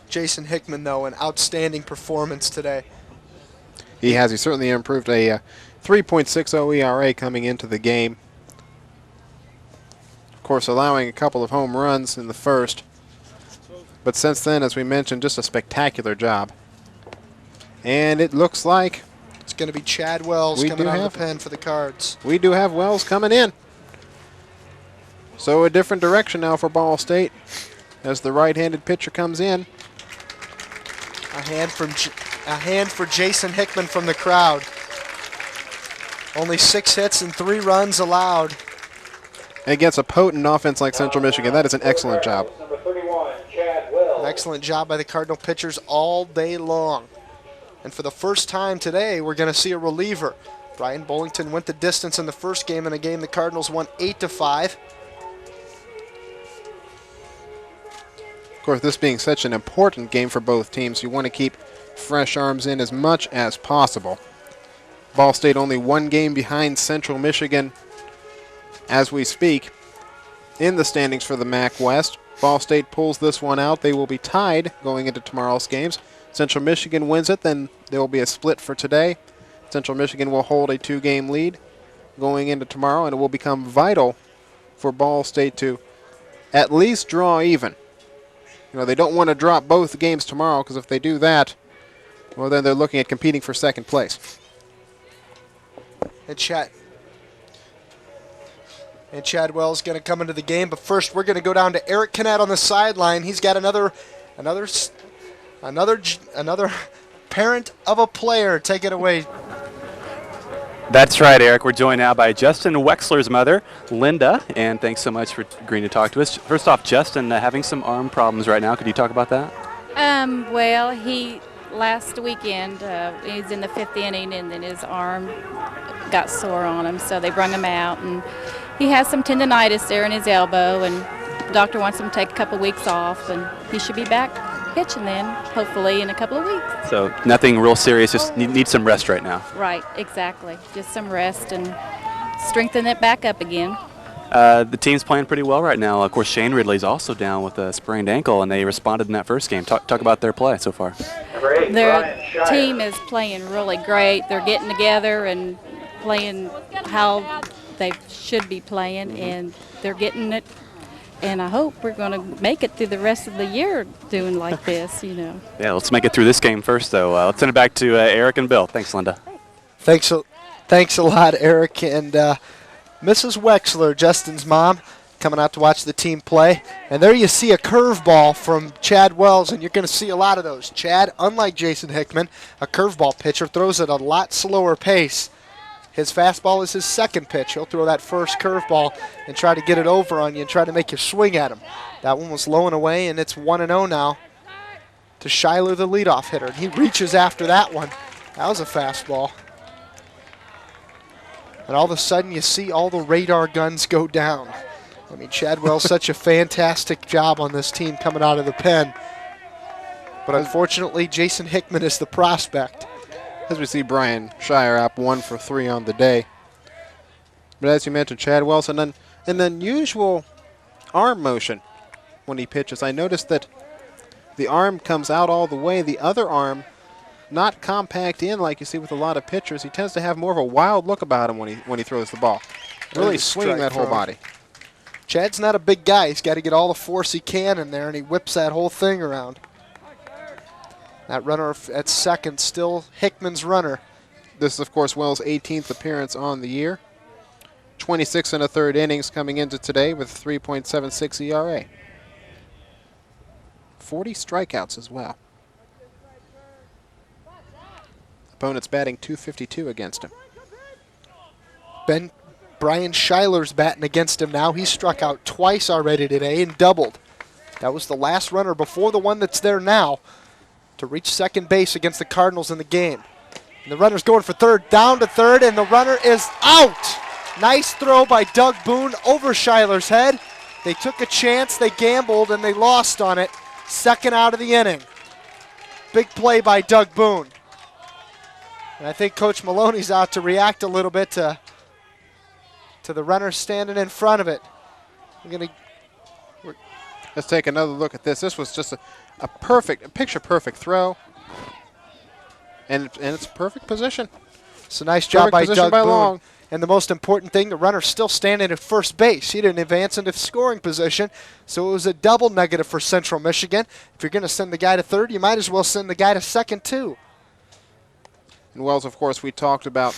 Jason Hickman, though, an outstanding performance today. He has. He certainly improved a 3.60 ERA coming into the game. Of course, allowing a couple of home runs in the 1st. But since then, as we mentioned, just a spectacular job. And it looks like it's going to be Chad Wells coming out of the pen for the Cards. We do have Wells coming in. So a different direction now for Ball State as the right-handed pitcher comes in. A hand for Jason Hickman from the crowd. Only 6 hits and 3 runs allowed. Against a potent offense like Central Michigan. That is an excellent job. An excellent job by the Cardinal pitchers all day long. And for the first time today, we're going to see a reliever. Brian Bullington went the distance in the first game in a game the Cardinals won 8-5. Of course, this being such an important game for both teams, you want to keep fresh arms in as much as possible. Ball State only 1 game behind Central Michigan as we speak in the standings for the MAC West. Ball State pulls this one out. They will be tied going into tomorrow's games. Central Michigan wins it, then there will be a split for today. Central Michigan will hold a 2-game lead going into tomorrow, and it will become vital for Ball State to at least draw even. They don't want to drop both games tomorrow, because if they do that, well, then they're looking at competing for second place. And Chadwell's going to come into the game, but first we're going to go down to Eric Canet on the sideline. He's got another parent of a player. Take it away. That's right, Eric. We're joined now by Justin Wexler's mother, Linda, and thanks so much for agreeing to talk to us. First off, Justin, having some arm problems right now. Could you talk about that? Well, last weekend, he's in the 5th inning, and then his arm got sore on him, so they brung him out, and he has some tendonitis there in his elbow, and the doctor wants him to take a couple weeks off, and he should be back pitching then, hopefully in a couple of weeks. So nothing real serious, just need some rest right now. Right, exactly. Just some rest and strengthen it back up again. The team's playing pretty well right now. Of course, Shane Ridley's also down with a sprained ankle, and they responded in that first game. Talk about their play so far. Their team is playing really great. They're getting together and playing how they should be playing, and they're getting it. And I hope we're going to make it through the rest of the year doing like this, Yeah, let's make it through this game first, though. Let's send it back to Eric and Bill. Thanks, Linda. Thanks a lot, Eric. And Mrs. Wexler, Justin's mom, coming out to watch the team play. And there you see a curveball from Chad Wells, and you're going to see a lot of those. Chad, unlike Jason Hickman, a curveball pitcher, throws at a lot slower pace. His fastball is his second pitch. He'll throw that first curveball and try to get it over on you and try to make you swing at him. That one was low and away, and it's 1-0 now to Schuyler, the leadoff hitter. And he reaches after that one. That was a fastball. And all of a sudden, you see all the radar guns go down. I mean, Chadwell's such a fantastic job on this team coming out of the pen. But unfortunately, Jason Hickman is the prospect. As we see Brian Shire up 1 for 3 on the day. But as you mentioned, Chad Wilson, an unusual arm motion when he pitches. I noticed that the arm comes out all the way. The other arm, not compact in like you see with a lot of pitchers. He tends to have more of a wild look about him when he throws the ball. Really swinging that whole body. Chad's not a big guy. He's got to get all the force he can in there, and he whips that whole thing around. That runner at second, still Hickman's runner. This is, of course, Wells' 18th appearance on the year. 26 1/3 innings coming into today with 3.76 ERA. 40 strikeouts as well. Opponent's batting .252 against him. Brian Schuyler's batting against him now. He struck out twice already today and doubled. That was the last runner before the one that's there now to reach second base against the Cardinals in the game. And the runner's going for third, down to third, and the runner is out. Nice throw by Doug Boone over Schuyler's head. They took a chance, they gambled, and they lost on it. Second out of the inning. Big play by Doug Boone. And I think Coach Maloney's out to react a little bit to the runner standing in front of it. Let's take another look at this. This was just a picture-perfect throw. And it's a perfect position. It's a nice job by Doug Boone. Long. And the most important thing, the runner's still standing at first base. He didn't advance into scoring position, so it was a double negative for Central Michigan. If you're going to send the guy to third, you might as well send the guy to second, too. And Wells, of course, we talked about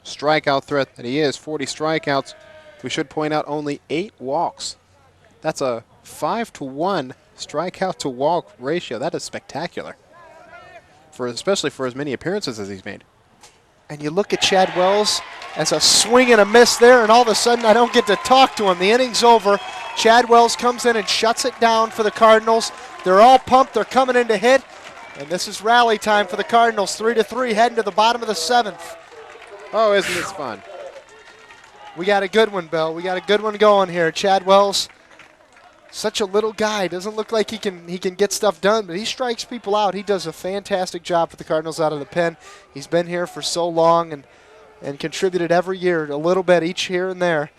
strikeout threat that he is. 40 strikeouts. We should point out only 8 walks. That's a 5-to-1 strikeout to walk ratio. That is spectacular, especially for as many appearances as he's made. And you look at Chad Wells as a swing and a miss there, and all of a sudden I don't get to talk to him. The inning's over. Chad Wells comes in and shuts it down for the Cardinals. They're all pumped. They're coming in to hit. And this is rally time for the Cardinals. 3-3, heading to the bottom of the 7th. Oh, isn't this fun? We got a good one, Bill. We got a good one going here. Chad Wells, such a little guy. Doesn't look like he can get stuff done, but he strikes people out. He does a fantastic job for the Cardinals out of the pen. He's been here for so long and contributed every year a little bit each here and there.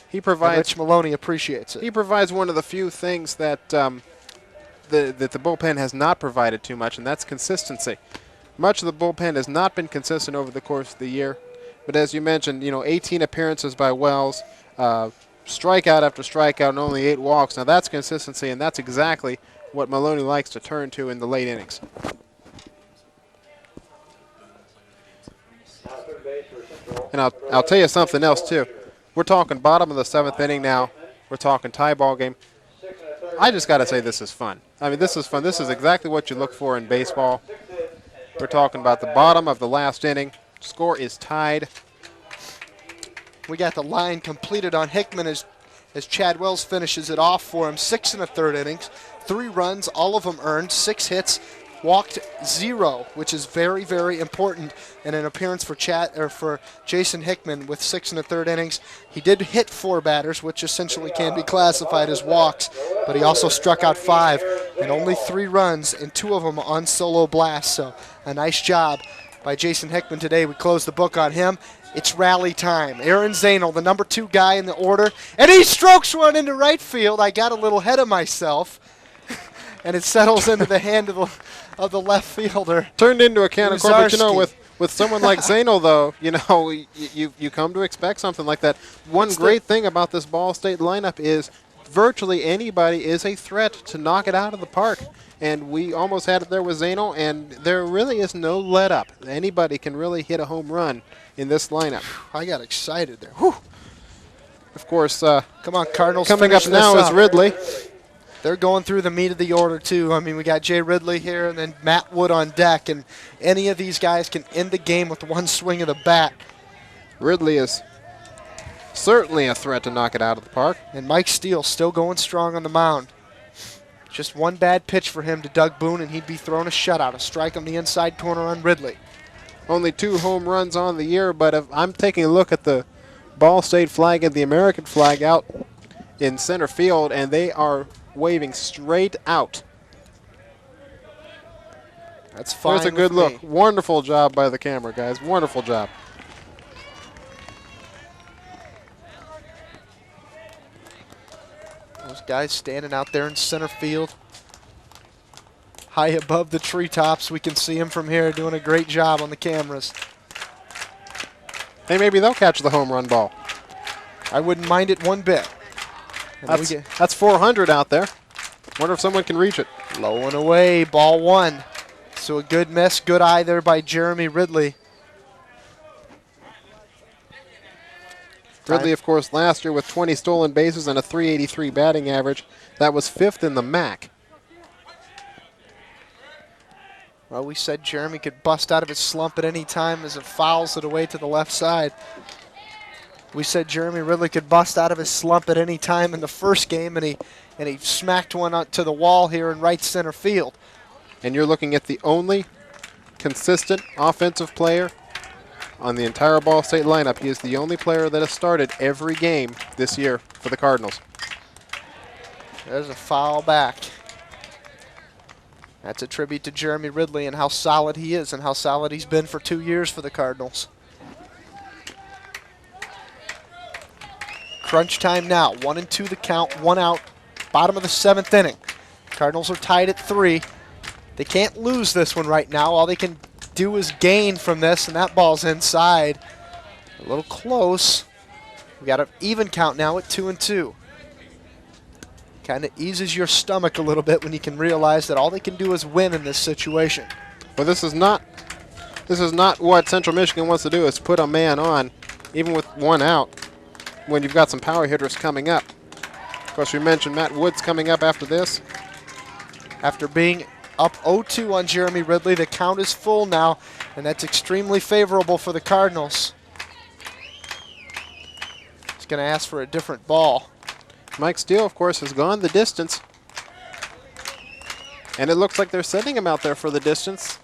He provides. Rich Maloney appreciates it. He provides one of the few things that the bullpen has not provided too much, and that's consistency. Much of the bullpen has not been consistent over the course of the year, but as you mentioned, 18 appearances by Wells, strikeout after strikeout and only 8 walks. Now that's consistency, and that's exactly what Maloney likes to turn to in the late innings. And I'll tell you something else, too. We're talking bottom of the 7th inning now. We're talking tie ball game. I just got to say this is fun. I mean, this is fun. This is exactly what you look for in baseball. We're talking about the bottom of the last inning. Score is tied. We got the line completed on Hickman as Chad Wells finishes it off for him. 6 1/3 innings, 3 runs, all of them earned, 6 hits, walked 0, which is very, very important in an appearance for Jason Hickman with 6 1/3 innings. He did hit 4 batters, which essentially can be classified as walks, but he also struck out 5 and only 3 runs, and 2 of them on solo blast. So a nice job by Jason Hickman today. We close the book on him. It's rally time. Aaron Zainel, the number 2 guy in the order, and he strokes one into right field. I got a little ahead of myself, and it settles into the hand of the left fielder. Turned into a can of corn, but you know, Uzarski. with someone like Zainel, though, you know, you come to expect something like that. One great thing about this Ball State lineup is virtually anybody is a threat to knock it out of the park. And we almost had it there with Zainel, and there really is no let up. Anybody can really hit a home run in this lineup. I got excited there. Whew. Of course, come on, Cardinals. Coming up now is Ridley. They're going through the meat of the order, too. I mean, we got Jay Ridley here and then Matt Wood on deck, and any of these guys can end the game with one swing of the bat. Ridley is certainly a threat to knock it out of the park. And Mike Steele still going strong on the mound. Just one bad pitch for him to Doug Boone, and he'd be throwing a shutout, a strike on the inside corner on Ridley. Only 2 home runs on the year, but if I'm taking a look at the Ball State flag and the American flag out in center field, and they are waving straight out. That's fine. There's a good look. Wonderful job by the camera, guys. Wonderful job. Those guys standing out there in center field, high above the treetops. We can see them from here doing a great job on the cameras. Hey, maybe they'll catch the home run ball. I wouldn't mind it one bit. That's 400 out there. Wonder if someone can reach it. Low and away, ball 1. So a good miss, good eye there by Jeremy Ridley. Ridley, of course, last year with 20 stolen bases and a .383 batting average. That was 5th in the MAC. Well, we said Jeremy could bust out of his slump at any time as it fouls it away to the left side. We said Jeremy Ridley could bust out of his slump at any time in the first game, and he smacked one out to the wall here in right center field. And you're looking at the only consistent offensive player on the entire Ball State lineup. He is the only player that has started every game this year for the Cardinals. There's a foul back. That's a tribute to Jeremy Ridley and how solid he is and how solid he's been for 2 years for the Cardinals. Crunch time now. 1-2 the count, 1 out. Bottom of the 7th inning. Cardinals are tied at 3. They can't lose this one right now. All they can do is gain from this, and that ball's inside. A little close. We got an even count now at 2-2. Kind of eases your stomach a little bit when you can realize that all they can do is win in this situation. But this is not what Central Michigan wants to do, is put a man on, even with 1 out, when you've got some power hitters coming up. Of course, we mentioned Matt Woods coming up after this. After being up 0-2 on Jeremy Ridley, the count is full now, and that's extremely favorable for the Cardinals. He's going to ask for a different ball. Mike Steele, of course, has gone the distance. And it looks like they're sending him out there for the distance.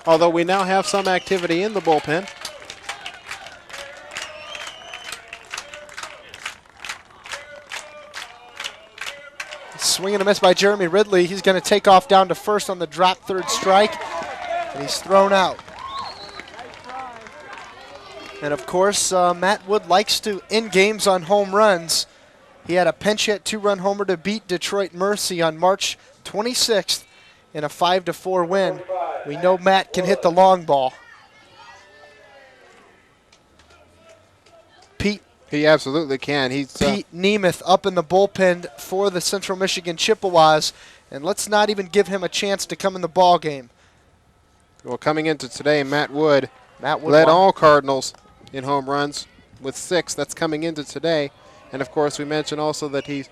Although we now have some activity in the bullpen. Swing and a miss by Jeremy Ridley. He's going to take off down to first on the drop third strike, and he's thrown out. And of course, Matt Wood likes to end games on home runs. He had a pinch hit 2-run homer to beat Detroit Mercy on March 26th in a 5-4 win. We know Matt can hit the long ball. Pete He absolutely can. He's Pete Nemeth up in the bullpen for the Central Michigan Chippewas, and let's not even give him a chance to come in the ball game. Well, coming into today, Matt Wood led won all Cardinals in home runs with 6. That's coming into today. And, of course, we mentioned also that he's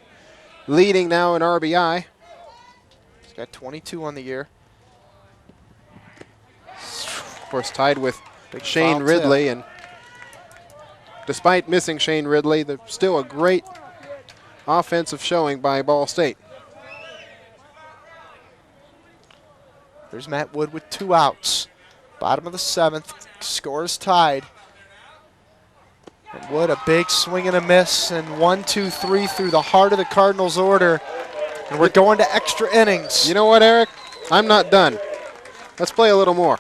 leading now in RBI. He's got 22 on the year. Of course, tied with Big Shane foul Ridley. tip. And despite missing Shane Ridley, there's still a great offensive showing by Ball State. There's Matt Wood with 2 outs. Bottom of the 7th. Score is tied. And Wood, a big swing and a miss, and 1, 2, 3 through the heart of the Cardinals order. And we're going to extra innings. You know what, Eric? I'm not done. Let's play a little more.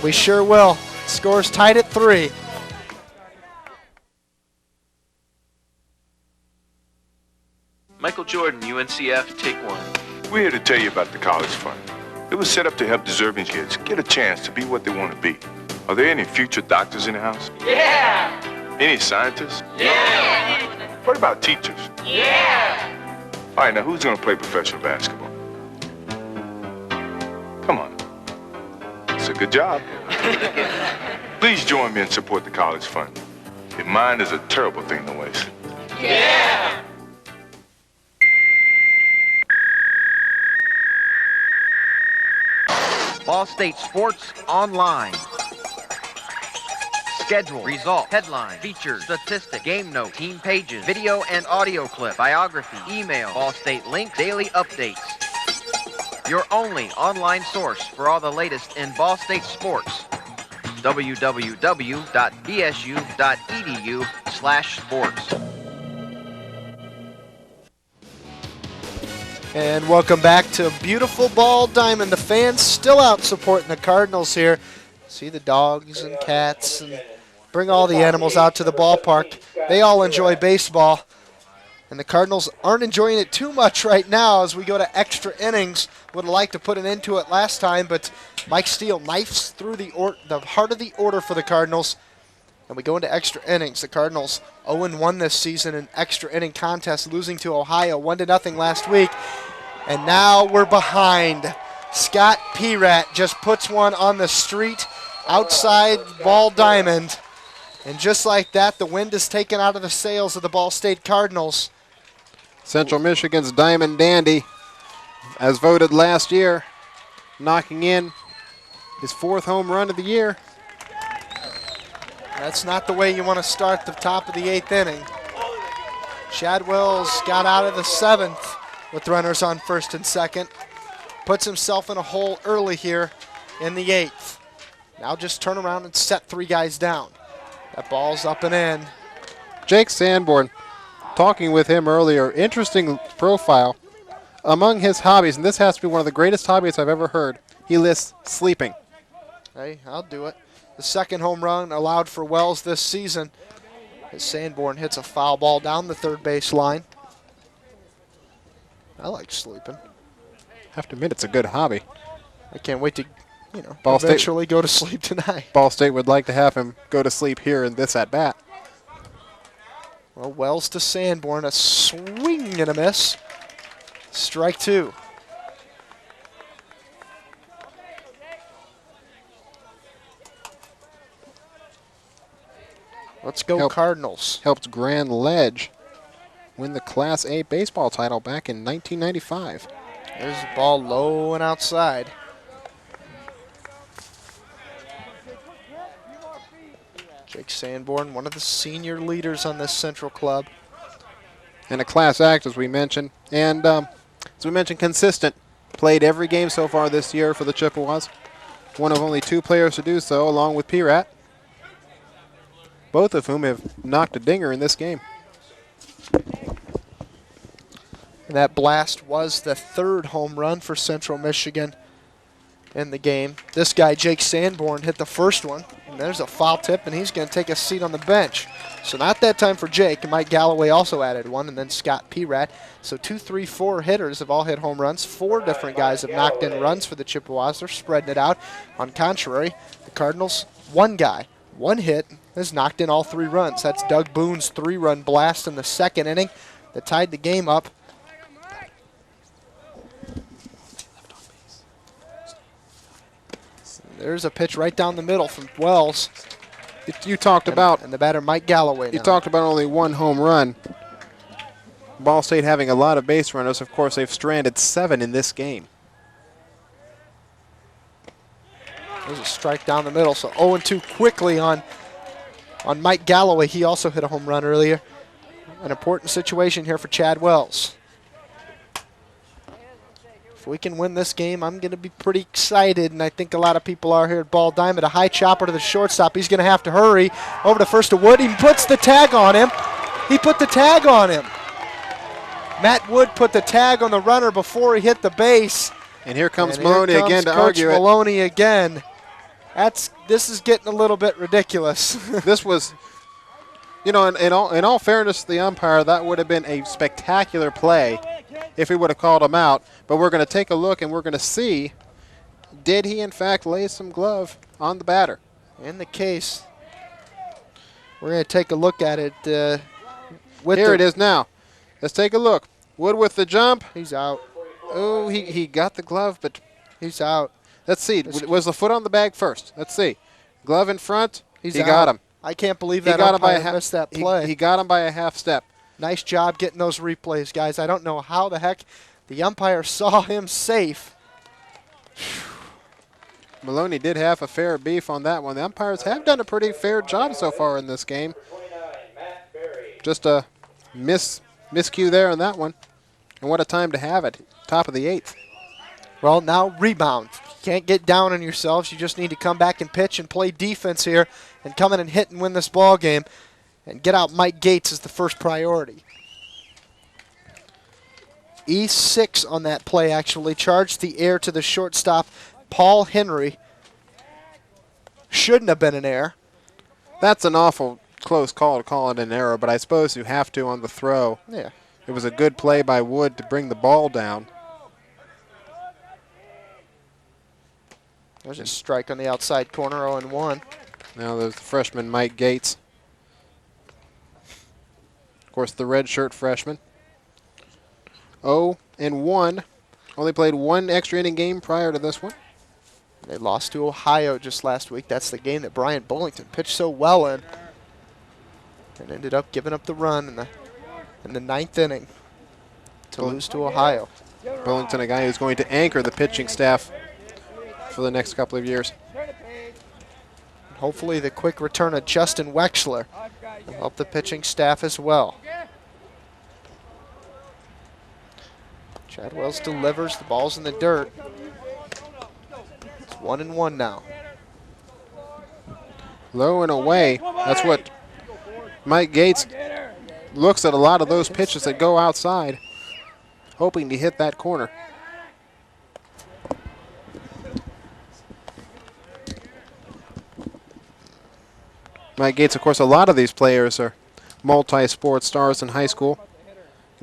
We sure will. Score's tied at 3. Michael Jordan, UNCF, take 1. We're here to tell you about the College Fund. It was set up to help deserving kids get a chance to be what they want to be. Are there any future doctors in the house? Yeah! Any scientists? Yeah! What about teachers? Yeah! All right, now who's going to play professional basketball? Come on. It's a good job. Please join me and support the College Fund. If mine is a terrible thing to waste. Yeah! Ball State Sports Online. Schedule, result, headline, features, statistic, game note, team pages, video and audio clip, biography, email, Ball State links, daily updates. Your only online source for all the latest in Ball State sports. www.bsu.edu/sports. And welcome back to beautiful Ball Diamond. The fans still out supporting the Cardinals here. See the dogs and cats and bring all the animals out to the ballpark. They all enjoy baseball. And the Cardinals aren't enjoying it too much right now as we go to extra innings. Would have liked to put an end to it last time, but Mike Steele knifes through the heart of the order for the Cardinals. And we go into extra innings. The Cardinals 0-1 this season in extra inning contest, losing to Ohio 1-0 last week. And now we're behind. Scott Perat just puts one on the street outside Ball Diamond. And just like that, the wind is taken out of the sails of the Ball State Cardinals. Central Michigan's Diamond Dandy, as voted last year, knocking in his 4th home run of the year. That's not the way you want to start the top of the 8th inning. Shadwell's got out of the 7th with runners on 1st and 2nd. Puts himself in a hole early here in the 8th. Now just turn around and set 3 guys down. That ball's up and in. Jake Sanborn, talking with him earlier, interesting profile. Among his hobbies, and this has to be one of the greatest hobbies I've ever heard, he lists sleeping. Hey, I'll do it. The 2nd home run allowed for Wells this season as Sanborn hits a foul ball down the 3rd base line. I like sleeping. Have to admit, it's a good hobby. I can't wait to, Ball eventually go to sleep tonight. Ball State would like to have him go to sleep here in this at-bat. Well, Wells to Sanborn, a swing and a miss. Strike 2. Let's go Cardinals. Helped Grand Ledge win the Class A baseball title back in 1995. There's the ball low and outside. Jake Sanborn, one of the senior leaders on this Central club. And a class act, as we mentioned. And as we mentioned, consistent. Played every game so far this year for the Chippewas. One of only 2 players to do so, along with Perat. Both of whom have knocked a dinger in this game. And that blast was the 3rd home run for Central Michigan in the game. This guy, Jake Sanborn, hit the 1st one. And there's a foul tip, and he's going to take a seat on the bench. So not that time for Jake. And Mike Galloway also added one, and then Scott Perat. So 2, 3, 4 hitters have all hit home runs. 4 different guys have knocked in runs for the Chippewas. They're spreading it out. On contrary, the Cardinals, 1 guy, one hit, has knocked in all 3 runs. That's Doug Boone's 3-run blast in the 2nd inning that tied the game up. There's a pitch right down the middle from Wells. You talked about... And the batter, Mike Galloway. You talked about only 1 home run. Ball State having a lot of base runners. Of course, they've stranded 7 in this game. There's a strike down the middle, so 0-2 quickly on Mike Galloway. He also hit a home run earlier. An important situation here for Chad Wells. If we can win this game, I'm going to be pretty excited, and I think a lot of people are here at Ball Diamond. A high chopper to the shortstop. He's going to have to hurry. Over to first to Wood. He puts the tag on him. He put the tag on him. Matt Wood put the tag on the runner before he hit the base. And here comes Maloney again to argue it. Maloney again. This is getting a little bit ridiculous. This was, you know, in all fairness to the umpire, that would have been a spectacular play if he would have called him out. But we're going to take a look and we're going to see, did he in fact lay some glove on the batter? In the case, we're going to take a look at it. Here it is now. Let's take a look. Wood with the jump. He's out. Oh, he got the glove, but he's out. Let's see. Was the foot on the bag first? Let's see. Glove in front. He out. got him. I can't believe that umpire missed that play. He got him by a half step. Nice job getting those replays, guys. I don't know how the heck the umpire saw him safe. Maloney did have a fair beef on that one. The umpires have done a pretty fair job so far in this game. Just a miscue there on that one. And what a time to have it. Top of the 8th. Well, now rebound. You can't get down on yourselves. You just need to come back and pitch and play defense here and come in and hit and win this ball game. And get out Mike Gates is the first priority. E6 on that play actually charged the air to the shortstop, Paul Henry. Shouldn't have been an error. That's an awful close call to call it an error, but I suppose you have to on the throw. Yeah. It was a good play by Wood to bring the ball down. There's a strike on the outside corner, 0-1. Now there's the freshman Mike Gates. Of course, the red shirt freshman. 0-1. Only played 1 extra inning game prior to this one. They lost to Ohio just last week. That's the game that Bryant Bullington pitched so well in. And ended up giving up the run in the 9th inning to lose to Ohio. Bullington, a guy who's going to anchor the pitching staff for the next couple of years. Hopefully the quick return of Justin Wexler will help the pitching staff as well. Chad Wells delivers. The ball's in the dirt. It's 1-1 now. Low and away. That's what Mike Gates looks at, a lot of those pitches that go outside, hoping to hit that corner. Mike Gates, of course, a lot of these players are multi-sport stars in high school.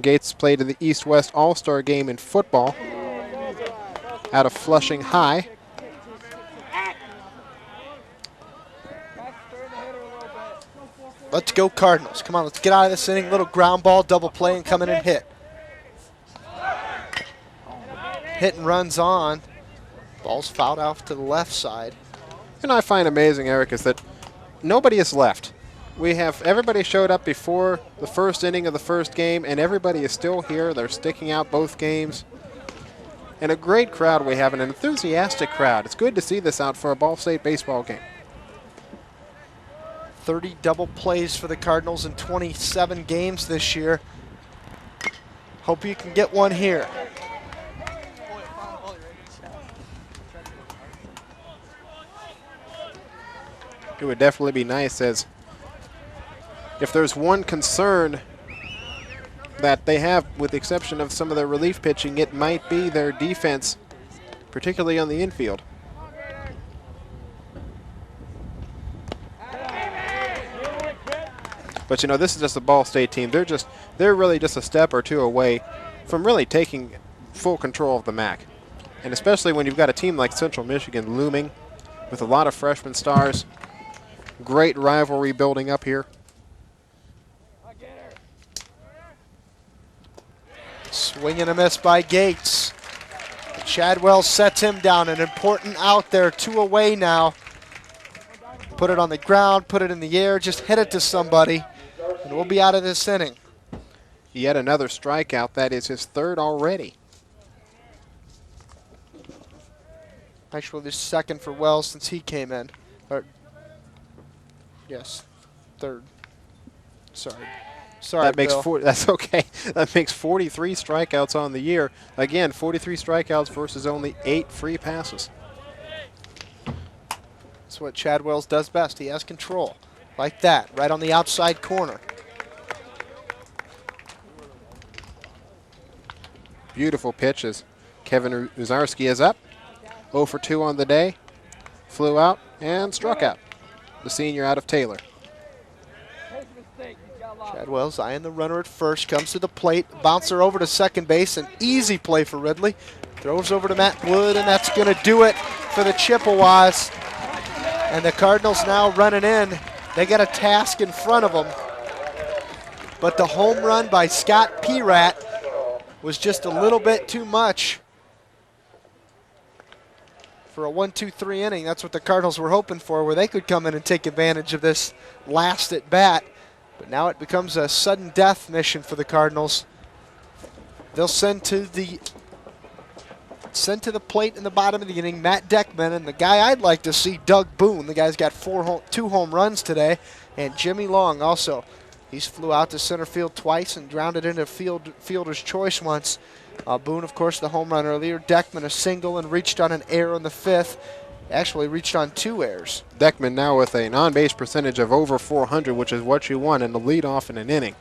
Gates played in the East-West All-Star game in football out of Flushing High. Let's go Cardinals. Come on, let's get out of this inning. Little ground ball, double play, and come in and hit. Hit and runs on. Ball's fouled off to the left side. And I find amazing, Eric, is that nobody is left. Everybody showed up before the first inning of the first game, and everybody is still here. They're sticking out both games. And a great crowd we have, an enthusiastic crowd. It's good to see this out for a Ball State baseball game. 30 double plays for the Cardinals in 27 games this year. Hope you can get one here. It would definitely be nice, as if there's one concern that they have, with the exception of some of their relief pitching, it might be their defense, particularly on the infield. But you know, this is just a Ball State team. They're really just a step or two away from really taking full control of the MAC. And especially when you've got a team like Central Michigan looming with a lot of freshman stars. great rivalry building up here. Swing and a miss by Gates. Chadwell sets him down. An important out there. 2 away now. Put it on the ground, put it in the air, just hit it to somebody, and we'll be out of this inning. Yet another strikeout. That is his 3rd already. Actually, this 2nd for Wells since he came in. Yes, 3rd. Sorry, That makes Bill. that's okay. That makes 43 strikeouts on the year. Again, 43 strikeouts versus only 8 free passes. That's what Chad Wells does best. He has control. Like that, right on the outside corner. Beautiful pitches. Kevin Uzarski is up. 0 for 2 on the day. Flew out and struck out. The senior out of Taylor. Chad Wells eyeing the runner at first. Comes to the plate. Bouncer over to second base. An easy play for Ridley. Throws over to Matt Wood, and that's going to do it for the Chippewas. And the Cardinals now running in. They got a task in front of them. But the home run by Scott Perat was just a little bit too much for a 1-2-3 inning. That's what the Cardinals were hoping for, where they could come in and take advantage of this last at bat. But now it becomes a sudden death mission for the Cardinals. They'll send to the plate in the bottom of the inning Matt Deckman, and the guy I'd like to see, Doug Boone. The guy's got 2 home runs today, and Jimmy Long also. He's flew out to center field twice and grounded into fielder's choice once. Boone, of course, the home run earlier. Deckman a single and reached on an error in the 5th. Actually reached on 2 errors. Deckman now with an on-base percentage of over 400, which is what you want in the leadoff in an inning.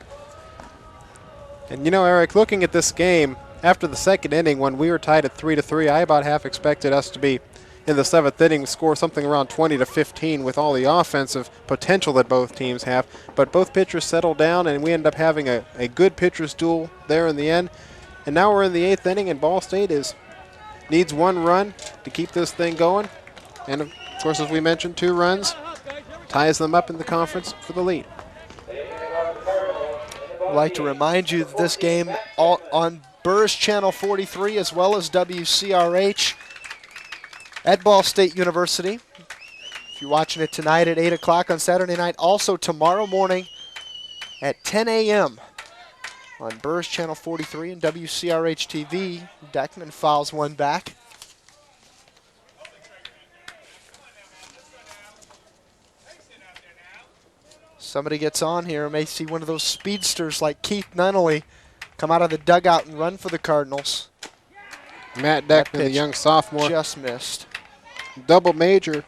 And you know, Eric, looking at this game, after the 2nd inning, when we were tied at 3-3, I about half expected us to be in the 7th inning, score something around 20-15 with all the offensive potential that both teams have. But both pitchers settled down, and we ended up having a good pitcher's duel there in the end. And now we're in the 8th inning, and Ball State needs 1 run to keep this thing going. And, of course, as we mentioned, 2 runs ties them up in the conference for the lead. I'd like to remind you that this game on Burris Channel 43 as well as WCRH at Ball State University. If you're watching it tonight at 8 o'clock on Saturday night, also tomorrow morning at 10 a.m. on Burris Channel 43 and WCRH TV. Deckman fouls one back. Somebody gets on here, may see one of those speedsters like Keith Nunnally come out of the dugout and run for the Cardinals. Matt Deckman, the young sophomore. Just missed. Double major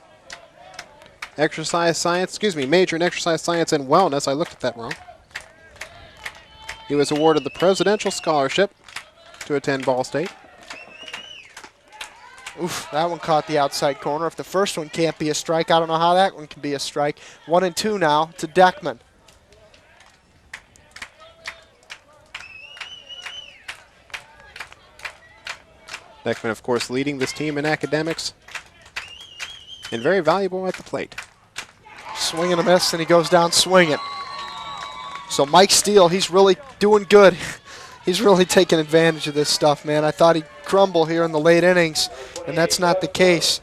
exercise science, major in exercise science and wellness. I looked at that wrong. He was awarded the Presidential Scholarship to attend Ball State. Oof, that one caught the outside corner. If the first one can't be a strike, I don't know how that one can be a strike. 1-2 now to Deckman. Deckman, of course, leading this team in academics and very valuable at the plate. Swing and a miss, and he goes down swinging. So Mike Steele, he's really doing good. He's really taking advantage of this stuff, man. I thought he'd crumble here in the late innings, and that's not the case.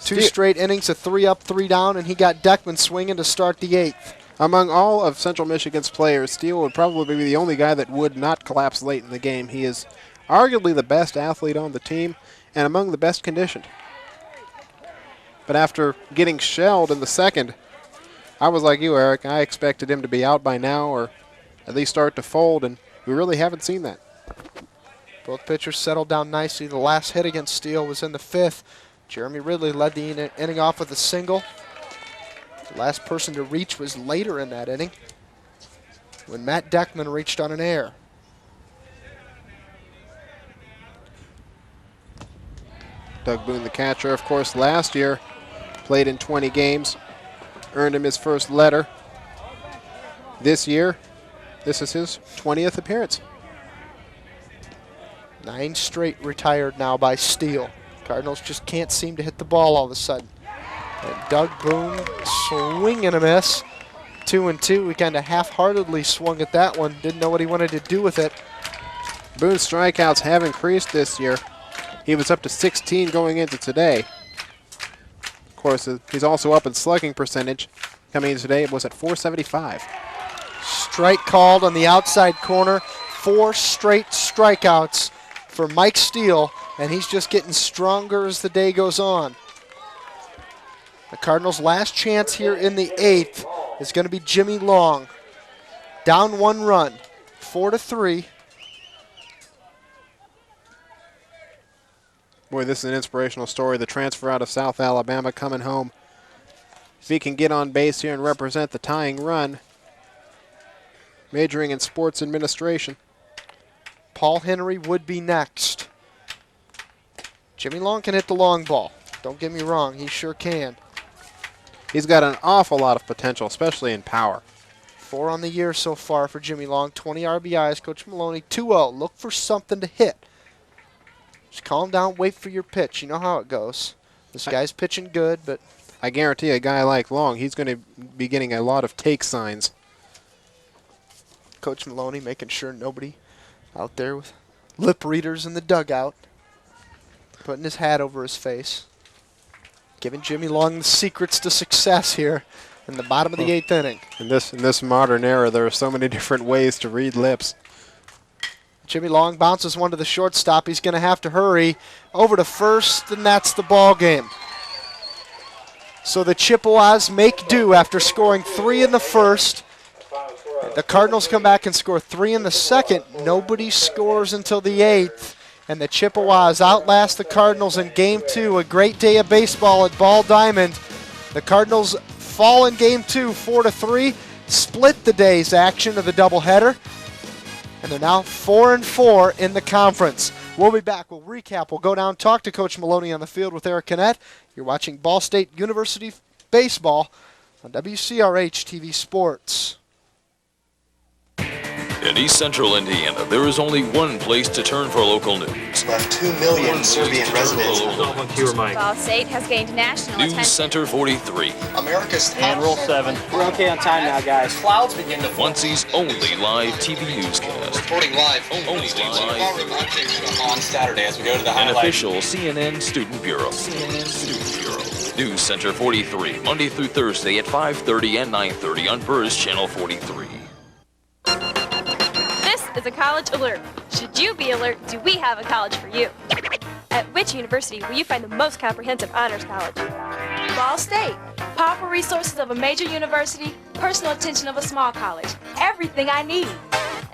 2 straight innings of 3 up, 3 down, and he got Deckman swinging to start the 8th. Among all of Central Michigan's players, Steele would probably be the only guy that would not collapse late in the game. He is arguably the best athlete on the team and among the best conditioned. But after getting shelled in the 2nd, I was like you, Eric. I expected him to be out by now or at least start to fold, and we really haven't seen that. Both pitchers settled down nicely. The last hit against Steele was in the 5th. Jeremy Ridley led the inning off with a single. The last person to reach was later in that inning when Matt Deckman reached on an error. Doug Boone, the catcher, of course, last year played in 20 games, earned him his first letter. This year, this is his 20th appearance. 9 straight retired now by Steele. Cardinals just can't seem to hit the ball all of a sudden. And Doug Boone swing and a miss. 2-2. He kind of half-heartedly swung at that one. Didn't know what he wanted to do with it. Boone's strikeouts have increased this year. He was up to 16 going into today. Of course, he's also up in slugging percentage. Coming in today, it was at .475. Strike called on the outside corner. 4 straight strikeouts for Mike Steele, and he's just getting stronger as the day goes on. The Cardinals' last chance here in the 8th is going to be Jimmy Long. Down 1 run, 4-3. Boy, this is an inspirational story. The transfer out of South Alabama coming home. If he can get on base here and represent the tying run, majoring in sports administration. Paul Henry would be next. Jimmy Long can hit the long ball. Don't get me wrong, he sure can. He's got an awful lot of potential, especially in power. 4 on the year so far for Jimmy Long. 20 RBIs. Coach Maloney, 2-0. Look for something to hit. Just calm down, wait for your pitch. You know how it goes. This guy's pitching good, but I guarantee a guy like Long, he's going to be getting a lot of take signs. Coach Maloney making sure nobody out there with lip readers in the dugout. Putting his hat over his face. Giving Jimmy Long the secrets to success here in the bottom of the 8th inning. In this modern era, there are so many different ways to read lips. Jimmy Long bounces one to the shortstop. He's going to have to hurry over to first, and that's the ball game. So the Chippewas make do after scoring 3 in the first. The Cardinals come back and score 3 in the second. Nobody scores until the 8th. And the Chippewas outlast the Cardinals in Game 2. A great day of baseball at Ball Diamond. The Cardinals fall in Game 2, 4-3. Split the day's action of the doubleheader. And they're now 4-4 in the conference. We'll be back. We'll recap. We'll go down, talk to Coach Maloney on the field with Eric Kinnett. You're watching Ball State University Baseball on WCRH TV Sports. In East Central Indiana, there is only one place to turn for local news. Left 2 million Serbian residents. Ball State has gained national News attention. Center 43. America's and Rule 7. We're okay on time now, guys. Clouds begin to Muncie's only live TV newscast. Reporting live. Only live. On Saturday as we go to the An highlight. official CNN Student Bureau. News Center 43, Monday through Thursday at 5:30 and 9:30 on Burrs Channel 43. This is a college alert. Should you be alert, do we have a college for you? At which university will you find the most comprehensive honors college? Ball State. Powerful resources of a major university, personal attention of a small college. Everything I need.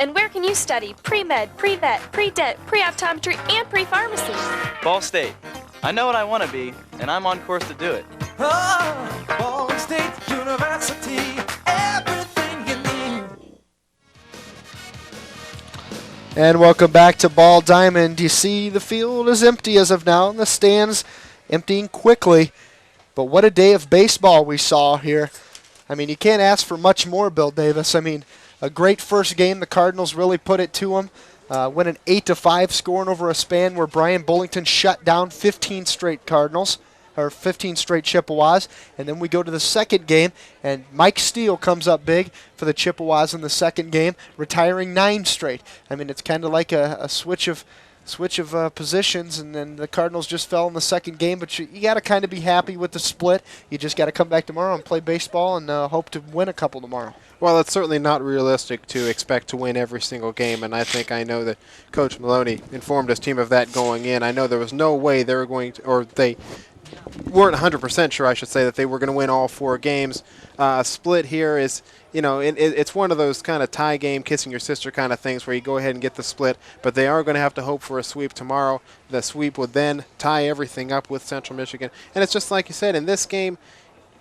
And where can you study pre-med, pre-vet, pre-det, pre-optometry, and pre-pharmacy? Ball State. I know what I want to be, and I'm on course to do it. Oh, Ball State University, everything you need. And welcome back to Ball Diamond. You see the field is empty as of now, and the stands emptying quickly. But what a day of baseball we saw here. I mean, you can't ask for much more, Bill Davis. I mean, a great first game. The Cardinals really put it to them. Winning 8-5, scoring over a span where Brian Bullington shut down 15 straight Cardinals, or 15 straight Chippewas. And then we go to the second game, and Mike Steele comes up big for the Chippewas in the second game, retiring 9 straight. I mean, it's kind of like a switch of positions, and then the Cardinals just fell in the second game. But you got to kind of be happy with the split. You just got to come back tomorrow and play baseball and hope to win a couple tomorrow. Well, it's certainly not realistic to expect to win every single game, and I know that Coach Maloney informed his team of that going in. I know there was no way they were going to, or they weren't 100% sure, I should say, that they were going to win all 4 games. Split here is, it's one of those kind of tie game, kissing your sister kind of things where you go ahead and get the split, but they are going to have to hope for a sweep tomorrow. The sweep would then tie everything up with Central Michigan. And it's just like you said, in this game,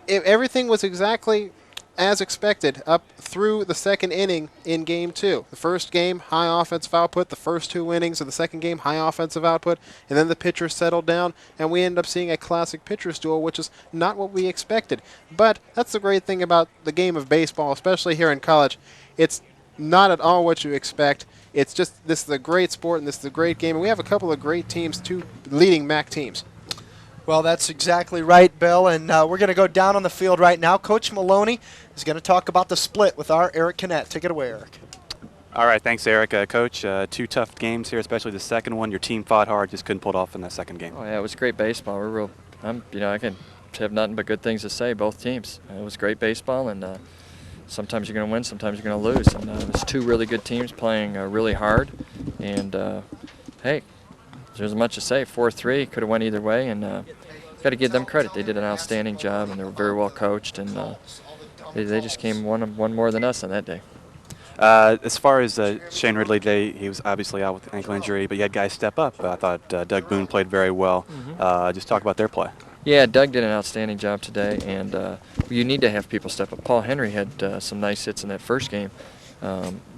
everything was exactly as expected up through the second inning in Game 2. The first game, high offensive output. The first 2 innings of the second game, high offensive output. And then the pitchers settled down, and we end up seeing a classic pitcher's duel, which is not what we expected. But that's the great thing about the game of baseball, especially here in college. It's not at all what you expect. It's just, this is a great sport, and this is a great game. And we have a couple of great teams, 2 leading MAC teams. Well, that's exactly right, Bill, and we're going to go down on the field right now. Coach Maloney is going to talk about the split with our Eric Kinnett. Take it away, Eric. All right, thanks, Eric. Coach, 2 tough games here, especially the second one. Your team fought hard, just couldn't pull it off in that second game. Oh yeah, it was great baseball. We're real. I can have nothing but good things to say. Both teams. It was great baseball, and sometimes you're going to win, sometimes you're going to lose. And it was 2 really good teams playing really hard. And hey, there's much to say. 4-3 could have went either way, and got to give them credit. They did an outstanding job, and they were very well coached, and they just came one more than us on that day. As far as Shane Ridley, he was obviously out with an ankle injury, but you had guys step up. I thought Doug Boone played very well. Just talk about their play. Yeah, Doug did an outstanding job today, and you need to have people step up. Paul Henry had some nice hits in that first game,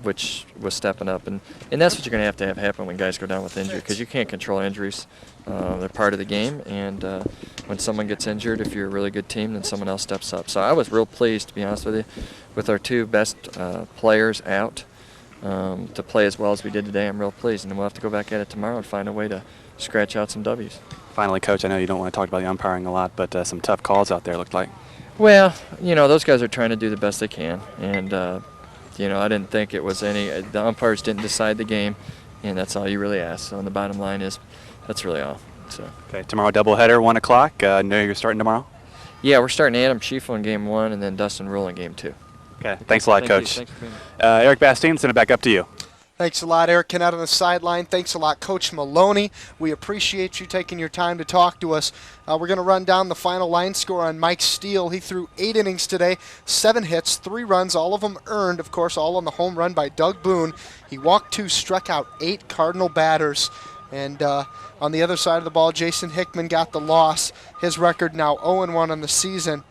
which was stepping up, and that's what you're going to have happen when guys go down with injury, because you can't control injuries. They're part of the game, and when someone gets injured, if you're a really good team, then someone else steps up. So I was real pleased, to be honest with you, with our 2 best players out to play as well as we did today. I'm real pleased, and then we'll have to go back at it tomorrow and find a way to scratch out some W's. Finally, Coach, I know you don't want to talk about the umpiring a lot, but some tough calls out there looked like. Well, those guys are trying to do the best they can, and I didn't think it was the umpires didn't decide the game, and that's all you really ask. So the bottom line is, that's really all. So. Okay, tomorrow doubleheader, 1 o'clock. Know you're starting tomorrow? Yeah, we're starting Adam Schiefel in game 1 and then Dustin Rule in game 2. Okay, thanks a lot, Coach. Thanks for Eric Bastien, send it back up to you. Thanks a lot, Eric Kinnett on the sideline. Thanks a lot, Coach Maloney. We appreciate you taking your time to talk to us. We're going to run down the final line score on Mike Steele. He threw 8 innings today, 7 hits, 3 runs, all of them earned, of course, all on the home run by Doug Boone. He walked 2, struck out 8 Cardinal batters. And on the other side of the ball, Jason Hickman got the loss. His record now 0-1 on the season.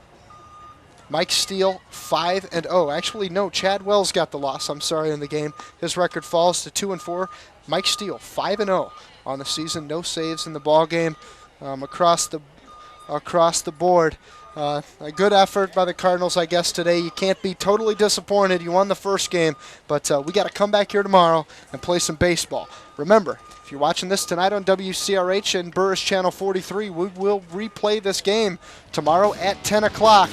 Mike Steele 5-0. Actually, no, Chad Wells got the loss. I'm sorry, in the game. His record falls to 2-4. Mike Steele 5-0 on the season. No saves in the ball game across the board. A good effort by the Cardinals, I guess, today. You can't be totally disappointed. You won the first game, but we got to come back here tomorrow and play some baseball. Remember, if you're watching this tonight on WCRH and Burris Channel 43, we will replay this game tomorrow at 10 o'clock.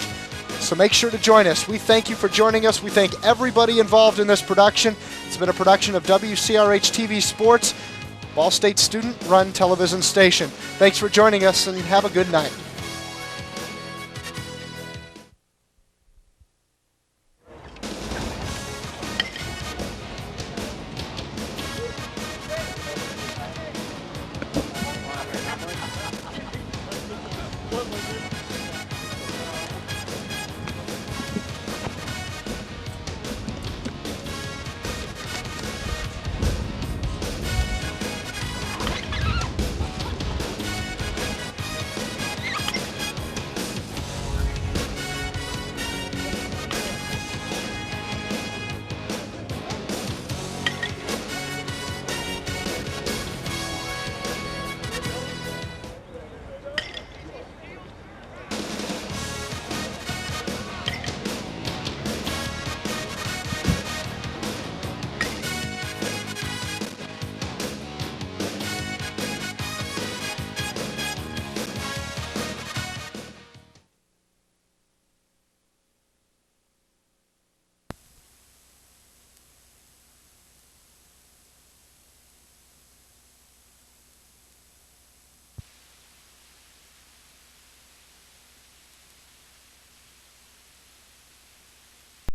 So make sure to join us. We thank you for joining us. We thank everybody involved in this production. It's been a production of WCRH TV Sports, Ball State student-run television station. Thanks for joining us, and have a good night. What was it?